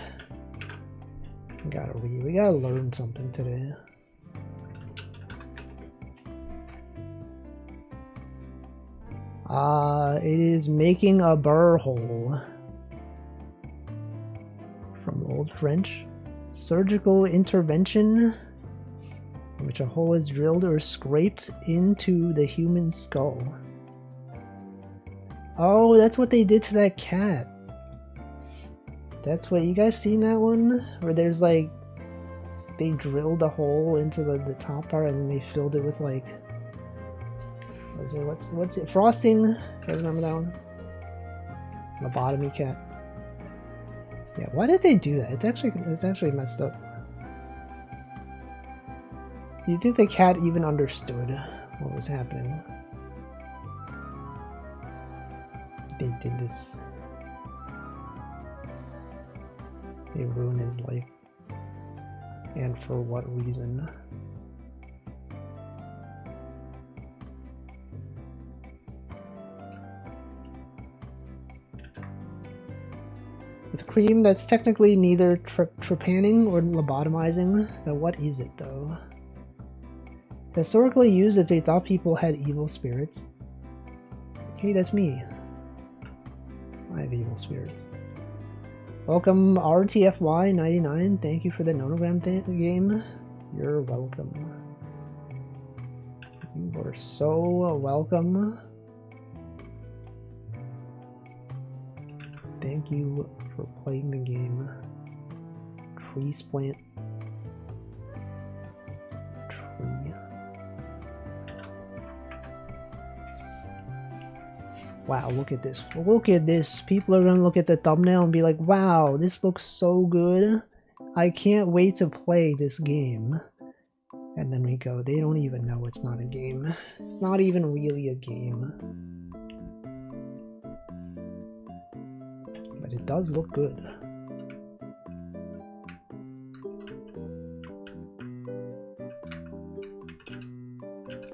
We gotta learn something today. It is making a burr hole. From Old French. Surgical intervention in which a hole is drilled or scraped into the human skull. Oh, that's what they did to that cat. That's what, you guys seen that one? Where there's like, they drilled a hole into the top part and then they filled it with like, what's it? Frosting? You guys remember that one? Lobotomy cat. Yeah, why did they do that? It's actually messed up. Do you think the cat even understood what was happening? They did this. They ruined his life. And for what reason? With cream that's technically neither trepanning or lobotomizing, but what is it though? Historically used if they thought people had evil spirits. Hey, that's me. I have evil spirits. Welcome RTFY99, thank you for the nonogram game. You're welcome. You are so welcome. Thank you for playing the game. Tree splant. Tree. Wow, look at this. Look at this. People are gonna look at the thumbnail and be like, wow, this looks so good. I can't wait to play this game. And then we go, they don't even know it's not a game. It's not even really a game. But it does look good.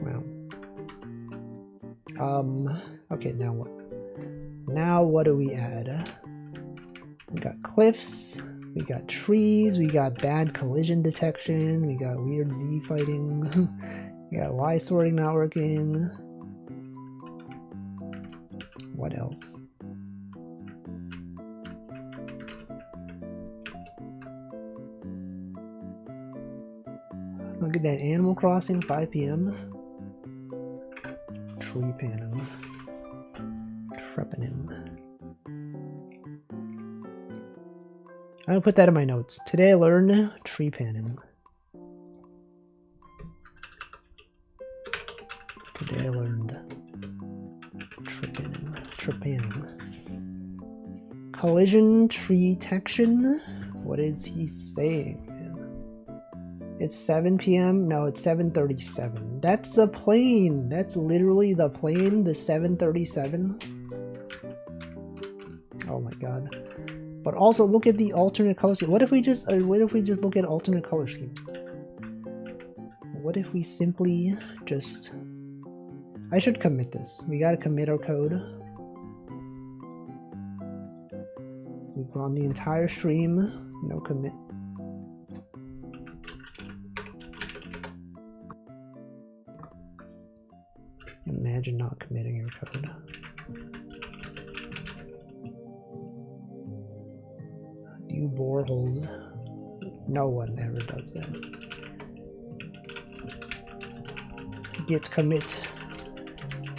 Wow. Okay, now what? Now what do we add? We got cliffs. We got trees, we got bad collision detection, we got weird Z fighting, we got Y sorting not working. What else? Look at that, Animal Crossing, 5 p.m. Tree panning. Trepanning. I'll put that in my notes. Today I learned tree panning. Today I learned trepanning. Collision tree detection? What is he saying? It's 7 p.m. No, it's 7:37. That's a plane. That's literally the plane, the 737. Oh my god. But also look at the alternate color scheme. What if we just look at alternate color schemes? What if we simply just I should commit this. We gotta commit our code. We've gone the entire stream, no commit. Imagine not committing your code. Do boreholes. No one ever does that. Git commit.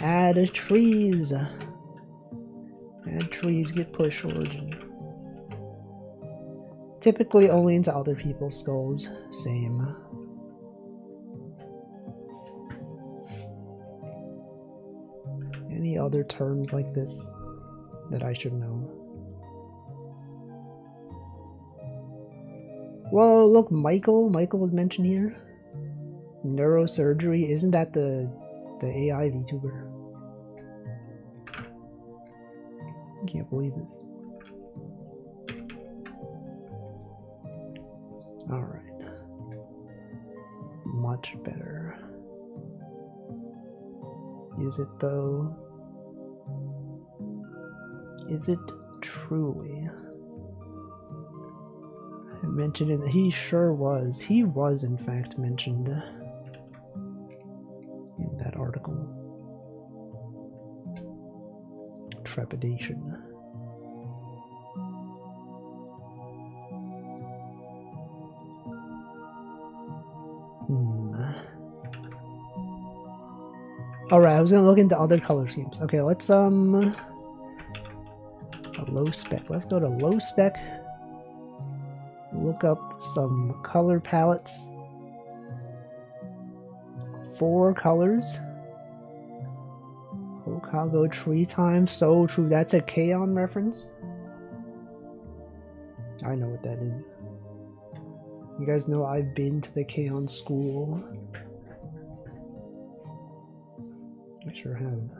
Add trees. Add trees, git push origin. Typically only into other people's skulls. Same. Any other terms like this that I should know? Whoa, look, Michael. Michael was mentioned here. Neurosurgery. Isn't that the AI VTuber? I can't believe this. Alright. Much better. Is it though? Is it truly? I mentioned it. He sure was. He was in fact mentioned in that article. Trepidation. Alright, I was gonna look into other color schemes. Okay, let's a low spec. Let's go to low spec. Look up some color palettes. 4 colors. Hokago tree time. So true. That's a K-On! Reference. I know what that is. You guys know I've been to the K-On! School. I sure have.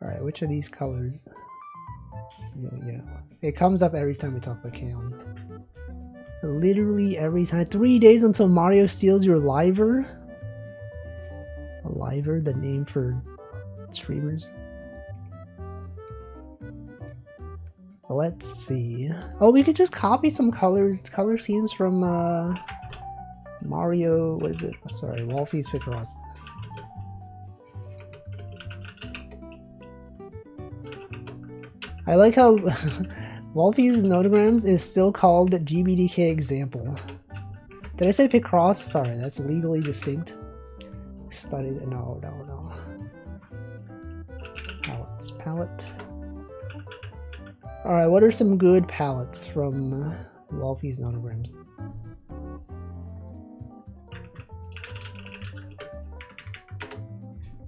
Alright, which of these colors? Yeah. It comes up every time we talk about K-On! Literally every time. 3 days until Mario steals your liver? A liver, the name for streamers? Let's see. Oh, we could just copy some color schemes from Mario, what is it? Sorry, Wolfie's Picross. I like how Wolfie's Notograms is still called GBDK example. Did I say Picross? Sorry, that's legally distinct. Studied. No. Palette. Alright, what are some good palettes from Wolfie's Notograms?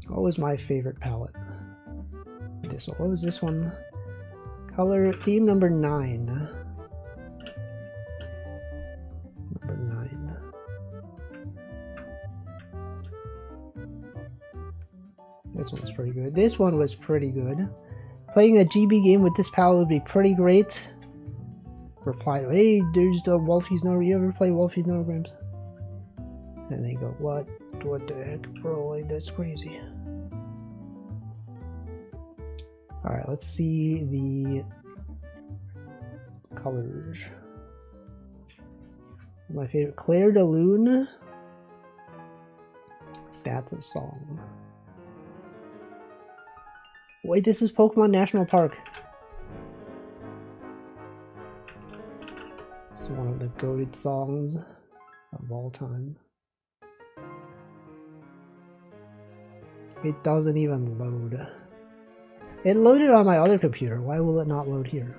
What was my favorite palette? This one. What was this one? Color theme number 9. Number 9. This one's pretty good. This one was pretty good. Playing a GB game with this palette would be pretty great. Reply to, hey, there's the Wolfie's Notograms. You ever play Wolfie's Notograms? And they go, what? What the heck, bro? Like, that's crazy. Alright, let's see the colors. My favorite, Clair de Lune. That's a song. Wait, this is Pokemon National Park. It's one of the goated songs of all time. It doesn't even load. It loaded on my other computer. Why will it not load here?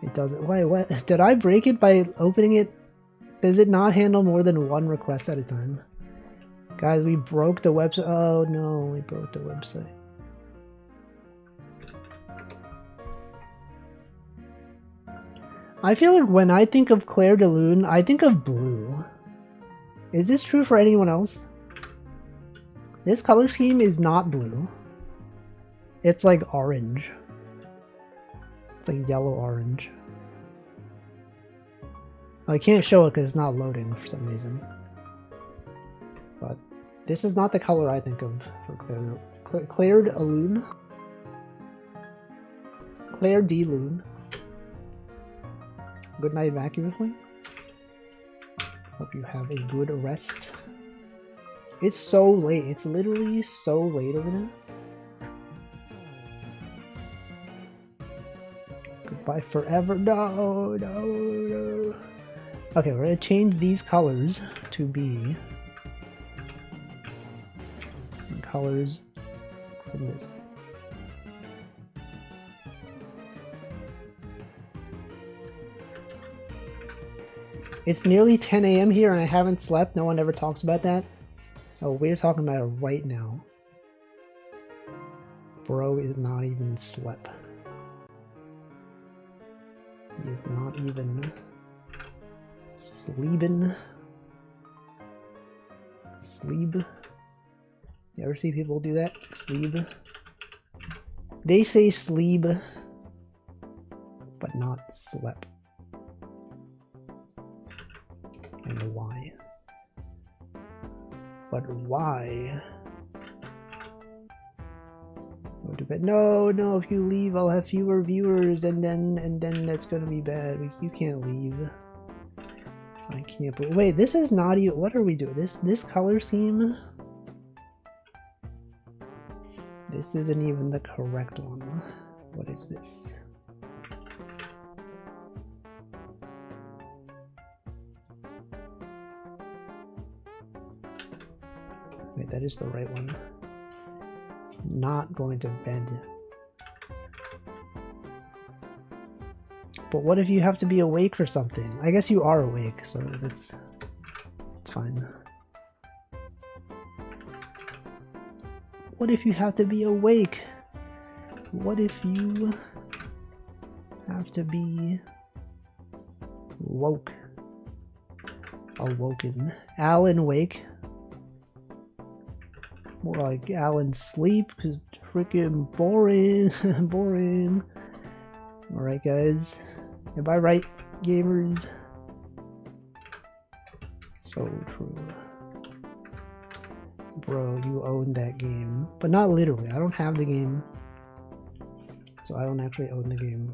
It doesn't. Wait, what? Did I break it by opening it? Does it not handle more than one request at a time? Guys, we broke the website. Oh no, we broke the website. I feel like when I think of Clair de Lune, I think of blue. Is this true for anyone else? This color scheme is not blue. It's like orange. It's like yellow-orange. I can't show it because it's not loading for some reason. But this is not the color I think of for Clair de Lune. Clair de Lune. Good night, Vacuously. Hope you have a good rest. It's so late. It's literally so late over there. Goodbye forever. No, no, no. Okay, we're gonna change these colors to be colors from this. It's nearly 10 a.m. here and I haven't slept. No one ever talks about that. Oh, we're talking about it right now. Bro is not even slept. He is not even sleeping. Sleep. You ever see people do that? Sleep. They say sleep, but not slept. I don't know why. But why? Go to bed. No, no, if you leave I'll have fewer viewers and then that's gonna be bad. You can't leave. I can't believe. Wait, this is not even. What are we doing? This color scheme? This isn't even the correct one. What is this? Wait, that is the right one. Not going to bed. But what if you have to be awake for something? I guess you are awake, so it's fine. What if you have to be awake? What if you have to be woke? Awoken. Alan wake. More like Alan sleep, cause freaking boring. Boring. Alright guys. Am I right, gamers? So true. Bro, you own that game. But not literally. I don't have the game. So I don't actually own the game.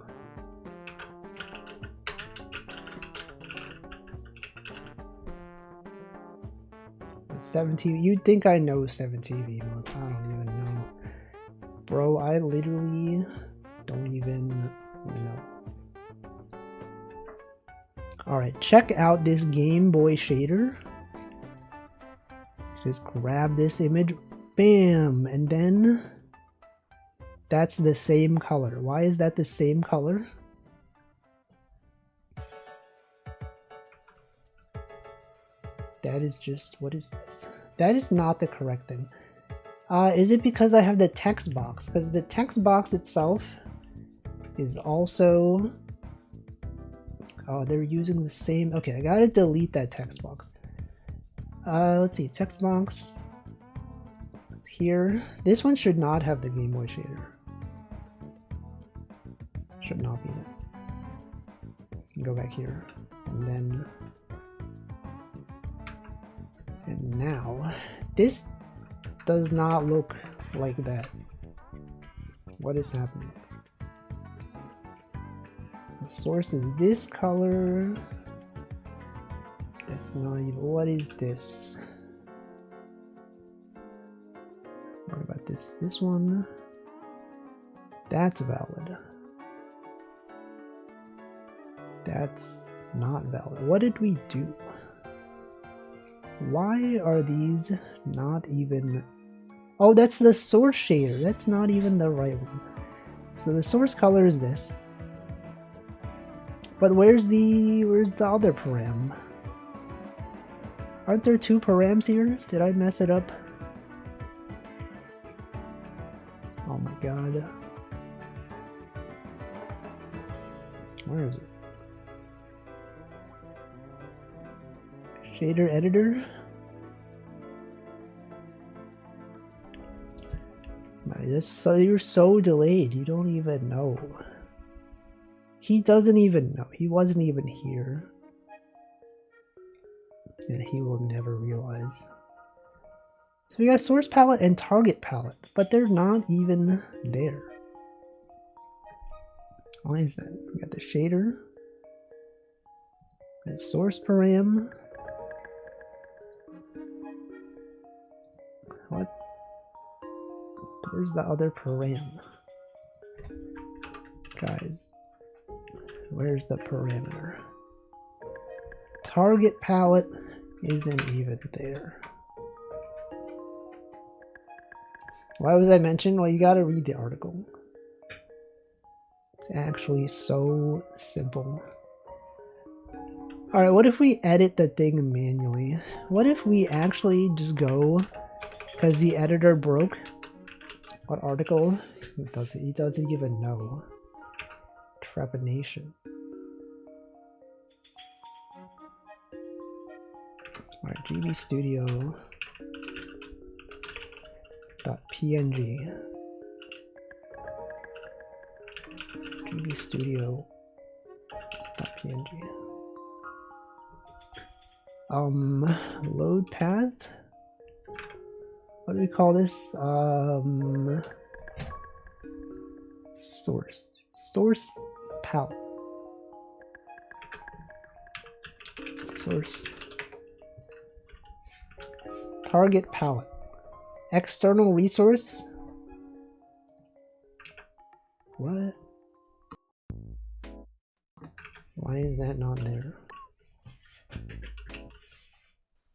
You'd think I know 7TV mods. I don't even know. Bro, I literally don't even know. Alright, check out this Game Boy shader. Just grab this image. Bam! And then that's the same color. Why is that the same color? That is just, what is this? That is not the correct thing. Is it because I have the text box? Because the text box itself is also... Oh, they're using the same... Okay, I gotta delete that text box. Let's see, text box. Here. This one should not have the Game Boy shader. Should not be that. Go back here. And then... And now, this does not look like that. What is happening? The source is this color. That's not even. What is this? What about this? This one? That's valid. That's not valid. What did we do? Why are these not even... Oh, that's the source shader. That's not even the right one. So the source color is this. But where's the other param? Aren't there two params here? Did I mess it up? Oh my god. Where is it? Shader editor? You're so delayed, you don't even know. He doesn't even know. He wasn't even here. And he will never realize. So we got source palette and target palette, but they're not even there. Why is that? We got the shader. The source param. What? Where's the other param? Guys, where's the parameter? Target palette isn't even there. Why was I mentioned? Well, you gotta read the article. It's actually so simple. Alright, what if we edit the thing manually? What if we actually just go, because the editor broke? What article? He doesn't even know. Trepanation. Alright, GB Studio .png. GB Studio .png. Load path. What do we call this? Source palette. Source. Target palette. External resource. What? Why is that not there?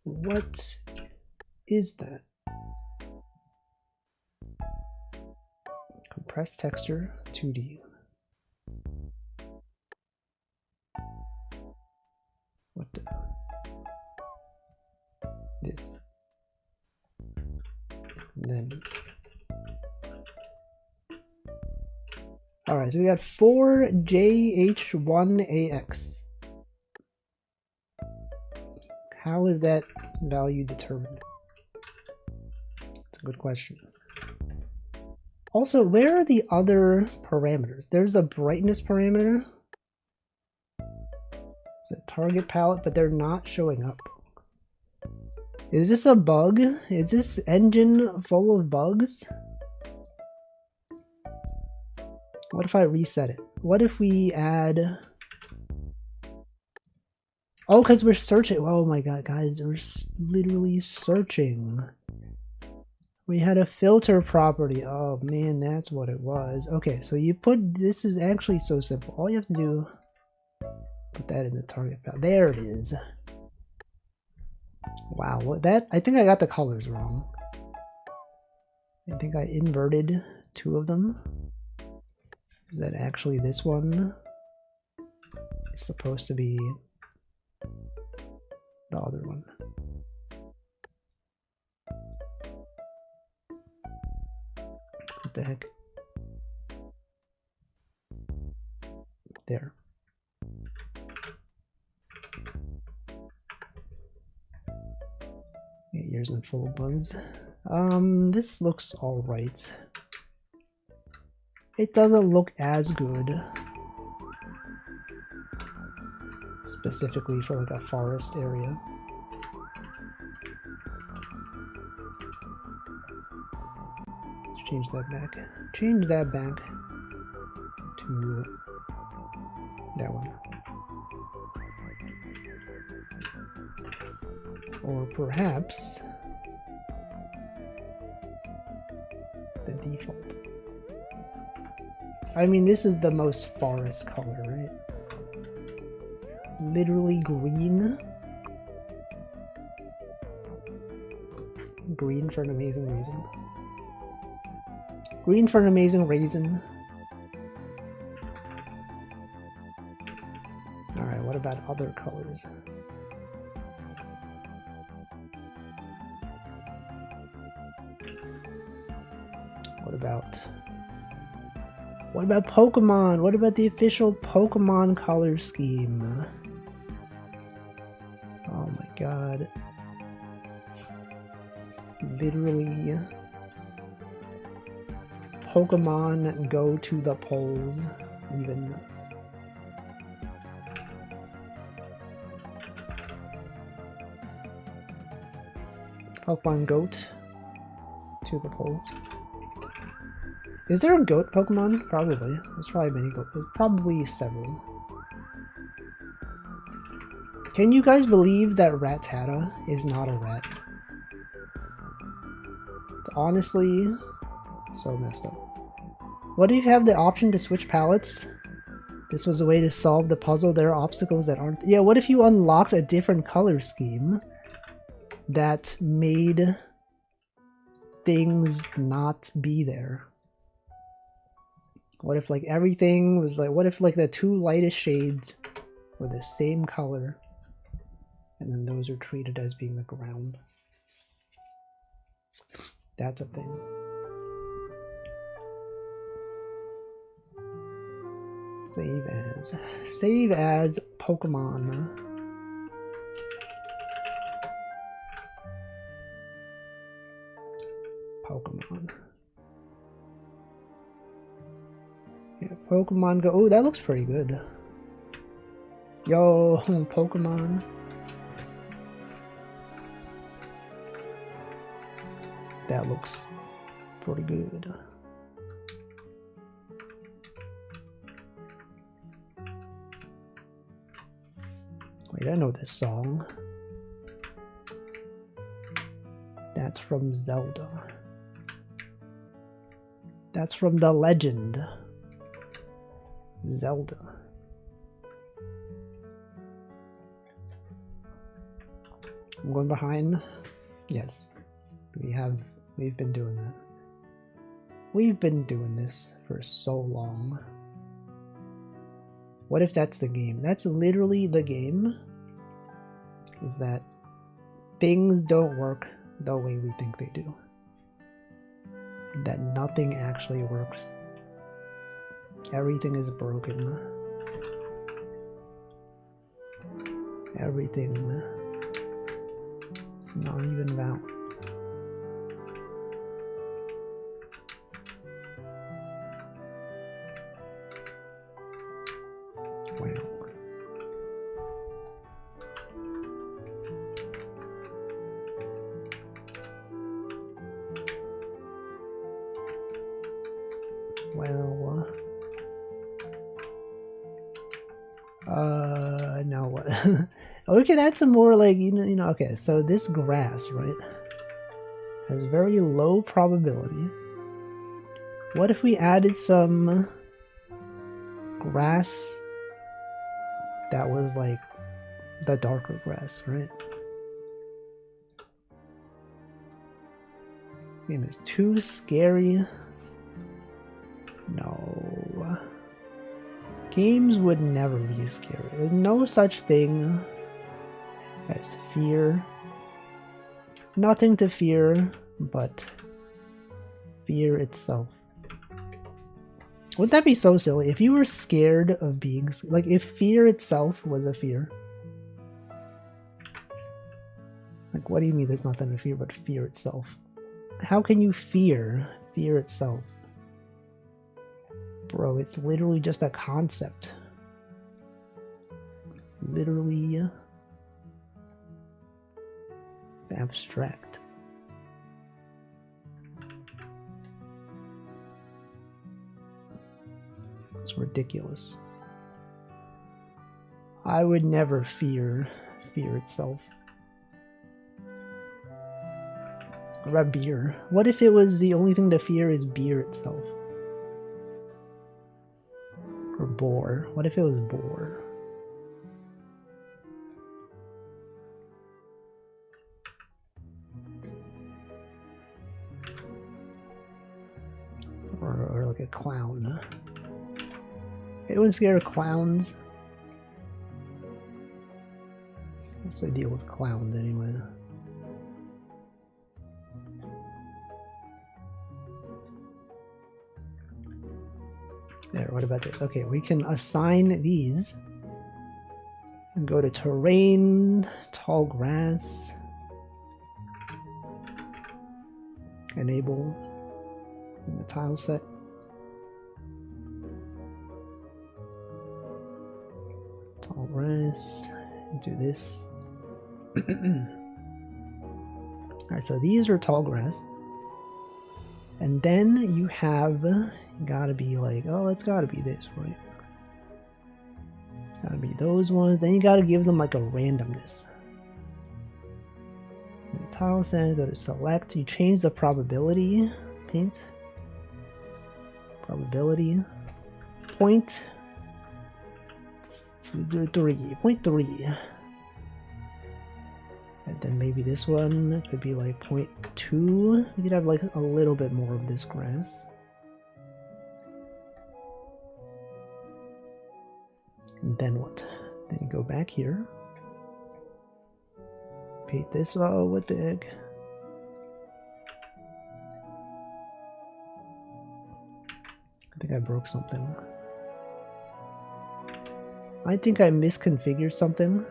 What is that? Compress texture 2D. What the? This. And then. Alright, so we got 4JH1AX. How is that value determined? It's a good question. Also, where are the other parameters? There's a brightness parameter. It's a target palette, but they're not showing up. Is this a bug? Is this engine full of bugs? What if I reset it? What if we add... Oh, because we're searching. Oh my god, guys, we're literally searching. We had a filter property. Oh man, that's what it was. Okay, so you put, this is actually so simple. All you have to do, put that in the target palette. There it is. Wow, what that, I think I got the colors wrong. I think I inverted two of them. Is that actually this one? It's supposed to be the other one. What the heck? There. Years and full of bugs. This looks alright. It doesn't look as good. Specifically for like a forest area. change that back. Change that back to that one. Or perhaps the default. I mean, this is the most forest color, right? Literally green. Green for an amazing reason. Green for an amazing reason. Alright, what about other colors? What about Pokemon? What about the official Pokemon color scheme? Oh my god. Literally. Pokemon go to the polls, even. Pokemon Goat to the polls. Is there a goat Pokemon? Probably. There's probably many goat. There's probably several. Can you guys believe that Rattata is not a rat? It's honestly so messed up. What if you have the option to switch palettes? This was a way to solve the puzzle. There are obstacles that aren't... Yeah, what if you unlocked a different color scheme that made things not be there? What if like everything was like, what if like the two lightest shades were the same color and then those are treated as being the ground? That's a thing. Save as Pokemon. Yeah, Pokemon Go. Oh, that looks pretty good. Yo, Pokemon. That looks pretty good. Wait, I know this song. That's from Zelda. That's from The Legend. Zelda. I'm going behind. Yes. We've been doing that. We've been doing this for so long. What if that's the game? That's literally the game. Is that things don't work the way we think they do. That nothing actually works. Everything is broken. Everything is not even valid. Wow. Well, now what? Okay, that's a more like, you know, okay, so this grass, right, has very low probability. What if we added some grass that was like the darker grass, right? Game is too scary. No. Games would never be scary. There's no such thing as fear. Nothing to fear but fear itself. Wouldn't that be so silly? If you were scared of being... Like, if fear itself was a fear. Like, what do you mean there's nothing to fear but fear itself? How can you fear fear itself? Bro, it's literally just a concept. Literally... It's abstract. It's ridiculous. I would never fear itself. What about beer? What if it was the only thing to fear is beer itself? Or boar? What if it was boar? Or like a clown. Anyone scared of clowns? What's the deal with clowns anyway? There, what about this? Okay, we can assign these. And go to terrain, tall grass. Enable in the tile set. Tall grass. Do this. Alright, so these are tall grass. And then you have gotta be like, oh, it's gotta be this, right? It's gotta be those ones. Then you gotta give them like a randomness. In the tile set, go to select. You change the probability. Paint. Probability. 0.3. And then maybe this one could be like 0.2. You could have like a little bit more of this grass. And then what? Then you go back here. Paint this. Oh, what the heck? I think I broke something. I think I misconfigured something.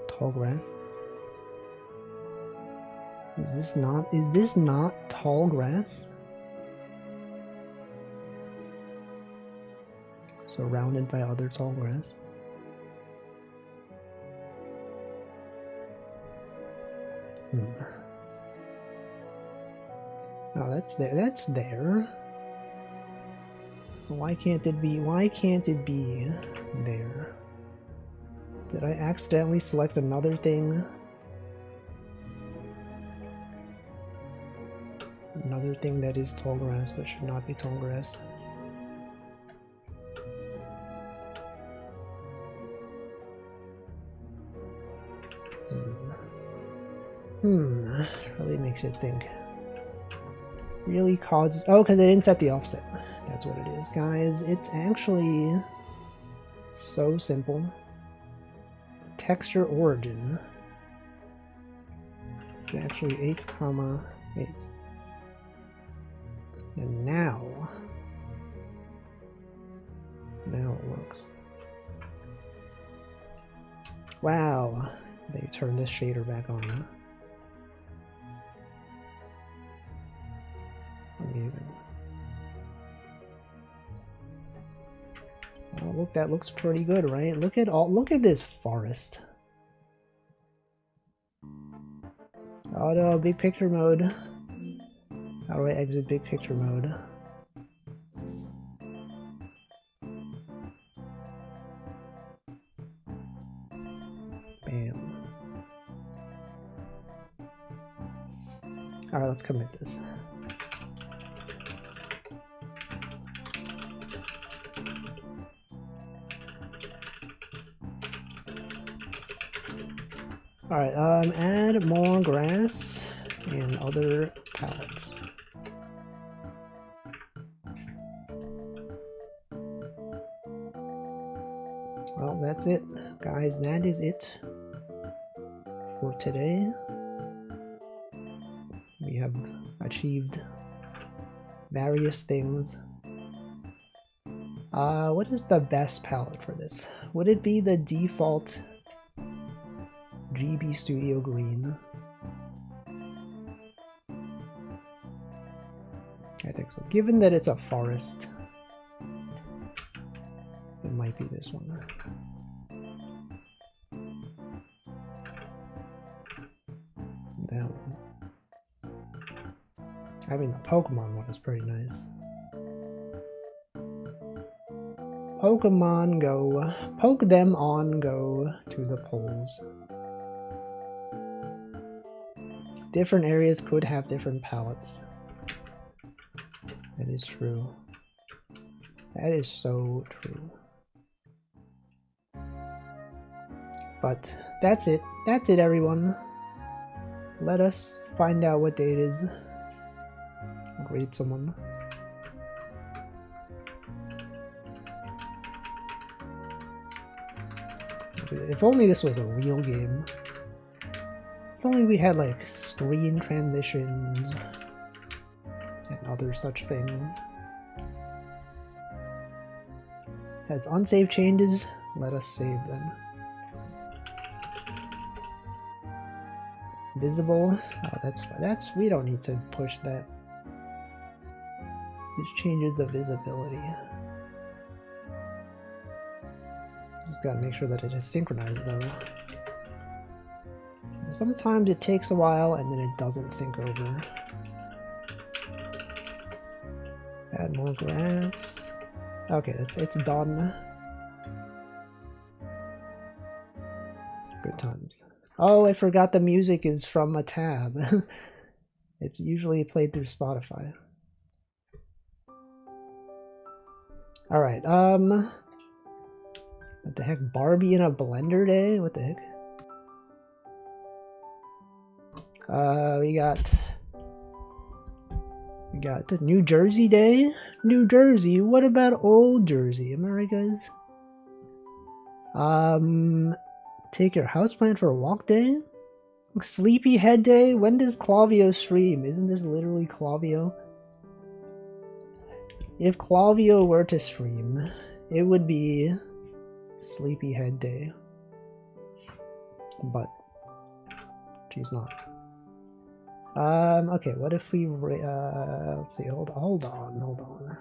Tall grass. Is this not tall grass? Surrounded by other tall grass. Oh, that's there. That's there. So why can't it be there? Did I accidentally select another thing? Another thing that is tall grass but should not be tall grass. Really makes you think. Really causes... Oh, because I didn't set the offset. That's what it is, guys. It's actually so simple. Texture origin. It's actually 8,8. And now it works. Wow. They turn this shader back on. Amazing. Oh, look, that looks pretty good, right? Look at this forest. Oh no, big picture mode. How do I exit big picture mode? Bam. Alright, let's commit this. Alright, add more grass and other pallets. Well, that's it, guys. That is it for today. We have achieved various things. What is the best palette for this? Would it be the default GB Studio Green? I think so. Given that it's a forest, it might be this one. That one. I mean, the Pokemon one is pretty nice. Pokemon Go. Poke them on go to the polls. Different areas could have different palettes. That is true. That is so true. But that's it. That's it, everyone. Let us find out what day it is. Grade someone. If only this was a real game. If only we had like screen transitions and other such things. Has unsaved changes, let us save them. Visible, oh, that's fine. We don't need to push that. It changes the visibility. Just gotta make sure that it is synchronized though. Sometimes it takes a while and then it doesn't sync over. Add more grass. Okay, it's done. Good times. Oh, I forgot the music is from a tab. It's usually played through Spotify. Alright, what the heck? Barbie in a blender day? What the heck? We got the New Jersey Day. New Jersey. What about Old Jersey? Am I right, guys? Take your houseplant for a walk day. Sleepyhead Day. When does Clavio stream? Isn't this literally Clavio? If Clavio were to stream, it would be Sleepyhead Day. But she's not. Okay, what if we let's see, hold on.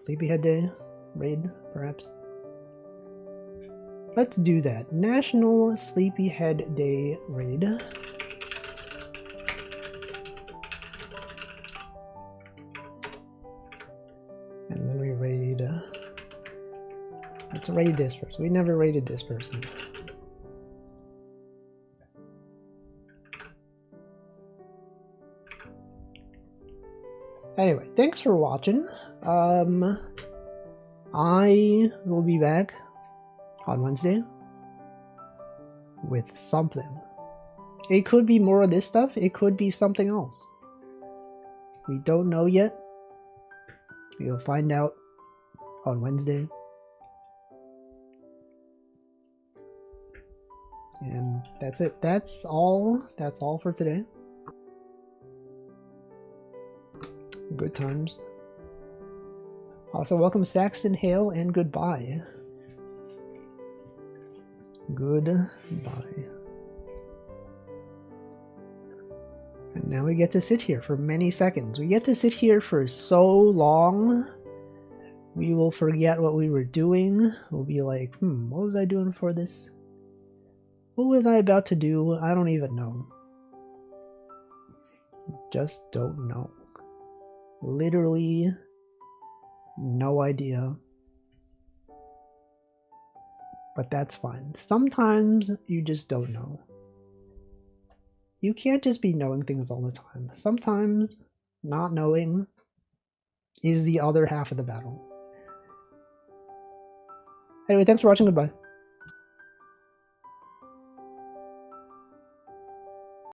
Sleepyhead Day raid, perhaps. Let's do that. National Sleepyhead Day raid. And then we raid. Let's raid this person. We never raided this person. Anyway, thanks for watching. I will be back on Wednesday with something. It could be more of this stuff. It could be something else. We don't know yet. We'll find out on Wednesday. And that's it. That's all for today. Good times. Also, welcome Saxon Hale and goodbye. Goodbye. And now we get to sit here for many seconds. We get to sit here for so long. We will forget what we were doing. We'll be like, what was I doing for this? What was I about to do? I don't even know. Just don't know. Literally no idea. But that's fine. Sometimes you just don't know. You can't just be knowing things all the time. Sometimes not knowing is the other half of the battle. Anyway, thanks for watching. Goodbye.